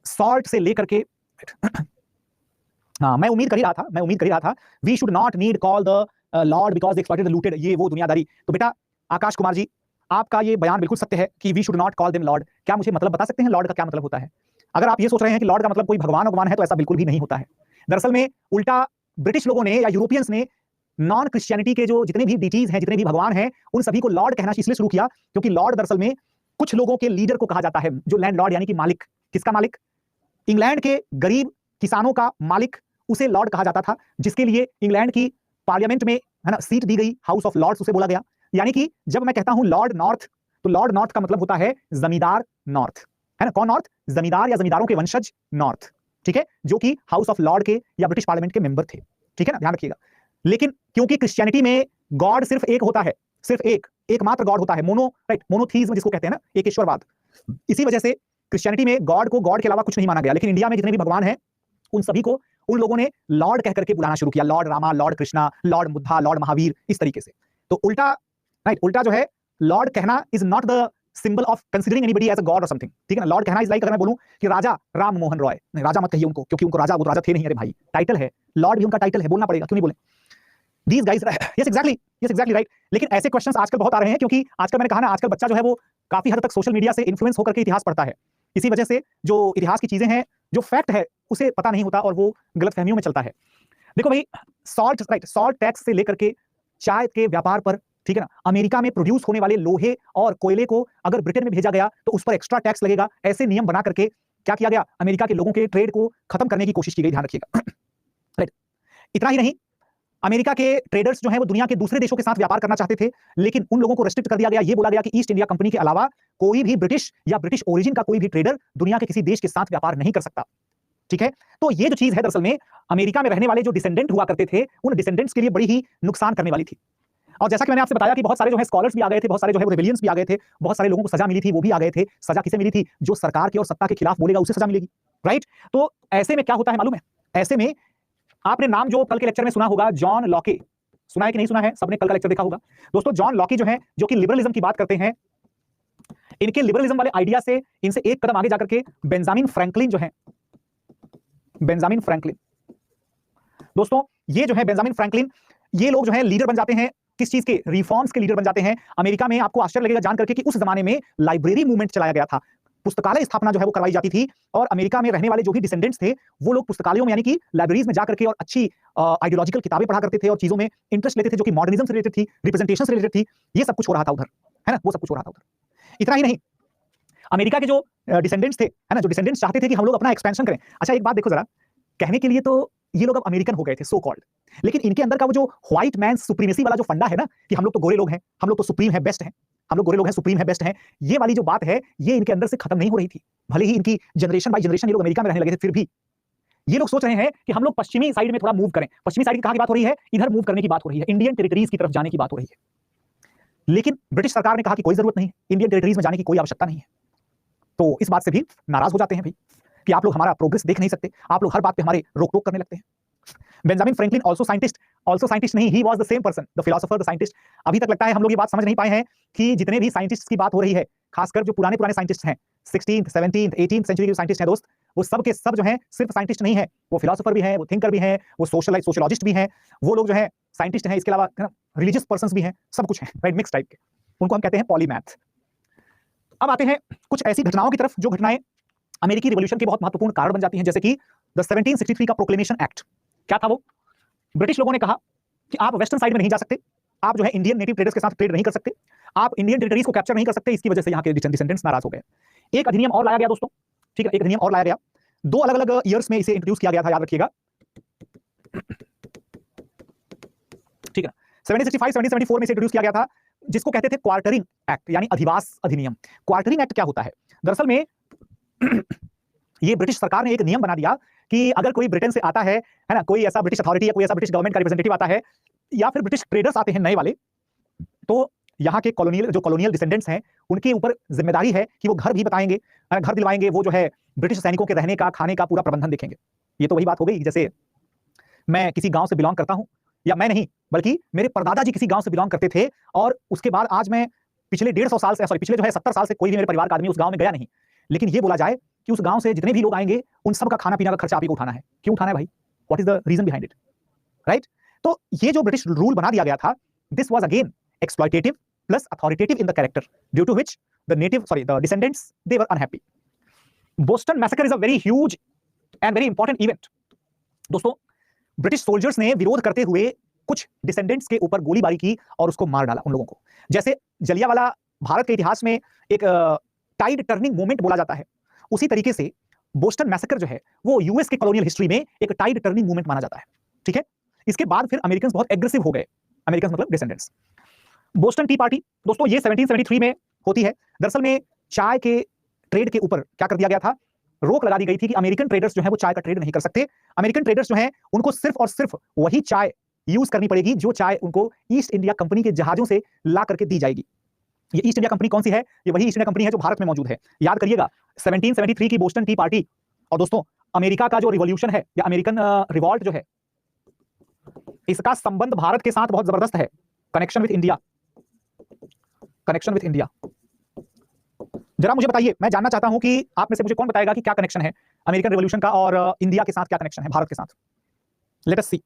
सॉल्ट से लेकर के हाँ, मैं उम्मीद कर ही रहा था we should not need call the lord because they exploited the looted, ये वो दुनियादारी। तो बेटा आकाश कुमार जी, आपका ये बयान बिल्कुल सत्य है कि we should not call them lord. क्या मुझे मतलब बता सकते हैं लॉर्ड का क्या मतलब होता है? अगर आप ये सोच रहे हैं कि लॉर्ड का मतलब कोई भगवान है, तो ऐसा बिल्कुल भी नहीं होता है। दरअसल में उल्टा ब्रिटिश लोगों ने या यूरोपियंस ने नॉन क्रिश्चियनिटी के जो जितने भी डीटीज हैं, जितने भी भगवान हैं, उन सभी को लॉर्ड कहना इसलिए शुरू किया क्योंकि लॉर्ड दरअसल में कुछ लोगों के लीडर को कहा जाता है, जो लैंड लॉर्ड यानी कि मालिक। किसका मालिक? इंग्लैंड के गरीब किसानों का मालिक, उसे लॉर्ड कहा जाता था, जिसके लिए इंग्लैंड की पार्लियामेंट में, है ना, सीट दी गई, हाउस ऑफ लॉर्ड्स उसे बोला गया। यानी कि जब मैं कहता हूं लॉर्ड नॉर्थ, तो लॉर्ड नॉर्थ का मतलब होता है जमींदार नॉर्थ, है ना। कौन नॉर्थ? जमींदार या जमींदारों के वंशज नॉर्थ, ठीक है, जो कि हाउस ऑफ लॉर्ड के या ब्रिटिश पार्लियामेंट के मेंबर थे, ठीक है ना, ध्यान रखिएगा। लेकिन क्योंकि क्रिश्चियनिटी में गॉड सिर्फ एक होता है, सिर्फ एकमात्र गॉड होता है, मोनो, राइट, मोनोथीज्म जिसको कहते हैं ना, एक ईश्वरवाद, इसी वजह से क्रिश्चियनिटी में गॉड को गॉड के अलावा कुछ नहीं माना गया, लेकिन इंडिया में जितने भी भगवान हैं उन सभी को उन लोगों ने लॉर्ड कह करके बुलाना शुरू किया, Lord Rama, Lord Krishna, Lord Buddha, Lord Mahavir, इस तरीके से। तो उल्टा, राइट, उल्टा जो है लॉर्ड कहना is not the symbol of considering anybody as a god और समथिंग, ठीक है ना। लॉर्ड कहना इज लाइक अगर मैं बोलूं कि राजा राम मोहन रॉय, नहीं राजा मत कहिए उनको, क्योंकि उनको राजा, वो राजा थे नहीं, अरे भाई टाइटल है, लॉर्ड भी उनका टाइटल है, बोलना पड़ेगा, क्यों नहीं बोले। These guys, yes exactly right। लेकिन ऐसे क्वेश्चंस आजकल बहुत आ रहे हैं, क्योंकि आजकल मैंने कहा ना, आजकल बच्चा जो है वो काफी हद तक सोशल मीडिया से इन्फ्लुएंस होकर के इतिहास पढ़ता है। इसी वजह से जो इतिहास की चीजें हैं, जो फैक्ट है उसे पता नहीं होता और वो गलतफहमियों में चलता है। देखो भाई, सॉल्ट, राइट, सॉल्ट टैक्स से लेकर के चाय के व्यापार पर, ठीक है ना, अमेरिका में प्रोड्यूस होने वाले लोहे और कोयले को अगर ब्रिटेन में भेजा गया तो उस पर एक्स्ट्रा टैक्स लगेगा। ऐसे नियम बना करके क्या किया गया, अमेरिका के लोगों के ट्रेड को खत्म करने की कोशिश की गई, ध्यान रखिएगा। राइट, इतना ही नहीं, अमेरिका के ट्रेडर्स जो हैं वो दुनिया के दूसरे देशों के साथ व्यापार करना चाहते थे, लेकिन उन लोगों को रेस्ट्रिक्ट कर दिया गया। ये बोला गया कि ईस्ट इंडिया कंपनी के अलावा कोई भी ब्रिटिश या ब्रिटिश ओरिजिन का कोई भी ट्रेडर दुनिया के किसी देश के साथ व्यापार नहीं कर सकता, ठीक है। तो ये जो चीज है, दरअसल में अमेरिका में रहने वाले जो डिसेंडेंट हुआ करते थे, उन डिसेंडेंट्स के लिए बड़ी ही नुकसान करने वाली थी। और जैसा कि मैंने आपसे बताया कि बहुत सारे जो है स्कॉलर्स भी आ गए थे, बहुत सारे जो है रेबेलियंस भी आ गए थे, बहुत सारे लोगों को सजा मिली थी, वो भी आ गए थे। सजा किसे मिली थी, जो सरकार के और सत्ता के खिलाफ बोलेगा उसे सजा मिलेगी, राइट। तो ऐसे में क्या होता है मालूम है, ऐसे में आपने नाम जो कल के लेक्चर में सुना होगा, जॉन लॉके, सुना है कि नहीं सुना है, सबने कल का लेक्चर देखा होगा। दोस्तों जॉन लॉके जो है, जो कि लिबरलिज्म की बात करते हैं, इनके लिबरलिज्म वाले आइडिया से इनसे एक कदम आगे जाकर के बेंजामिन फ्रैंकलिन जो है, बेंजामिन फ्रैंकलिन, दोस्तों ये जो है बेंजामिन फ्रैंकलिन, ये लोग जो है लीडर बन जाते हैं किस चीज के, रिफॉर्म्स के लीडर बन जाते हैं। अमेरिका में आपको आश्चर्य लगेगा जान करके कि उस जमाने में लाइब्रेरी मूवमेंट चलाया गया था, पुस्तकालय स्थापना जो है वो करवाई जाती थी, और अमेरिका में रहने वाले जो भी डिसेंडेंट्स थे वो लोग पुस्तकालयों में यानी कि लाइब्रेरीज में जाकर के और अच्छी आइडियोलॉजिकल किताबें पढ़ा करते थे और चीजों में इंटरेस्ट लेते थे जो कि मॉडर्निज्म से रिलेटेड थी, रिप्रेजेंटेशन से रिलेटेड थी। ये सब कुछ हो रहा था उधर, है ना, वो सब कुछ हो रहा था उधर। इतना ही नहीं, अमेरिका के जो डिसेंडेंट्स थे, है ना, जो डिसेंडेंट्स चाहते थे कि हम लोग अपना एक्सपेंशन करें। अच्छा एक बात देखो जरा, कहने के लिए तो ये लोग अब अमेरिकन हो गए थे सो कॉल्ड, लेकिन इनके अंदर का वो जो व्हाइट मैन सुप्रीमेसी वाला जो फंडा है ना, कि हम लोग तो गोरे लोग हैं, हम लोग तो सुप्रीम है, बेस्ट हैं, हम लोग गोरे लोग हैं, सुप्रीम है, बेस्ट हैं, ये वाली जो बात है ये इनके अंदर से खत्म नहीं हो रही थी। भले ही इनकी जनरेशन बाय जनरेशन ये लोग अमेरिका में रहने लगे थे, फिर भी ये लोग सोच रहे हैं कि हम लोग पश्चिमी साइड में थोड़ा मूव करें। पश्चिमी साइड की कहां की बात हो रही है, इधर मूव करने की बात हो रही है, इंडियन टेरिटरीज की तरफ जाने की बात हो रही है। लेकिन ब्रिटिश सरकार ने कहा कि कोई जरूरत नहीं है, इंडियन टेरिटरीज में जाने की कोई आवश्यकता नहीं है। तो इस बात से भी नाराज हो जाते हैं भाई कि आप लोग हमारा प्रोग्रेस देख नहीं सकते, आप लोग हर बात पे हमारे रोक टोक करने लगते हैं। बेंजामिन फ्रैंकलिन ऑल्सो साइंटिस्ट नहीं, he was the same person, the philosopher, the scientist. अभी तक लगता है हम लोग ये बात समझ नहीं पाए हैं कि जितने भी साइंटिस्ट की बात हो रही है, खासकर जो पुराने साइंटिस्ट हैं, 16th 17th 18th सेंचुरी के साइंटिस्ट हैं दोस्त, वो सब के सब जो हैं सिर्फ साइंटिस्ट नहीं है, वो फिलोसोफर भी हैं, वो थिंकर भी हैं, वो सोशलॉजिस्ट भी हैं, वो लोग जो है साइंटिस्ट हैं, इसके अलावा रिलीजियस पर्संस भी हैं, सब कुछ हैं, राइट, मिक्स टाइप के, उनको हम कहते हैं पॉलीमैथ। अब आते हैं कुछ ऐसी घटनाओं की तरफ जो घटनाएं अमेरिकी रिवॉल्यूशन के बहुत महत्वपूर्ण कारण बन जाती हैं, जैसे कि द 1763 का प्रोक्लेमेशन एक्ट। क्या था वो, ब्रिटिश लोगों ने कहा कि आप वेस्टर्न साइड में नहीं जा सकते, आप जो है इंडियन नेटिव ट्रेडर्स के साथ ट्रेड नहीं कर सकते, आप इंडियन टेरिटरीज को कैप्चर नहीं कर सकते। इसकी वजह से यहाँ के डिसेंडेंट्स नाराज हो गए। एक अधिनियम और लाया गया दोस्तों, ठीक है, एक अधिनियम और लाया गया, दो अलग अलग ईयर्स में इसे इंट्रोड्यूस किया गया था, याद रखिएगा, ठीक है। 1765 1774 में इसे इंट्रोड्यूस किया गया था, जिसको कहते थे क्वार्टरिंग एक्ट, यानी अधिवास अधिनियम। क्वार्टरिंग एक्ट क्या होता है, दरअसल में ये ब्रिटिश सरकार ने एक नियम बना दिया कि अगर कोई ब्रिटेन से आता है ना, कोई ऐसा ब्रिटिश अथॉरिटी या कोई ऐसा ब्रिटिश गवर्नमेंट का रिप्रेजेंटेटिव आता है, या फिर ब्रिटिश ट्रेडर्स आते हैं नए वाले, तो यहाँ के कॉलोनियल डिसेंडेंट्स हैं, उनके ऊपर जिम्मेदारी है कि वो घर भी बताएंगे, घर दिलवाएंगे, वो जो है ब्रिटिश सैनिकों के रहने का, खाने का पूरा प्रबंधन देखेंगे। ये तो वही बात हो गई, जैसे मैं किसी गांव से बिलोंग करता हूं, या मैं नहीं बल्कि मेरे परदादा जी किसी गांव से बिलोंग करते थे, और उसके बाद आज मैं पिछले 150 साल से, पिछले जो है 70 साल से कोई भी मेरे परिवार का आदमी उस गांव में गया नहीं, लेकिन ये बोला जाए कि उस गांव से जितने भी लोग आएंगे उन सब का खाना पीना का खर्चा आप ही को उठाना है। क्यों उठाना है भाई, what is the reason behind it, right. तो ये जो ब्रिटिश रूल बना दिया गया था, this was again exploitative plus authoritative in the character, due to which the descendants they were unhappy. Boston massacre is a very huge and very important event. दोस्तों British soldiers ने विरोध करते हुए कुछ डिसेंडेंट्स के ऊपर गोलीबारी की और उसको मार डाला उन लोगों को। जैसे जलियांवाला भारत के इतिहास में एक टाइड टर्निंग मोमेंट बोला जाता है, उसी तरीके से बोस्टन मैसेकर जो है वो यूएस के कॉलोनियल हिस्ट्री में एक टाइड टर्निंग मूवमेंट माना जाता है, ठीक है। इसके बाद फिर अमेरिकन बहुत एग्रेसिव हो गए, अमेरिकन मतलब डिसेंडेंट्स। बोस्टन टी पार्टी दोस्तों ये 1773 में होती है। दरअसल में चाय के ट्रेड के ऊपर क्या कर दिया गया था, रोक लगा दी गई थी कि अमेरिकन ट्रेडर्स जो है वो चाय का ट्रेड नहीं कर सकते। अमेरिकन ट्रेडर्स जो है उनको सिर्फ और सिर्फ वही चाय यूज करनी पड़ेगी जो चाय उनको ईस्ट इंडिया कंपनी के जहाजों से ला करके दी जाएगी, ये ईस्ट इंडिया कंपनी कौन सी है? ये वही ईस्ट इंडिया कंपनी है जो भारत में मौजूद है। याद करिएगा 1773 की बोस्टन टी पार्टी, और दोस्तों अमेरिका का जो रिवॉल्यूशन है या अमेरिकन रिवॉल्ट जो है, इसका संबंध भारत के साथ बहुत जबरदस्त है। Connection with India, connection with India. जरा मुझे बताइए, मैं जानना चाहता हूं कि आप में से मुझे कौन बताएगा कि क्या कनेक्शन है अमेरिकन रिवॉल्यूशन का और इंडिया के साथ क्या कनेक्शन है, भारत के साथ। Let us see.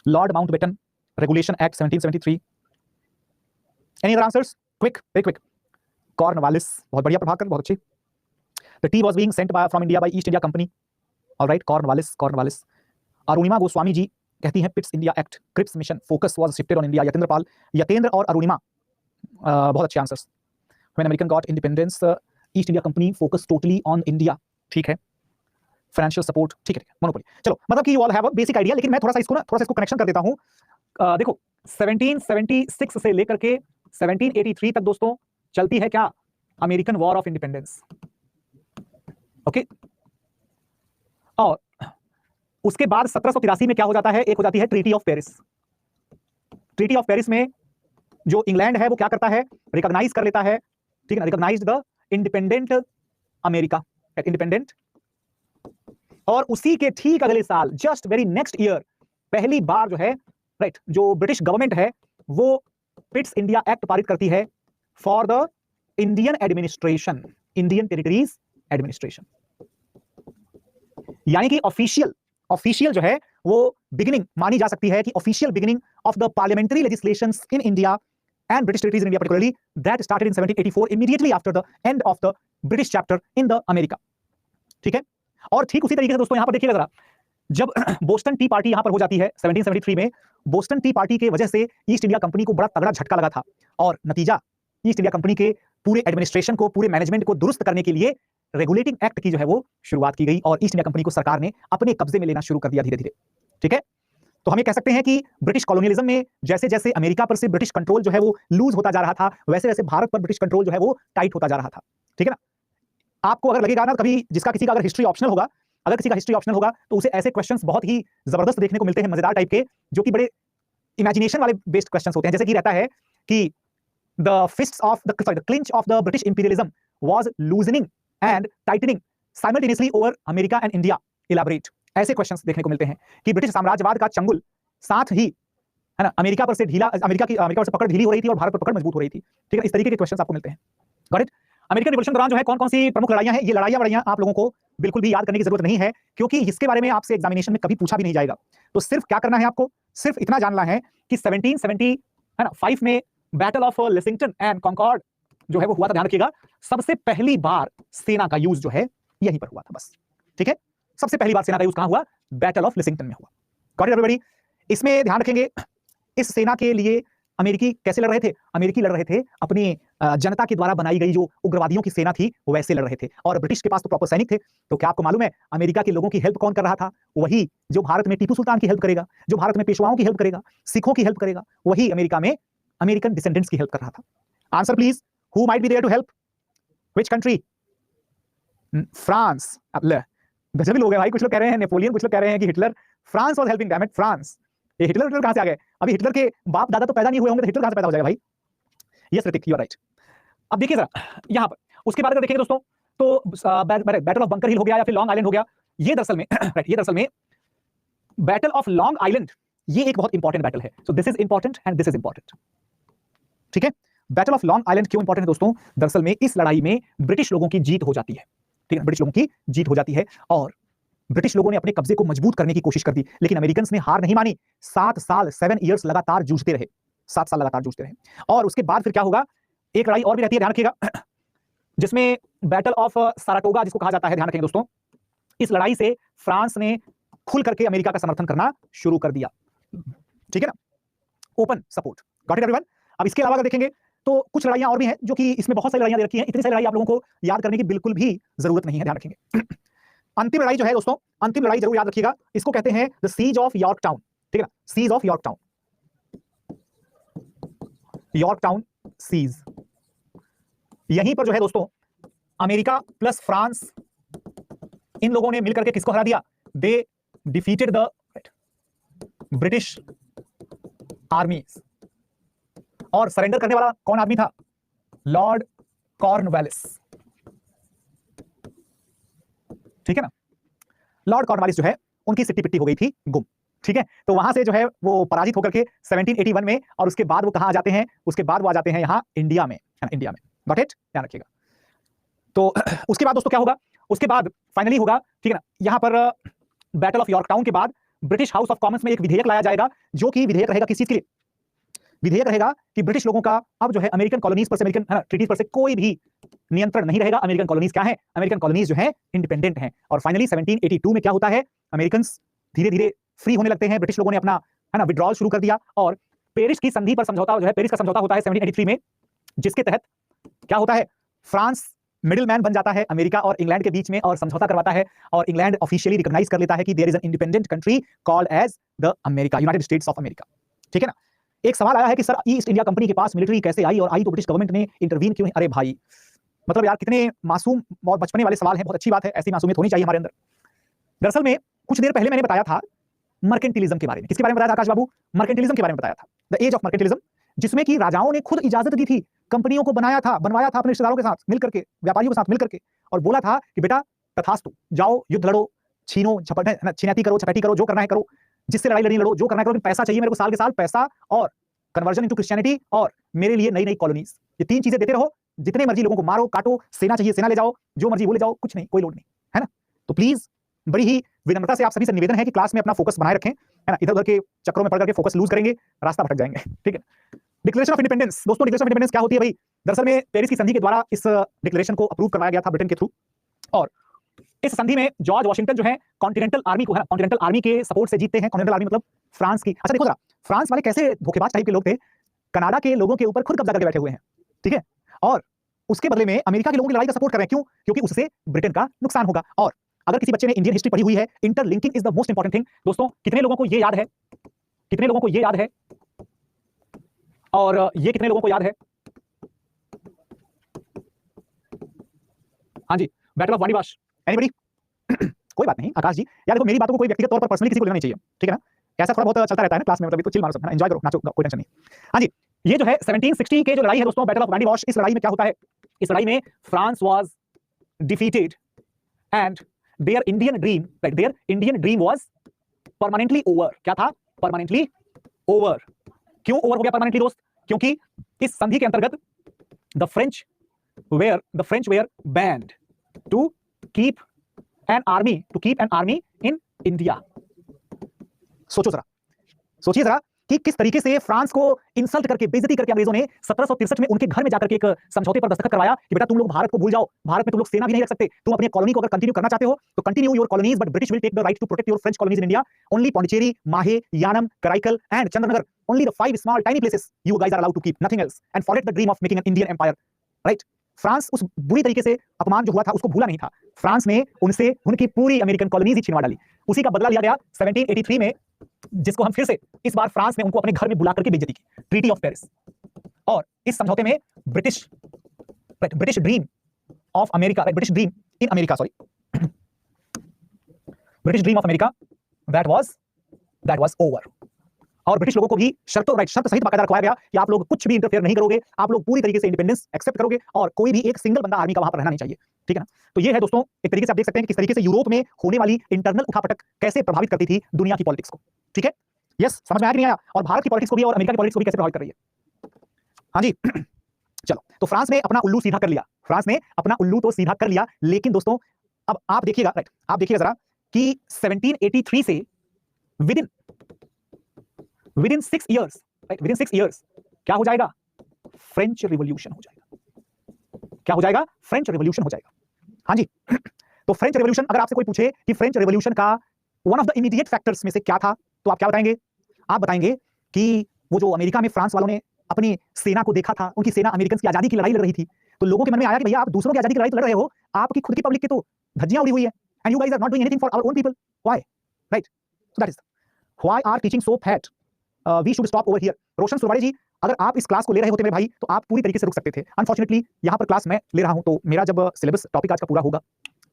Lord Mountbatten regulation act 1773। Any other answers? Quick, very quick. Cornwallis, बहुत बढ़िया प्रभाकर, बहुत अच्छी। The tea was being sent by from India by East India Company. Alright, Cornwallis, Cornwallis. Arunima Goswami ji कहती हैं Pitt's India Act, Cripps Mission, focus was shifted on India. Yatendra Pal, Yatendra और अरुणिमा, बहुत अच्छे answers. When American got independence East India Company focus totally on India. ठीक है। Financial support, ठीक है, monopoly. चलो, मतलब कि you all have a basic idea, लेकिन मैं थोड़ा सा इसको कनेक्शन कर देता हूं। देखो 1776 से लेकर के 1783 तक दोस्तों चलती है क्या? American War of independence. Okay, और उसके बाद 1783 में क्या हो जाता है? एक हो जाती है treaty of Paris. Treaty of Paris में जो इंग्लैंड है वो क्या करता है? रिकॉग्नाइज कर लेता है, ठीक है ना, recognise the independent America, independent. और उसी के ठीक अगले साल, जस्ट वेरी नेक्स्ट ईयर, पहली बार जो है, राइट, जो ब्रिटिश गवर्नमेंट है वो पिट्स इंडिया एक्ट पारित करती है for the Indian administration, Indian territories administration. यानी कि ऑफिशियल जो है वो बिगिनिंग मानी जा सकती है कि official beginning of the parliamentary legislations in India and British territories in India particularly that started in 1784 immediately after the end of the British chapter in the America। ठीक है। और ठीक उसी तरीके से दोस्तों यहां पर देखिएगा जरा, जब बोस्टन टी पार्टी यहां पर हो जाती है 1773 में, बोस्टन टी पार्टी के वजह से ईस्ट इंडिया कंपनी को बड़ा तगड़ा झटका लगा था, और नतीजा ईस्ट इंडिया कंपनी के पूरे एडमिनिस्ट्रेशन को, पूरे मैनेजमेंट को दुरुस्त करने के लिए रेगुलेटिंग एक्ट की जो है वो शुरुआत की गई, और ईस्ट इंडिया कंपनी को सरकार ने अपने कब्जे में लेना शुरू कर दिया धीरे धीरे। ठीक है। तो हम ये कह सकते हैं कि ब्रिटिश कॉलोनियलिज्म में जैसे जैसे अमेरिका पर से ब्रिटिश कंट्रोल जो है वो लूज होता जा रहा था, वैसे वैसे भारत पर ब्रिटिश कंट्रोल जो है वो टाइट होता जा रहा था। ठीक है ना। आपको अगर लगेगा ना कभी, जिसका किसी का अगर हिस्ट्री ऑप्शनल होगा, अगर किसी का हिस्ट्री ऑप्शनल होगा तो उसे ऐसे क्वेश्चंस बहुत ही जबरदस्त देखने को मिलते हैं, मजेदार टाइप के, जो कि बड़े इमेजिनेशन वाले बेस्ड क्वेश्चंस होते हैं। जैसे कि रहता है कि the फिस्ट्स of the clinch of the British imperialism was loosening and tightening simultaneously over America and India, elaborate. ऐसे क्वेश्चंस देखने को मिलते हैं कि ब्रिटिश साम्राज्यवाद का चंगुल साथ ही, है ना, अमेरिका पर से ढीला, अमेरिका पर से पकड़ ढीली हो रही थी और भारत पर पकड़ मजबूत हो रही थी। ठीक है, इस तरीके के क्वेश्चंस आपको मिलते हैं। Got it. अमेरिकन रिवॉल्यूशन दौरान जो है कौन कौन सी प्रमुख लड़ाइयां हैं, ये लड़ाइयां आप लोगों को बिल्कुल भी याद करने की जरूरत नहीं है, क्योंकि इसके बारे में आपसे एग्जामिनेशन में कभी पूछा भी नहीं जाएगा। तो सिर्फ क्या करना है आपको, सिर्फ इतना जानना है कि 1775 में बैटल ऑफ लेसिंगटन एंड कॉन्कॉर्ड जो है वो हुआ था। ध्यान रखिएगा, सबसे पहली बार सेना का यूज जो है यहीं पर हुआ था, बस। ठीक है, सबसे पहली बार सेना का यूज कहां हुआ? बैटल ऑफ लेसिंगटन में हुआ। Got it everybody. इसमें ध्यान रखेंगे, इस सेना के लिए अमेरिकी कैसे लड़ रहे थे? अमेरिकी लड़ रहे थे अपनी जनता के द्वारा बनाई गई जो उग्रवादियों की सेना थी वैसे लड़ रहे थे, और ब्रिटिश के पास तो प्रॉपर सैनिक थे। तो क्या आपको मालूम है अमेरिका के लोगों की हेल्प कौन कर रहा था? वही जो भारत में टीपू सुल्तान की हेल्प करेगा, जो भारत में पेशवाओं की हेल्प करेगा, सिखों की हेल्प करेगा, वही अमेरिका में अमेरिकन डिसेंडेंट्स की हेल्प कर रहा था। Answer please, who might be there to help? Which country? France. गजब ही लोग हैं भाई, कुछ लोग कह रहे हैं नेपोलियन, कुछ लोग कह रहे हैं कि Hitler. France was helping, damn it, France. ये हिटलर कहां से आ गए? अभी हिटलर के बाप दादा तो पैदा नहीं हुए होंगे, तो हिटलर कहां से पैदा हो जाएगा भाई? Yes Hrithik, you are right. अब देखिए जरा यहां पर, उसके बाद अगर देखेंगे दोस्तों तो बैटल ऑफ बंकर हिल हो गया या फिर लॉन्ग आइलैंड हो गया, ये दरअसल में राइट, ये दरअसल में बैटल ऑफ लॉन्ग आइलैंड, ये एक बहुत इंपॉर्टेंट बैटल है। सो this is important and this is important. ठीक है, बैटल ऑफ लॉन्ग आइलैंड क्यों इंपॉर्टेंट है दोस्तों? दरअसल में इस लड़ाई में ब्रिटिश लोगों की जीत हो जाती है। ठीक है, ब्रिटिश लोगों की जीत हो जाती है, और ब्रिटिश लोगों ने अपने कब्जे को मजबूत करने की कोशिश कर दी, लेकिन अमेरिकन्स ने हार नहीं मानी। 7 साल 7 इयर्स लगातार जूझते रहे, 7 साल लगातार जूझते रहे। और उसके बाद फिर क्या होगा? एक लड़ाई और भी रहती है, ध्यान रखिएगा, जिसमें बैटल ऑफ साराटोगा जिसको कहा जाता है। ध्यान रखेंगे दोस्तों, इस लड़ाई से फ्रांस ने खुल करके अमेरिका का समर्थन करना शुरू कर दिया। ठीक है ना, open support. Got it everyone. अब इसके अलावा अगर देखेंगे तो कुछ लड़ाइयां और भी हैं, जो कि इसमें बहुत सारी लड़ाइयां दे रखी हैं। इतनी सारी लड़ाई आप लोगों को याद करने की बिल्कुल भी जरूरत नहीं है, ध्यान रखेंगे। अंतिम लड़ाई जो है दोस्तों, अंतिम लड़ाई जरूर याद रखिएगा, इसको कहते हैं the siege of Yorktown. ठीक है ना, siege of Yorktown, Yorktown siege. यहीं पर जो है दोस्तों अमेरिका प्लस फ्रांस, इन लोगों ने मिलकर के किसको हरा दिया? They defeated the British आर्मीज। और सरेंडर करने वाला कौन आदमी था? लॉर्ड कॉर्नवालिस, ठीक है ना। लॉर्ड कॉर्नवालिस जो है उनकी सिट्टी पिट्टी हो गई थी गुम, ठीक है। तो वहां से जो है वो पराजित होकर के 1781 में, और उसके बाद वो कहां आ जाते हैं? उसके बाद वो आ जाते हैं यहां इंडिया में, इंडिया में। Got it? ध्यान रखिएगा। तो उसके बाद दोस्तों क्या होगा? उसके बाद फाइनली होगा, ठीक है ना, यहां पर बैटल ऑफ यॉर्कटाउन के बाद ब्रिटिश हाउस ऑफ कॉमन्स में एक विधेयक लाया जाएगा, जो कि विधेयक रहेगा किस चीज के लिए? विधेयक रहेगा कि ब्रिटिश लोगों का अब जो है अमेरिकन कॉलोनीज पर से, अमेरिकन ट्रीटीज पर से कोई भी नियंत्रण नहीं रहेगा। अमेरिकन कॉलोनीज क्या है? अमेरिकन कॉलोनीज जो है इंडिपेंडेंट हैं। और फाइनली 1782 में क्या होता है? अमेरिकन धीरे धीरे फ्री होने लगते हैं। ब्रिटिश लोगों ने अपना, है ना, विड्रॉल शुरू कर दिया, और पेरिस की संधि पर समझौता जो है, पेरिस का समझौता होता है 1783 में, जिसके तहत क्या होता है? फ्रांस मिडिल मैन बन जाता है अमेरिका और इंग्लैंड के बीच में, और समझौता करवाता है, और इंग्लैंड ऑफिशियली रिकॉग्नाइज कर लेता है कि there is an independent country called as the America, United States of America, ठीक है ना। एक सवाल आया है कि सर ईस्ट इंडिया कंपनी के पास मिलिट्री कैसे आई, और आई तो ब्रिटिश गवर्नमेंट ने इंटरवीन क्यों? अरे भाई, मतलब यार कितने मासूम और बचपने वाले सवाल हैं। बहुत अच्छी बात है, ऐसी मासूमियत होनी चाहिए हमारे अंदर। दरअसल में कुछ देर पहले मैंने बताया था मर्केंटिलिज्म के बारे में। किसके बारे में बताया था आकाश बाबू? मर्केंटिलिज्म के बारे में बताया था, द एज ऑफ मर्केंटिलिज्म, जिसमें कि राजाओं ने खुद इजाजत दी थी, कंपनियों को बनवाया था अपने रिश्तेदारों के साथ मिलकर के, व्यापारियों के साथ मिलकर के, और बोला था कि बेटा तथास्तु, जाओ युद्ध लड़ो, छीनो झपट छिनैती करो, छपैटी करो, जो करना है करो, जिससे लड़ाई लड़नी लड़ो, जो करना है करो, लेकिन पैसा चाहिए मेरे को, साल के साल पैसा, और कन्वर्जन इनटू क्रिश्चियनिटी, और मेरे लिए नई नई कॉलोनीज। ये तीन चीजें देते रहो, जितने मर्जी लोगों को मारो काटो, सेना चाहिए सेना ले जाओ, जो मर्जी वो ले जाओ, कुछ नहीं, कोई लोड नहीं, है ना। तो प्लीज बड़ी ही विनम्रता से आप सभी से निवेदन है कि क्लास में अपना फोकस बनाए रखें, है ना। इधर उधर के चक्रों में पड़ करके फोकस लूज करेंगे, रास्ता भटक जाएंगे, ठीक है। डिक्लेरेशन ऑफ इंडिपेंडेंस, दोस्तों डिक्लेरेशन ऑफ इंडिपेंडेंस क्या होती है भाई? दरअसल में पेरिस की संधि के द्वारा इस डिक्लेरेशन को अप्रूव करवाया गया था ब्रिटेन के थ्रू, और इस संधि में जॉर्ज वॉशिंगटन जो है कॉन्टिनेंटल आर्मी को, है ना, कॉन्टिनेंटल आर्मी के सपोर्ट से जीतते हैं। कॉन्टिनेंटल आर्मी मतलब फ्रांस की। अच्छा देखो जरा, फ्रांस वाले कैसे धोखेबाज टाइप के लोग थे, कनाडा के लोगों के ऊपर खुद कब्जा करके बैठे हुए हैं, ठीक है, और उसके बदले में अमेरिका के लोगों की लड़ाई का सपोर्ट कर रहे हैं। क्यों? क्योंकि उससे ब्रिटेन का नुकसान होगा। और अगर किसी बच्चे ने इंडियन हिस्ट्री पढ़ी हुई है, interlinking is the most important thing. दोस्तों कितने लोगों को ये याद है? कितने लोगों को ये याद है? और ये कितने लोगों को याद है? हाँ जी, बैटल ऑफ वानीवाश, एनीबॉडी? कोई बात नहीं आकाश जी, यार देखो मेरी बातों को कोई व्यक्तिगत तौर पर पर्सनली किसी को लेना नहीं चाहिए, ठीक है ना। ऐसा थोड़ा बहुत चलता रहता है ना क्लास में, मतलब तो चिल मारो सब, है ना, एंजॉय करो, नाचो, कोई टेंशन नहीं। हाँ जी, ये जो है 1760 के जो लड़ाई है दोस्तों, बैटल ऑफ वानीवाश, इस लड़ाई में क्या होता है? इस लड़ाई में France was defeated and their Indian dream, right, their Indian dream was permanently over. क्या था? Permanently over. क्यों ओवर हो गया परमानेंटली दोस्त? क्योंकि इस संधि के अंतर्गत the French were banned to keep an army in India. सोचो जरा, सोचिए जरा कि किस तरीके से फ्रांस को इंसल्ट करके, बेइज्जती करके अंग्रेजों ने 1763 में उनके घर में जाकर के एक समझौते पर दस्तखत करवाया कि बेटा तुम लोग भारत को भूल जाओ, भारत में तुम लोग सेना भी नहीं रख सकते, तुम अपनी कॉलोनी को अगर कंटिन्यू करना चाहते हो तो continue your colonies, but British will take the right to protect your French colonies in India. Only Pondicherry, Mahe, Yanam, Karaikal and Chandranagar, only the 5 small tiny places you guys are allowed to keep, nothing else, and forget the dream of making an Indian empire, right. France उस बुरी तरीके से अपमान जो हुआ था उसको भूला नहीं था। फ्रांस ने उनसे उनकी पूरी अमेरिकन कॉलोनीज ही छिनवा डाली। उसी का बदला लिया गया 1783 में, जिसको हम फिर से इस बार फ्रांस ने उनको अपने घर में बुला करके बेइज्जती की, ट्रीटी ऑफ पेरिस। और इस समझौते में British dream of America, British dream in America, sorry, British dream of America, that was over. और ब्रिटिश लोगों को भी शर्त सहित बाकायदा रखवाया गया कि आप लोग कुछ भी इंटरफेयर नहीं करोगे, आप लोग पूरी तरीके से इंडिपेंडेंस एक्सेप्ट करोगे, और कोई भी एक सिंगल बंदा आर्मी का वहां पर रहना नहीं चाहिए, ठीक है ना। तो ये है दोस्तों, एक तरीके से आप देख सकते हैं कि किस तरीके से यूरोप में होने वाली इंटरनल उठापटक कैसे प्रभावित करती थी दुनिया की पॉलिटिक्स को, ठीक है। यस, समझ में आया कि नहीं आया? और भारत की पॉलिटिक्स को भी और अमेरिका की पॉलिटिक्स को भी कैसे प्रभावित कर रही है। हाँ जी चलो, तो फ्रांस ने अपना उल्लू सीधा कर लिया, फ्रांस ने अपना उल्लू तो सीधा कर लिया, लेकिन दोस्तों अब आप देखिएगा, राइट, आप देखिएगा जरा कि 1783 से within 6 years, right, within 6 years क्या हो जाएगा? फ्रेंच रिवॉल्यूशन हो जाएगा। क्या हो जाएगा? फ्रेंच रिवॉल्यूशन हो जाएगा। हाँ जी तो फ्रेंच रिवॉल्यूशन, अगर आपसे कोई पूछे कि फ्रेंच रिवॉल्यूशन का one of the immediate factors में से क्या था, तो आप क्या बताएंगे? आप बताएंगे कि वो जो अमेरिका में फ्रांस वालों ने अपनी सेना को देखा था, उनकी सेना अमेरिकन की आजादी की लड़ाई लड़ रही थी, तो लोगों के मन में आया कि भैया आप दूसरों की आजादी की लड़ाई लड़ रहे हो, आपकी खुद की पब्लिक की तो धज्जियां उड़ी हुई है, and you guys are not doing anything for our own people, why, right. So that is why are teaching so fast, we should stop over here. Roshan Surwadi ji, अगर आप इस क्लास को ले रहे होते मेरे भाई, तो आप पूरी तरीके से रुक सकते थे। अनफॉर्चुनेटली यहाँ पर क्लास मैं ले रहा हूं, तो मेरा जब सिलेबस टॉपिक आज का पूरा होगा,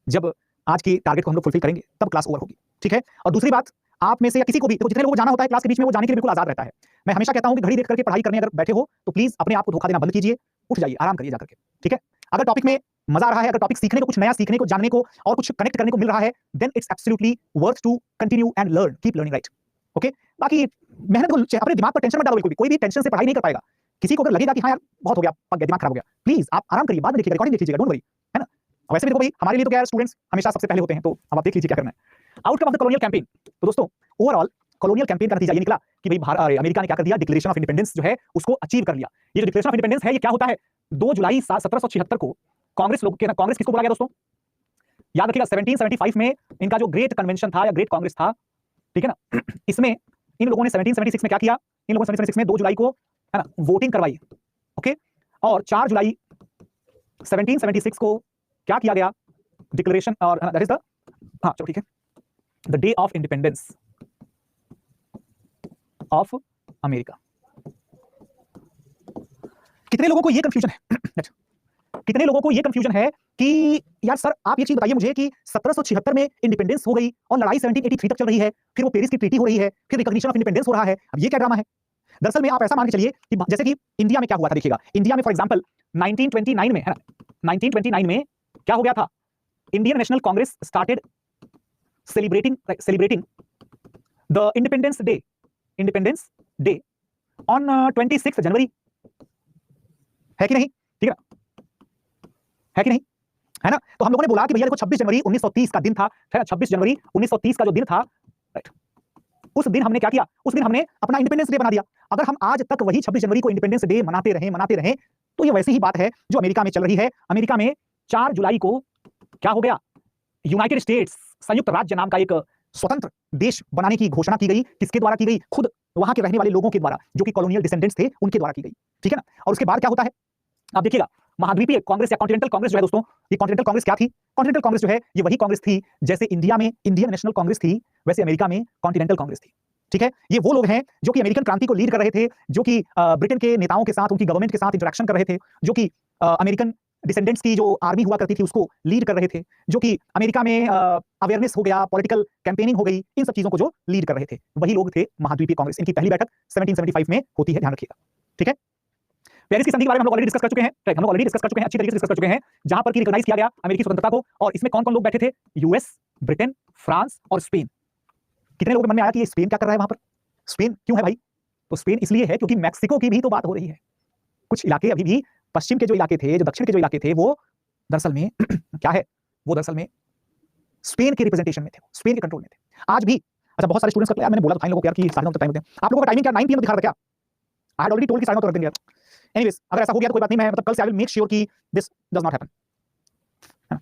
जब आज की टारगेट को हम लोग फुलफिल करेंगे, तब क्लास ओवर होगी, ठीक है। और दूसरी बात, आप में से या किसी को भी, देखो जितने लोगों को जाना होता है क्लास के बीच में वो जाने के लिए बिल्कुल आजाद रहता है। मैं हमेशा कहता हूं कि घड़ी देख करके पढ़ाई करने अगर बैठे हो तो प्लीज अपने आप को धोखा देना बंद कीजिए, उठ जाइए, आराम करिए जाकर के, ठीक है। अगर टॉपिक में मजा आ रहा है, अगर टॉपिक सीखने को, कुछ नया सीखने को, जानने को और कुछ कनेक्ट करने को मिल रहा है, then it's absolutely worth to continue and learn, keep learning, right. Okay, बाकी मेहनत को अपने दिमाग पर टेंशन मत डालो बिल्कुल भी, कोई भी टेंशन से पढ़ाई नहीं कर पाएगा। किसी को अगर लगेगा कि हाँ यार बहुत हो गया, पक गया, दिमाग खराब हो गया, प्लीज आप आराम करिए, बाद में देखिएगा, रिकॉर्डिंग देख लीजिएगा, डोंट वरी, है ना। वैसे भी देखो भाई, हमारे लिए तो क्या है, स्टूडेंट्स हमेशा सबसे पहले होते हैं, तो अब आप देख लीजिए क्या करना है। Outcome of the colonial campaign, तो दोस्तों ओवरऑल कॉलोनियल कैंपेन का नतीजा ये निकला कि भाई अमेरिका ने क्या कर दिया, डिक्लेरेशन ऑफ इंडिपेंडेंस जो है उसको अचीव कर लिया। ये जो डिक्लेरेशन ऑफ इंडिपेंडेंस है ये क्या होता है, 2 जुलाई 1776 को कांग्रेस लोग के, कांग्रेस किसको बोला गया दोस्तों, याद रखिएगा 1775 में इनका जो ग्रेट कन्वेंशन था या ग्रेट कांग्रेस था, ठीक है ना, इसमें इन लोगों ने 1776 में क्या किया, इन लोगों ने 1776 में 2 जुलाई को, है ना, वोटिंग करवाई, ओके, और 4 जुलाई 1776 को क्या किया गया, डिक्लेरेशन, और दैट इज द, हाँ चलो ठीक है, the day of independence of America. कितने लोगों को ये कंफ्यूजन है कितने लोगों को ये कंफ्यूजन है कि यार सर आप ये चीज बताइए मुझे कि 1776 में इंडिपेंडेंस हो गई और लड़ाई 1783 तक चल रही है, फिर वो पेरिस की ट्रीटी हो रही है, फिर रिकॉग्निशन ऑफ इंडिपेंडेंस हो रहा है, अब ये क्या ड्रामा है। दरअसल में आप ऐसा मान के चलिए कि जैसे कि इंडिया में क्या हुआ था, देखिएगा इंडिया में फॉर एग्जांपल 1929 में, है ना, 1929 में क्या हो गया था, Indian national Congress started celebrating the independence day on 26 जनवरी, है कि नहीं, ठीक है ना, है कि नहीं, है ना। तो हम लोगों ने बोला कि भैया देखो 26 जनवरी 1930 का दिन था, है ना, 26 जनवरी 1930 का जो दिन था, राइट, उस दिन हमने क्या किया, उस दिन हमने अपना इंडिपेंडेंस डे बना दिया। अगर हम आज तक वही 26 जनवरी को इंडिपेंडेंस डे मनाते रहे तो ये वैसी ही बात है जो अमेरिका में चल रही है। अमेरिका में 4 जुलाई को क्या हो गया, यूनाइटेड स्टेट्स, संयुक्त राज्य नाम का एक स्वतंत्र देश बनाने की घोषणा की गई। किसके द्वारा की गई, खुद वहां के रहने वाले लोगों के द्वारा, जो कि कॉलोनियल डिसेंडेंट्स थे उनके द्वारा की गई, ठीक है ना। और उसके बाद क्या होता है, आप देखिएगा महाद्वीपीय कांग्रेस या कॉन्टिनेंटल कांग्रेस जो है दोस्तों, ये कॉन्टिनेंटल कांग्रेस क्या थी, कॉन्टिनेंटल कांग्रेस जो है ये वही कांग्रेस थी जैसे इंडिया में इंडियन नेशनल कांग्रेस थी, वैसे अमेरिका में कॉन्टिनेंटल कांग्रेस थी, ठीक है। ये वो लोग हैं जो कि अमेरिकन क्रांति को लीड कर रहे थे, जो कि ब्रिटेन के नेताओं के साथ, उनकी गवर्नमेंट के साथ इंटरेक्शन कर रहे थे, जो कि अमेरिकन डिसेंडेंट्स की जो आर्मी हुआ करती थी उसको लीड कर रहे थे, जो कि अमेरिका में अवेयरनेस हो गया, पॉलिटिकल कैंपेनिंग हो गई, इन सब चीजों को जो लीड कर रहे थे वही लोग थे महाद्वीपीय कांग्रेस। इनकी पहली बैठक 1775 में होती है, ध्यान रखिएगा, ठीक है। पेरिस की संधि के बारे में हम लोग ऑलरेडी डिस्कस कर चुके हैं, राइट, हम लोग ऑलरेडी डिस्कस कर चुके हैं, अच्छी तरीके से डिस्कस कर चुके हैं, जहां पर कि रिकॉग्नाइज किया गया अमेरिकी स्वतंत्रता को। और इसमें कौन कौन लोग बैठे थे, यूएस, ब्रिटेन, फ्रांस और स्पेन। कितने लोगों के मन में आया कि ये स्पेन क्या कर रहा है वहां पर, स्पेन क्यों है भाई, तो स्पेन इसलिए है क्योंकि मैक्सिको की भी तो बात हो रही है। कुछ इलाके अभी भी पश्चिम के जो इलाके थे, जो दक्षिण के जो इलाके थे, वो दरअसल में क्या है, वो दरअसल में स्पेन के रिप्रेजेंटेशन में थे, स्पेन के कंट्रोल में थे आज भी। अच्छा, बहुत सारे स्टूडेंट्स का यार मैंने बोला था इन लोगों को यार कि 9:30 तक टाइम होते हैं, आप लोगों का टाइमिंग क्या 9 PM दिखा रहा था क्या, आई हैड ऑलरेडी टोल्ड कि 9:30 तक रख देंगे यार। एनीवेज अगर ऐसा हो गया तो कोई बात नहीं, मैं मतलब कल से आई विल मेक श्योर कि दिस डज नॉट हैपन, है ना।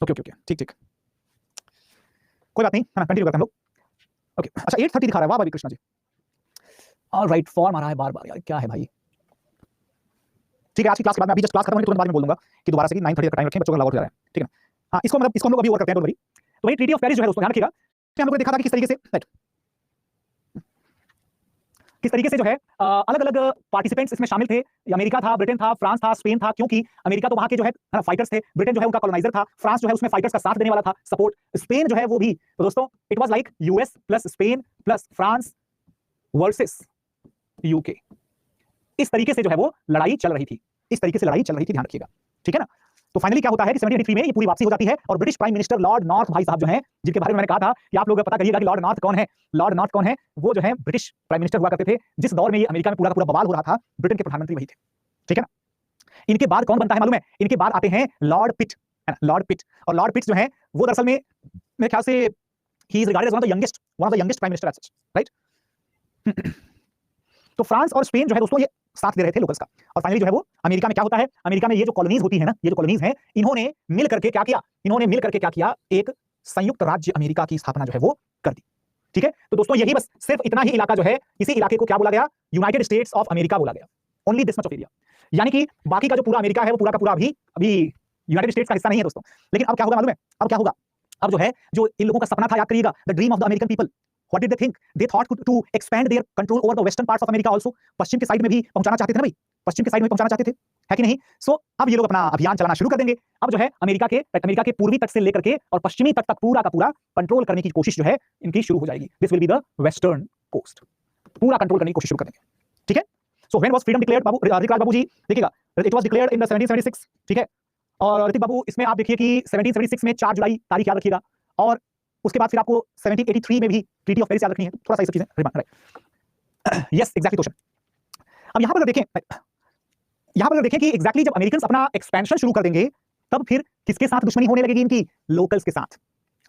ओके ओके ओके, ठीक ठीक, कोई बात नहीं, है ना, कंटिन्यू करते हैं हम लोग। ओके अच्छा, 8:30 दिखा रहा है, वाह भाई कृष्णा जी, ऑलराइट, फॉर्म आ रहा है बार बार यार, क्या है भाई, ठीक है। आज की क्लास के बाद मैं अभी जस्ट क्लास खत्म होने के तुरंत बाद में बोल दूंगा कि दोबारा से कि 9:30 तक टाइम रखें, बच्चों का लॉग आउट हो जा रहा है, ठीक है ना। हाँ, इसको मतलब इसको हम लोग अभी और करते हैं, डोंट वरी। तो भाई ट्रीटी ऑफ पेरिस जो है दोस्तों, ध्यान रखिएगा, हम लोगों ने देखा था कि किस तरीके से, राइट, किस तरीके से जो है अलग अलग पार्टिसिपेंट्स इसमें शामिल थे। अमेरिका था, ब्रिटेन था, फ्रांस था, स्पेन था, क्योंकि अमेरिका तो वहां के जो है ना फाइटर्स थे, ब्रिटेन जो है उनका कॉलोनाइजर था, फ्रांस जो है उसमें फाइटर्स का साथ देने वाला था, सपोर्ट, स्पेन जो है वो भी। तो दोस्तों it was like US plus Spain plus France versus UK, इस तरीके से जो है वो लड़ाई चल रही थी, इस तरीके से लड़ाई चल रही थी, ध्यान रखिएगा, ठीक है ना। तो फाइनली क्या होता है कि 1783 में ये पूरी वापसी हो जाती है और British prime minister Lord north भाई साहब जो हैं, जिनके बारे में मैंने कहा था कि आप लोग पता करिएगा कि लॉर्ड नॉर्थ कौन है, लॉर्ड नॉर्थ कौन है, वो जो है ब्रिटिश प्राइम मिनिस्टर हुआ करते थे जिस दौर में ये अमेरिका में पूरा का पूरा बवाल हो रहा था, ब्रिटेन के प्रधानमंत्री वही थे, ठीक है ना। इनके बाद कौन बनता है मालूम है, इनके बाद आते हैं लॉर्ड पिट, है ना, लॉर्ड पिट। और लॉर्ड पिट जो है वो दरअसल में मेरे ख्याल से he is regarded as one of the youngest prime minister as such, right. तो फ्रांस और स्पेन जो है दोस्तों ये साथ दे रहे थे लोकल्स का। और फाइनली जो है वो अमेरिका में क्या होता है, अमेरिका में ये जो कॉलोनीज होती है ना, ये जो कॉलोनीज हैं, इन्होंने मिल करके क्या किया, इन्होंने मिल करके क्या किया, एक संयुक्त राज्य अमेरिका की स्थापना जो है वो कर दी, ठीक है। तो दोस्तों यही बस सिर्फ इतना ही इलाका जो है, इसी इलाके को क्या बोला गया, यूनाइटेड स्टेट्स ऑफ अमेरिका बोला गया, only this much of area. यानी कि बाकी का जो पूरा अमेरिका है वो पूरा का पूरा अभी यूनाइटेड स्टेट्स का हिस्सा नहीं है दोस्तों। लेकिन अब क्या होगा मालूम है, अब क्या होगा, अब जो है जो इन लोगों का सपना था, याद करिएगा, the dream of the American people, What did they think? They thought to expand their control over the western parts of America also. पश्चिम के साइड में भी पहुंचाना चाहते थे ना भाई, पश्चिम के साइड में पहुंचाना चाहते थे। है कि नहीं? सो अब ये लोग अपना अभियान चलाना शुरू कर देंगे। अब जो है अमेरिका के पूर्वी तट से लेकर के और पश्चिमी तट तक पूरा का पूरा कंट्रोल करने की कोशिश जो है इनकी शुरू हो जाएगी। This will be the western coast, पूरा कंट्रोल करने की कोशिश शुरू कर देंगे, ठीक है? So when was freedom declared, Babu Hrithik Babu ji देखिएगा, it was declared in the 1776, ठीक है? और ऋतिक बाबू इसमें आप देखिए कि 1776 में 4 जुलाई तारीख याद रखिएगा, और उसके बाद फिर आपको 1783 में भी ट्रीटी ऑफ पेरिस याद रखनी है, थोड़ा सा ये सब चीजें राइट। Yes exactly question. अब यहां पर देखें कि एग्जैक्टली जब अमेरिकन्स अपना एक्सपेंशन शुरू कर देंगे तब फिर किसके साथ दुश्मनी होने लगेगी इनकी? लोकल्स के साथ।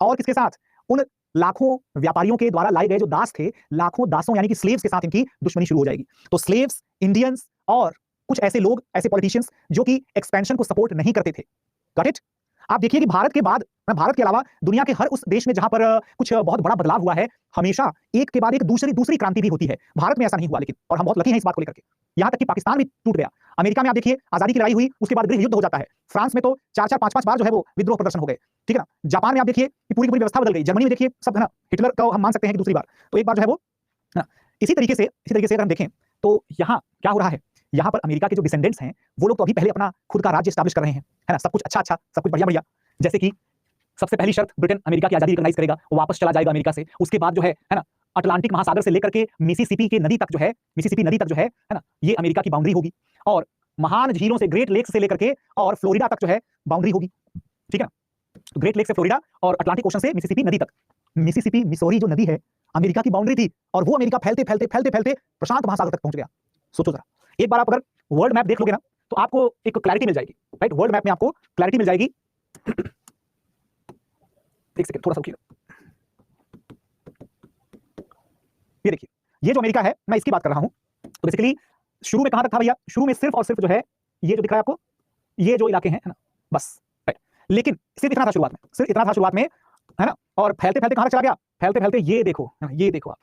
और किसके साथ? उन लाखों व्यापारियों के द्वारा लाए गए जो दास थे, लाखों दासों यानी कि स्लेव्स के साथ इनकी दुश्मनी शुरू हो जाएगी। तो स्लेव्स, इंडियंस और कुछ ऐसे लोग, ऐसे पॉलिटिशियंस जो कि एक्सपेंशन को सपोर्ट नहीं करते थे। Got it? आप देखिए कि भारत के बाद, भारत के अलावा दुनिया के हर उस देश में जहां पर कुछ बहुत बड़ा बदलाव हुआ है, हमेशा एक के बाद एक दूसरी क्रांति भी होती है। भारत में ऐसा नहीं हुआ लेकिन, और हम बहुत लकी हैं इस बात को लेकर के। यहां तक कि पाकिस्तान भी टूट गया। अमेरिका में आप देखिए आजादी की लड़ाई हुई, उसके बाद गृह युद्ध हो जाता है। फ्रांस में तो 4-4, 5-5 बार जो है वो विद्रोह प्रदर्शन हो गए, ठीक है ना? जापान में आप देखिए कि पूरी व्यवस्था बदल गई। जर्मनी में देखिए सब, है ना, हिटलर का हम मान सकते हैं कि दूसरी बार, तो एक बार जो है वो, है ना? इसी तरीके से अगर हम देखें तो यहाँ क्या हो रहा है, यहाँ पर अमेरिका के जो डिसेंडेंट्स हैं वो लोग तो अभी पहले अपना खुद का राज्य एस्टैब्लिश कर रहे हैं, है ना? सब कुछ अच्छा, सब कुछ बढ़िया, जैसे कि सबसे पहली शर्त, ब्रिटेन अमेरिका की आजादी रिकॉग्नाइज करेगा, वो वापस चला जाएगा अमेरिका से। उसके बाद जो है ना, अटलांटिक महासागर से लेकर के मिसिसिपी नदी तक जो है ना, ये अमेरिका की बाउंड्री होगी। और महान झीलों से, ग्रेट लेक से लेकर के और फ्लोरिडा तक जो है बाउंड्री होगी, ठीक है ना? तो ग्रेट लेक से फ्लोरिडा और अटलांटिक ओशन से मिसिसिपी नदी तक। मिसिसिपी, मिसौरी जो नदी है, अमेरिका की बाउंड्री थी, और वो अमेरिका फैलते प्रशांत महासागर तक पहुंच गया। सोचो जरा, एक बार आप अगर वर्ल्ड मैप देख लोगे ना तो आपको एक क्लैरिटी मिल जाएगी, राइट? वर्ल्ड मैप में आपको क्लैरिटी मिल जाएगी। एक सेकंड, थोड़ा सा रुकिए। ये देखिए, ये जो अमेरिका है, मैं इसकी बात कर रहा हूं। तो बेसिकली शुरू में कहां तक था भैया? शुरू में सिर्फ और सिर्फ जो है ये जो दिख रहा है आपको, ये जो इलाके हैं, है ना, बस, राइट? लेकिन सिर्फ इतना था शुरुआत में, है ना? और फैलते कहां तक चला गया? फैलते ये देखो, है ना, ये देखो आप।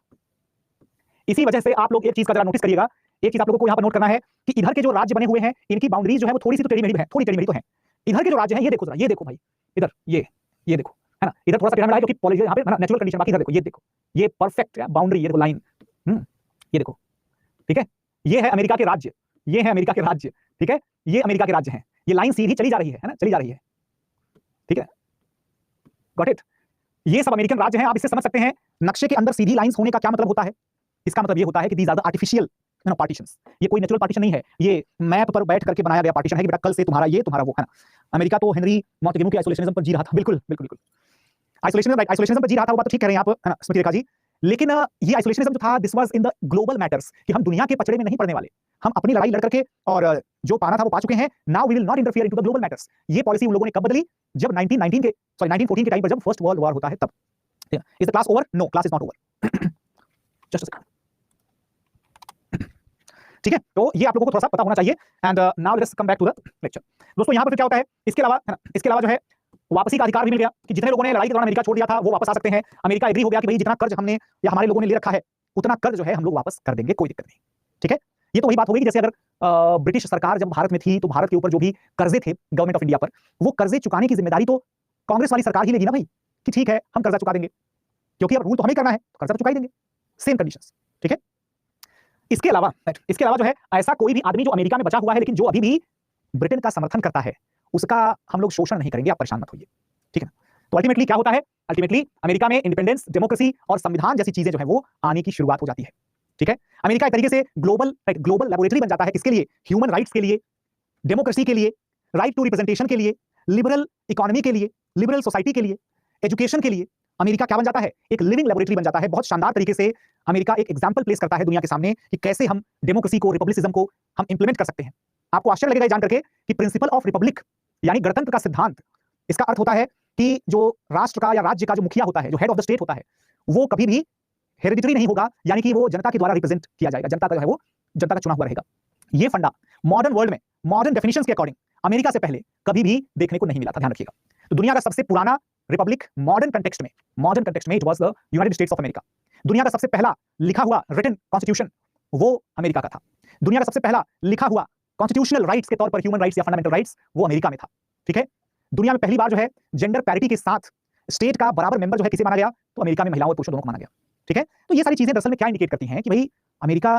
इसी वजह से आप लोग एक चीज का जरा नोटिस करिएगा, एक चीज आप लोगों को यहां पर नोट करना है कि इधर के जो राज्य बने हुए हैं, इनकी बाउंड्रीज जो है वो थोड़ी सी तो टेढ़ी मेढ़ी है, थोड़ी टेढ़ी मेढ़ी तो है। इधर के जो राज्य हैं, ये देखो जरा, ये देखो भाई, इधर ये देखो, है ना? इधर थोड़ा सा टेढ़ा मेढ़ा है क्योंकि पॉलिसी यहां पे नेचुरल कंडीशन, बाकी इधर देखो, ये देखो, ये परफेक्ट बाउंड्री, ये देखो लाइन, ये देखो, ठीक है? ये है अमेरिका के राज्य, ये है अमेरिका के राज्य, ठीक है? ये अमेरिका के राज्य हैं। ये लाइन सीधी चली जा रही है ना, चली जा रही है, ठीक है? Got it? ये सब अमेरिकन राज्य हैं। आप इससे समझ सकते हैं नक्शे के अंदर सीधी लाइंस होने का क्या मतलब होता है। इसका मतलब ये होता है कि these are the artificial, you know, partitions. ये कोई नेचुरल पार्टीशन नहीं है, ये मैप पर बैठ करके बनाया गया पार्टीशन है कि बेटा कल से तुम्हारा ये, तुम्हारा वो, है ना? अमेरिका तो हेनरी मॉन्टेग्यू के आइसोलेशनिज्म पर जी रहा था, बिल्कुल आइसोलेशनिज्म पर जी रहा था, वो बात तो ठीक कह रहे हैं आप, है ना, स्मृति रेखा जी। लेकिन ये आइसोलेशनिज्म जो था, this was in the global matters, कि हम दुनिया के पचड़े में नहीं पड़ने वाले, हम अपनी लड़ाई लड़ करके और जो पाना था वो पा चुके हैं। Now we will not interfere into the global matters. ये पॉलिसी उन लोगों ने कब बदली? जब 1914 के टाइम पर जब फर्स्ट वर्ल्ड वॉर होता है तब। Is the class over? No, class is not over. Just a second, ठीक है? तो ये आप लोगों को थोड़ा सा पता होना चाहिए। And now let's come back to the lecture. दोस्तों यहाँ पर क्या होता है, इसके अलावा, है ना, इसके अलावा जो है वापसी का अधिकार भी मिल गया कि जितने लोगों ने लड़ाई के दौरान अमेरिका छोड़ दिया था वो वापस आ सकते हैं। अमेरिका एग्री हो गया कि भाई जितना कर्ज हमने या हमारे लोगों ने ले रखा है उतना कर्ज जो है हम लोग वापस कर देंगे, कोई दिक्कत नहीं, ठीक है? ये तो वही बात हो गई कि जैसे अगर ब्रिटिश सरकार जब भारत में थी तो भारत के ऊपर जो भी कर्जे थे गवर्नमेंट ऑफ इंडिया पर, वो कर्जे चुकाने की जिम्मेदारी तो कांग्रेस वाली सरकार ही लेगी ना भाई, कि ठीक है हम कर्जा चुका देंगे, क्योंकि अब रूल तो हमें करना है, कर्जा तो चुका ही देंगे, सेम कंडीशंस, ठीक है? इसके अलावा जो है ऐसा कोई भी आदमी जो अमेरिका में बचा हुआ है लेकिन जो अभी भी ब्रिटेन का समर्थन करता है, उसका हम लोग शोषण नहीं करेंगे, आप परेशान मत होइए, ठीक है ना? तो अल्टीमेटली क्या होता है? अल्टीमेटली अमेरिका में इंडिपेंडेंस, डेमोक्रेसी और संविधान जैसी चीजें जो है वो आने की शुरुआत हो जाती है, ठीक है? अमेरिका एक तरीके से ग्लोबल लेबोरेटरी बन जाता है, किसके लिए? ह्यूमन राइट्स के लिए, डेमोक्रेसी के लिए, राइट टू रिप्रेजेंटेशन के लिए, लिबरल इकोनॉमी के लिए, लिबरल सोसाइटी के लिए, एजुकेशन के लिए। अमेरिका क्या बन जाता है? एक लिविंग लेबोरेटरी बन जाता है। बहुत शानदार तरीके से अमेरिका एक एग्जांपल प्लेस करता है दुनिया के सामने कि कैसे हम डेमोक्रेसी को, रिपब्लिसिज्म को हम इंप्लीमेंट कर सकते हैं। आपको आश्चर्य लगेगा जान करके कि प्रिंसिपल ऑफ रिपब्लिक यानी गणतंत्र का सिद्धांत, इसका अर्थ होता है कि जो राष्ट्र का या राज्य का जो मुखिया होता है, जो हेड ऑफ द स्टेट होता है, वो कभी भी हेरिडिटरी नहीं होगा, यानी कि वो जनता के द्वारा रिप्रेजेंट किया जाएगा, जनता का जो है वो जनता का चुना हुआ रहेगा। ये फंडा मॉडर्न वर्ल्ड में, मॉडर्न डेफिनेशंस के अकॉर्डिंग अमेरिका से पहले कभी भी देखने को नहीं मिला था, ध्यान रखिएगा। तो दुनिया का सबसे पुराना रिपब्लिक मॉडर्न कंटेक्स्ट में it was the United States of America. दुनिया का सबसे पहला लिखा हुआ रिटन कॉन्स्टिट्यूशन वो अमेरिका का था। दुनिया का सबसे पहला लिखा हुआ कॉन्स्टिट्यूशनल राइट्स के तौर पर ह्यूमन राइट्स या फंडामेंटल राइट्स वो अमेरिका में था, ठीक है? दुनिया में पहली बार जो है जेंडर पैरिटी के साथ स्टेट का बराबर मेंबर जो है किसे माना गया? तो अमेरिका में महिलाओं और पुरुषों दोनों को माना गया, ठीक है? तो ये सारी चीजें दरअसल में क्या इंडिकेट करती हैं कि भाई अमेरिका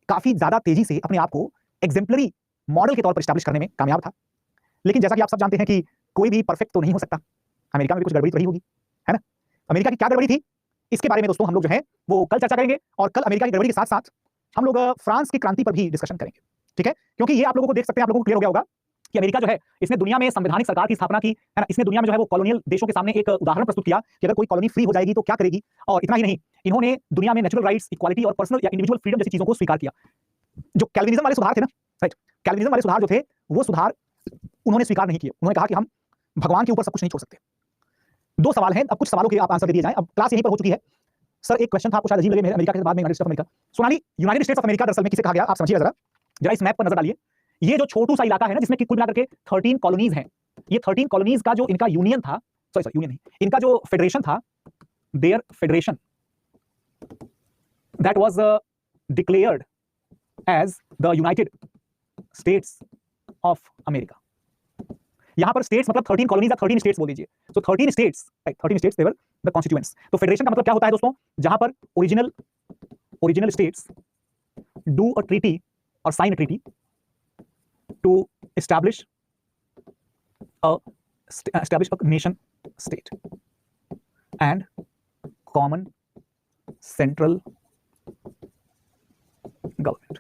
काफी ज्यादा तेजी से अपने आप को एग्जेम्पलरी मॉडल के तौर पर स्टैब्लिश करने में कामयाब था। लेकिन जैसा कि आप सब जानते हैं कि कोई भी परफेक्ट तो नहीं हो सकता, अमेरिका में भी कुछ गड़बड़ी तो रही होगी, है ना। अमेरिका की क्या गड़बड़ी थी, इसके बारे में दोस्तों हम लोग जो है वो कल चर्चा करेंगे, और कल अमेरिका की गड़बड़ी के साथ साथ हम लोग फ्रांस की क्रांति पर भी डिस्कशन करेंगे, ठीक है। क्योंकि ये आप लोगों को देख सकते हैं, आप लोगों को क्लियर हो गया होगा कि अमेरिका जो है इसने दुनिया में संवैधानिक सरकार की स्थापना की, है ना। इसने दुनिया में जो है वो कॉलोनियल देशों के सामने एक उदाहरण प्रस्तुत किया कि अगर कोई कॉलोनी फ्री हो जाएगी तो क्या करेगी। और इतना ही नहीं, इन्होंने दुनिया में नेचुरल राइट्स, इक्वालिटी और पर्सनल या इंडिविजुअल फ्रीडम जैसी चीजों को स्वीकार किया। जो कैल्विनिज्म वाले सुधार थे ना, राइट, कैल्विनिज्म वाले सुधार जो थे वो सुधार उन्होंने स्वीकार नहीं किए। उन्होंने कहा कि हम भगवान के ऊपर सब कुछ नहीं छोड़ सकते। दो सवाल हैं, अब कुछ सवालों के आप आंसर दे दिए जाएं। अब क्लास यहीं पर हो चुकी है। सर एक क्वेश्चन था, आपको शायद अजीब लगे, मेरे अमेरिका के बाद में United States of America. Sonali, United States of America दरअसल में किसे कहा गया, आप समझिए जरा इस मैप पर नजर डालिए। ये जो छोटू सा इलाका है ना, जिसमें कि कुल मिलाकर के 13 कॉलोनीज हैं, ये 13 कॉलोनीज का जो इनका यूनियन था, सॉरी यूनियन नहीं, इनका जो फेडरेशन था, their federation that was declared as the United States of America. यहां पर स्टेट्स मतलब 13 कॉलोनीज या 13 स्टेट्स बोल दीजिए। So 13 states, right, 13 states they were the constituents. तो फेडरेशन का मतलब क्या होता है दोस्तों, जहां पर original states do a treaty और sign a treaty to establish a nation state and common central government,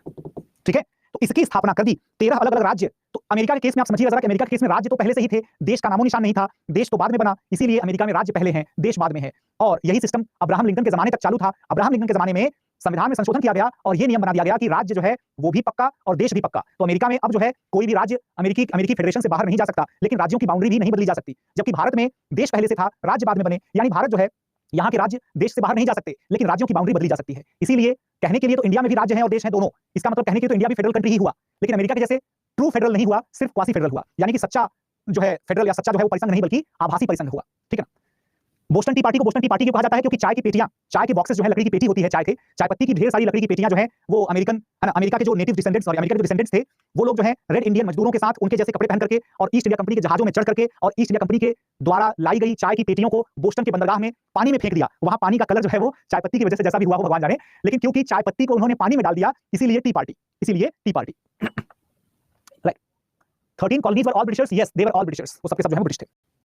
ठीक है। तो इसकी स्थापना कर दी 13 अलग अलग राज्य। तो अमेरिका के केस में आप समझिएगा जरा कि अमेरिका के केस में राज्य तो पहले से ही थे, देश का नामो निशान नहीं था, देश तो बाद में बना, इसीलिए अमेरिका में राज्य पहले हैं, देश बाद में है। और यही सिस्टम अब्राहम लिंकन के जमाने तक चालू था। अब्राहम लिंकन के जमाने में संविधान में संशोधन किया गया और यह नियम बना दिया गया कि राज्य जो है वो भी पक्का और देश भी पक्का। तो अमेरिका में अब जो है कोई भी राज्य अमेरिकी फेडरेशन से बाहर नहीं जा सकता, लेकिन राज्यों की बाउंड्री भी नहीं बदली जा सकती। जबकि भारत में देश पहले से था, राज्य बाद में बने, यानी भारत जो है यहाँ के राज्य देश से बाहर नहीं जा सकते, लेकिन राज्यों की बाउंड्री बदली जा सकती है। इसीलिए कहने के लिए तो इंडिया में भी राज्य है और देश है दोनों, इसका मतलब कहने के लिए तो इंडिया भी फेडरल कंट्री ही हुआ, लेकिन अमेरिका के जैसे ट्रू फेडरल नहीं हुआ, सिर्फ क्वासी फेडरल हुआ, यानी कि सच्चा जो है फेडरल या सच्चा जो है वो परिसंघ नहीं बल्कि आभासी परिसंघ हुआ, ठीक है ना। बोस्टन टी पार्टी को बोस्टन टी पार्टी क्यों कहा जाता है, क्योंकि चाय की पेटियां, चाय के बॉक्सेस जो है लकड़ी की पेटी होती है, चाय पत्ती की ढेर सारी लकड़ी की पेटियां जो है वो अमेरिका के जो नेटिव डिसेंडेंट्स और अमेरिका के जो डिसेंडेंट्स थे वो लोग जो है रेड इंडियन मजदूरों के साथ उनके जैसे कपड़े पहन करके और ईस्ट इंडिया कंपनी के जहाजों में चढ़ करके और ईस्ट इंडिया कंपनी के द्वारा लाई गई चाय की पेटियों को बोस्टन के बंदरगाह में पानी में फेंक दिया। वहां पानी का कलर जो है वो चाय पत्ती की वजह से जैसा भी हुआ हो भगवान जाने, लेकिन क्योंकि चाय पत्ती को उन्होंने पानी में डाल दिया इसीलिए T party, right. 13 colonies were all Britishers, yes they were all Britishers, वो सबके सब जो है ब्रिटिश थे।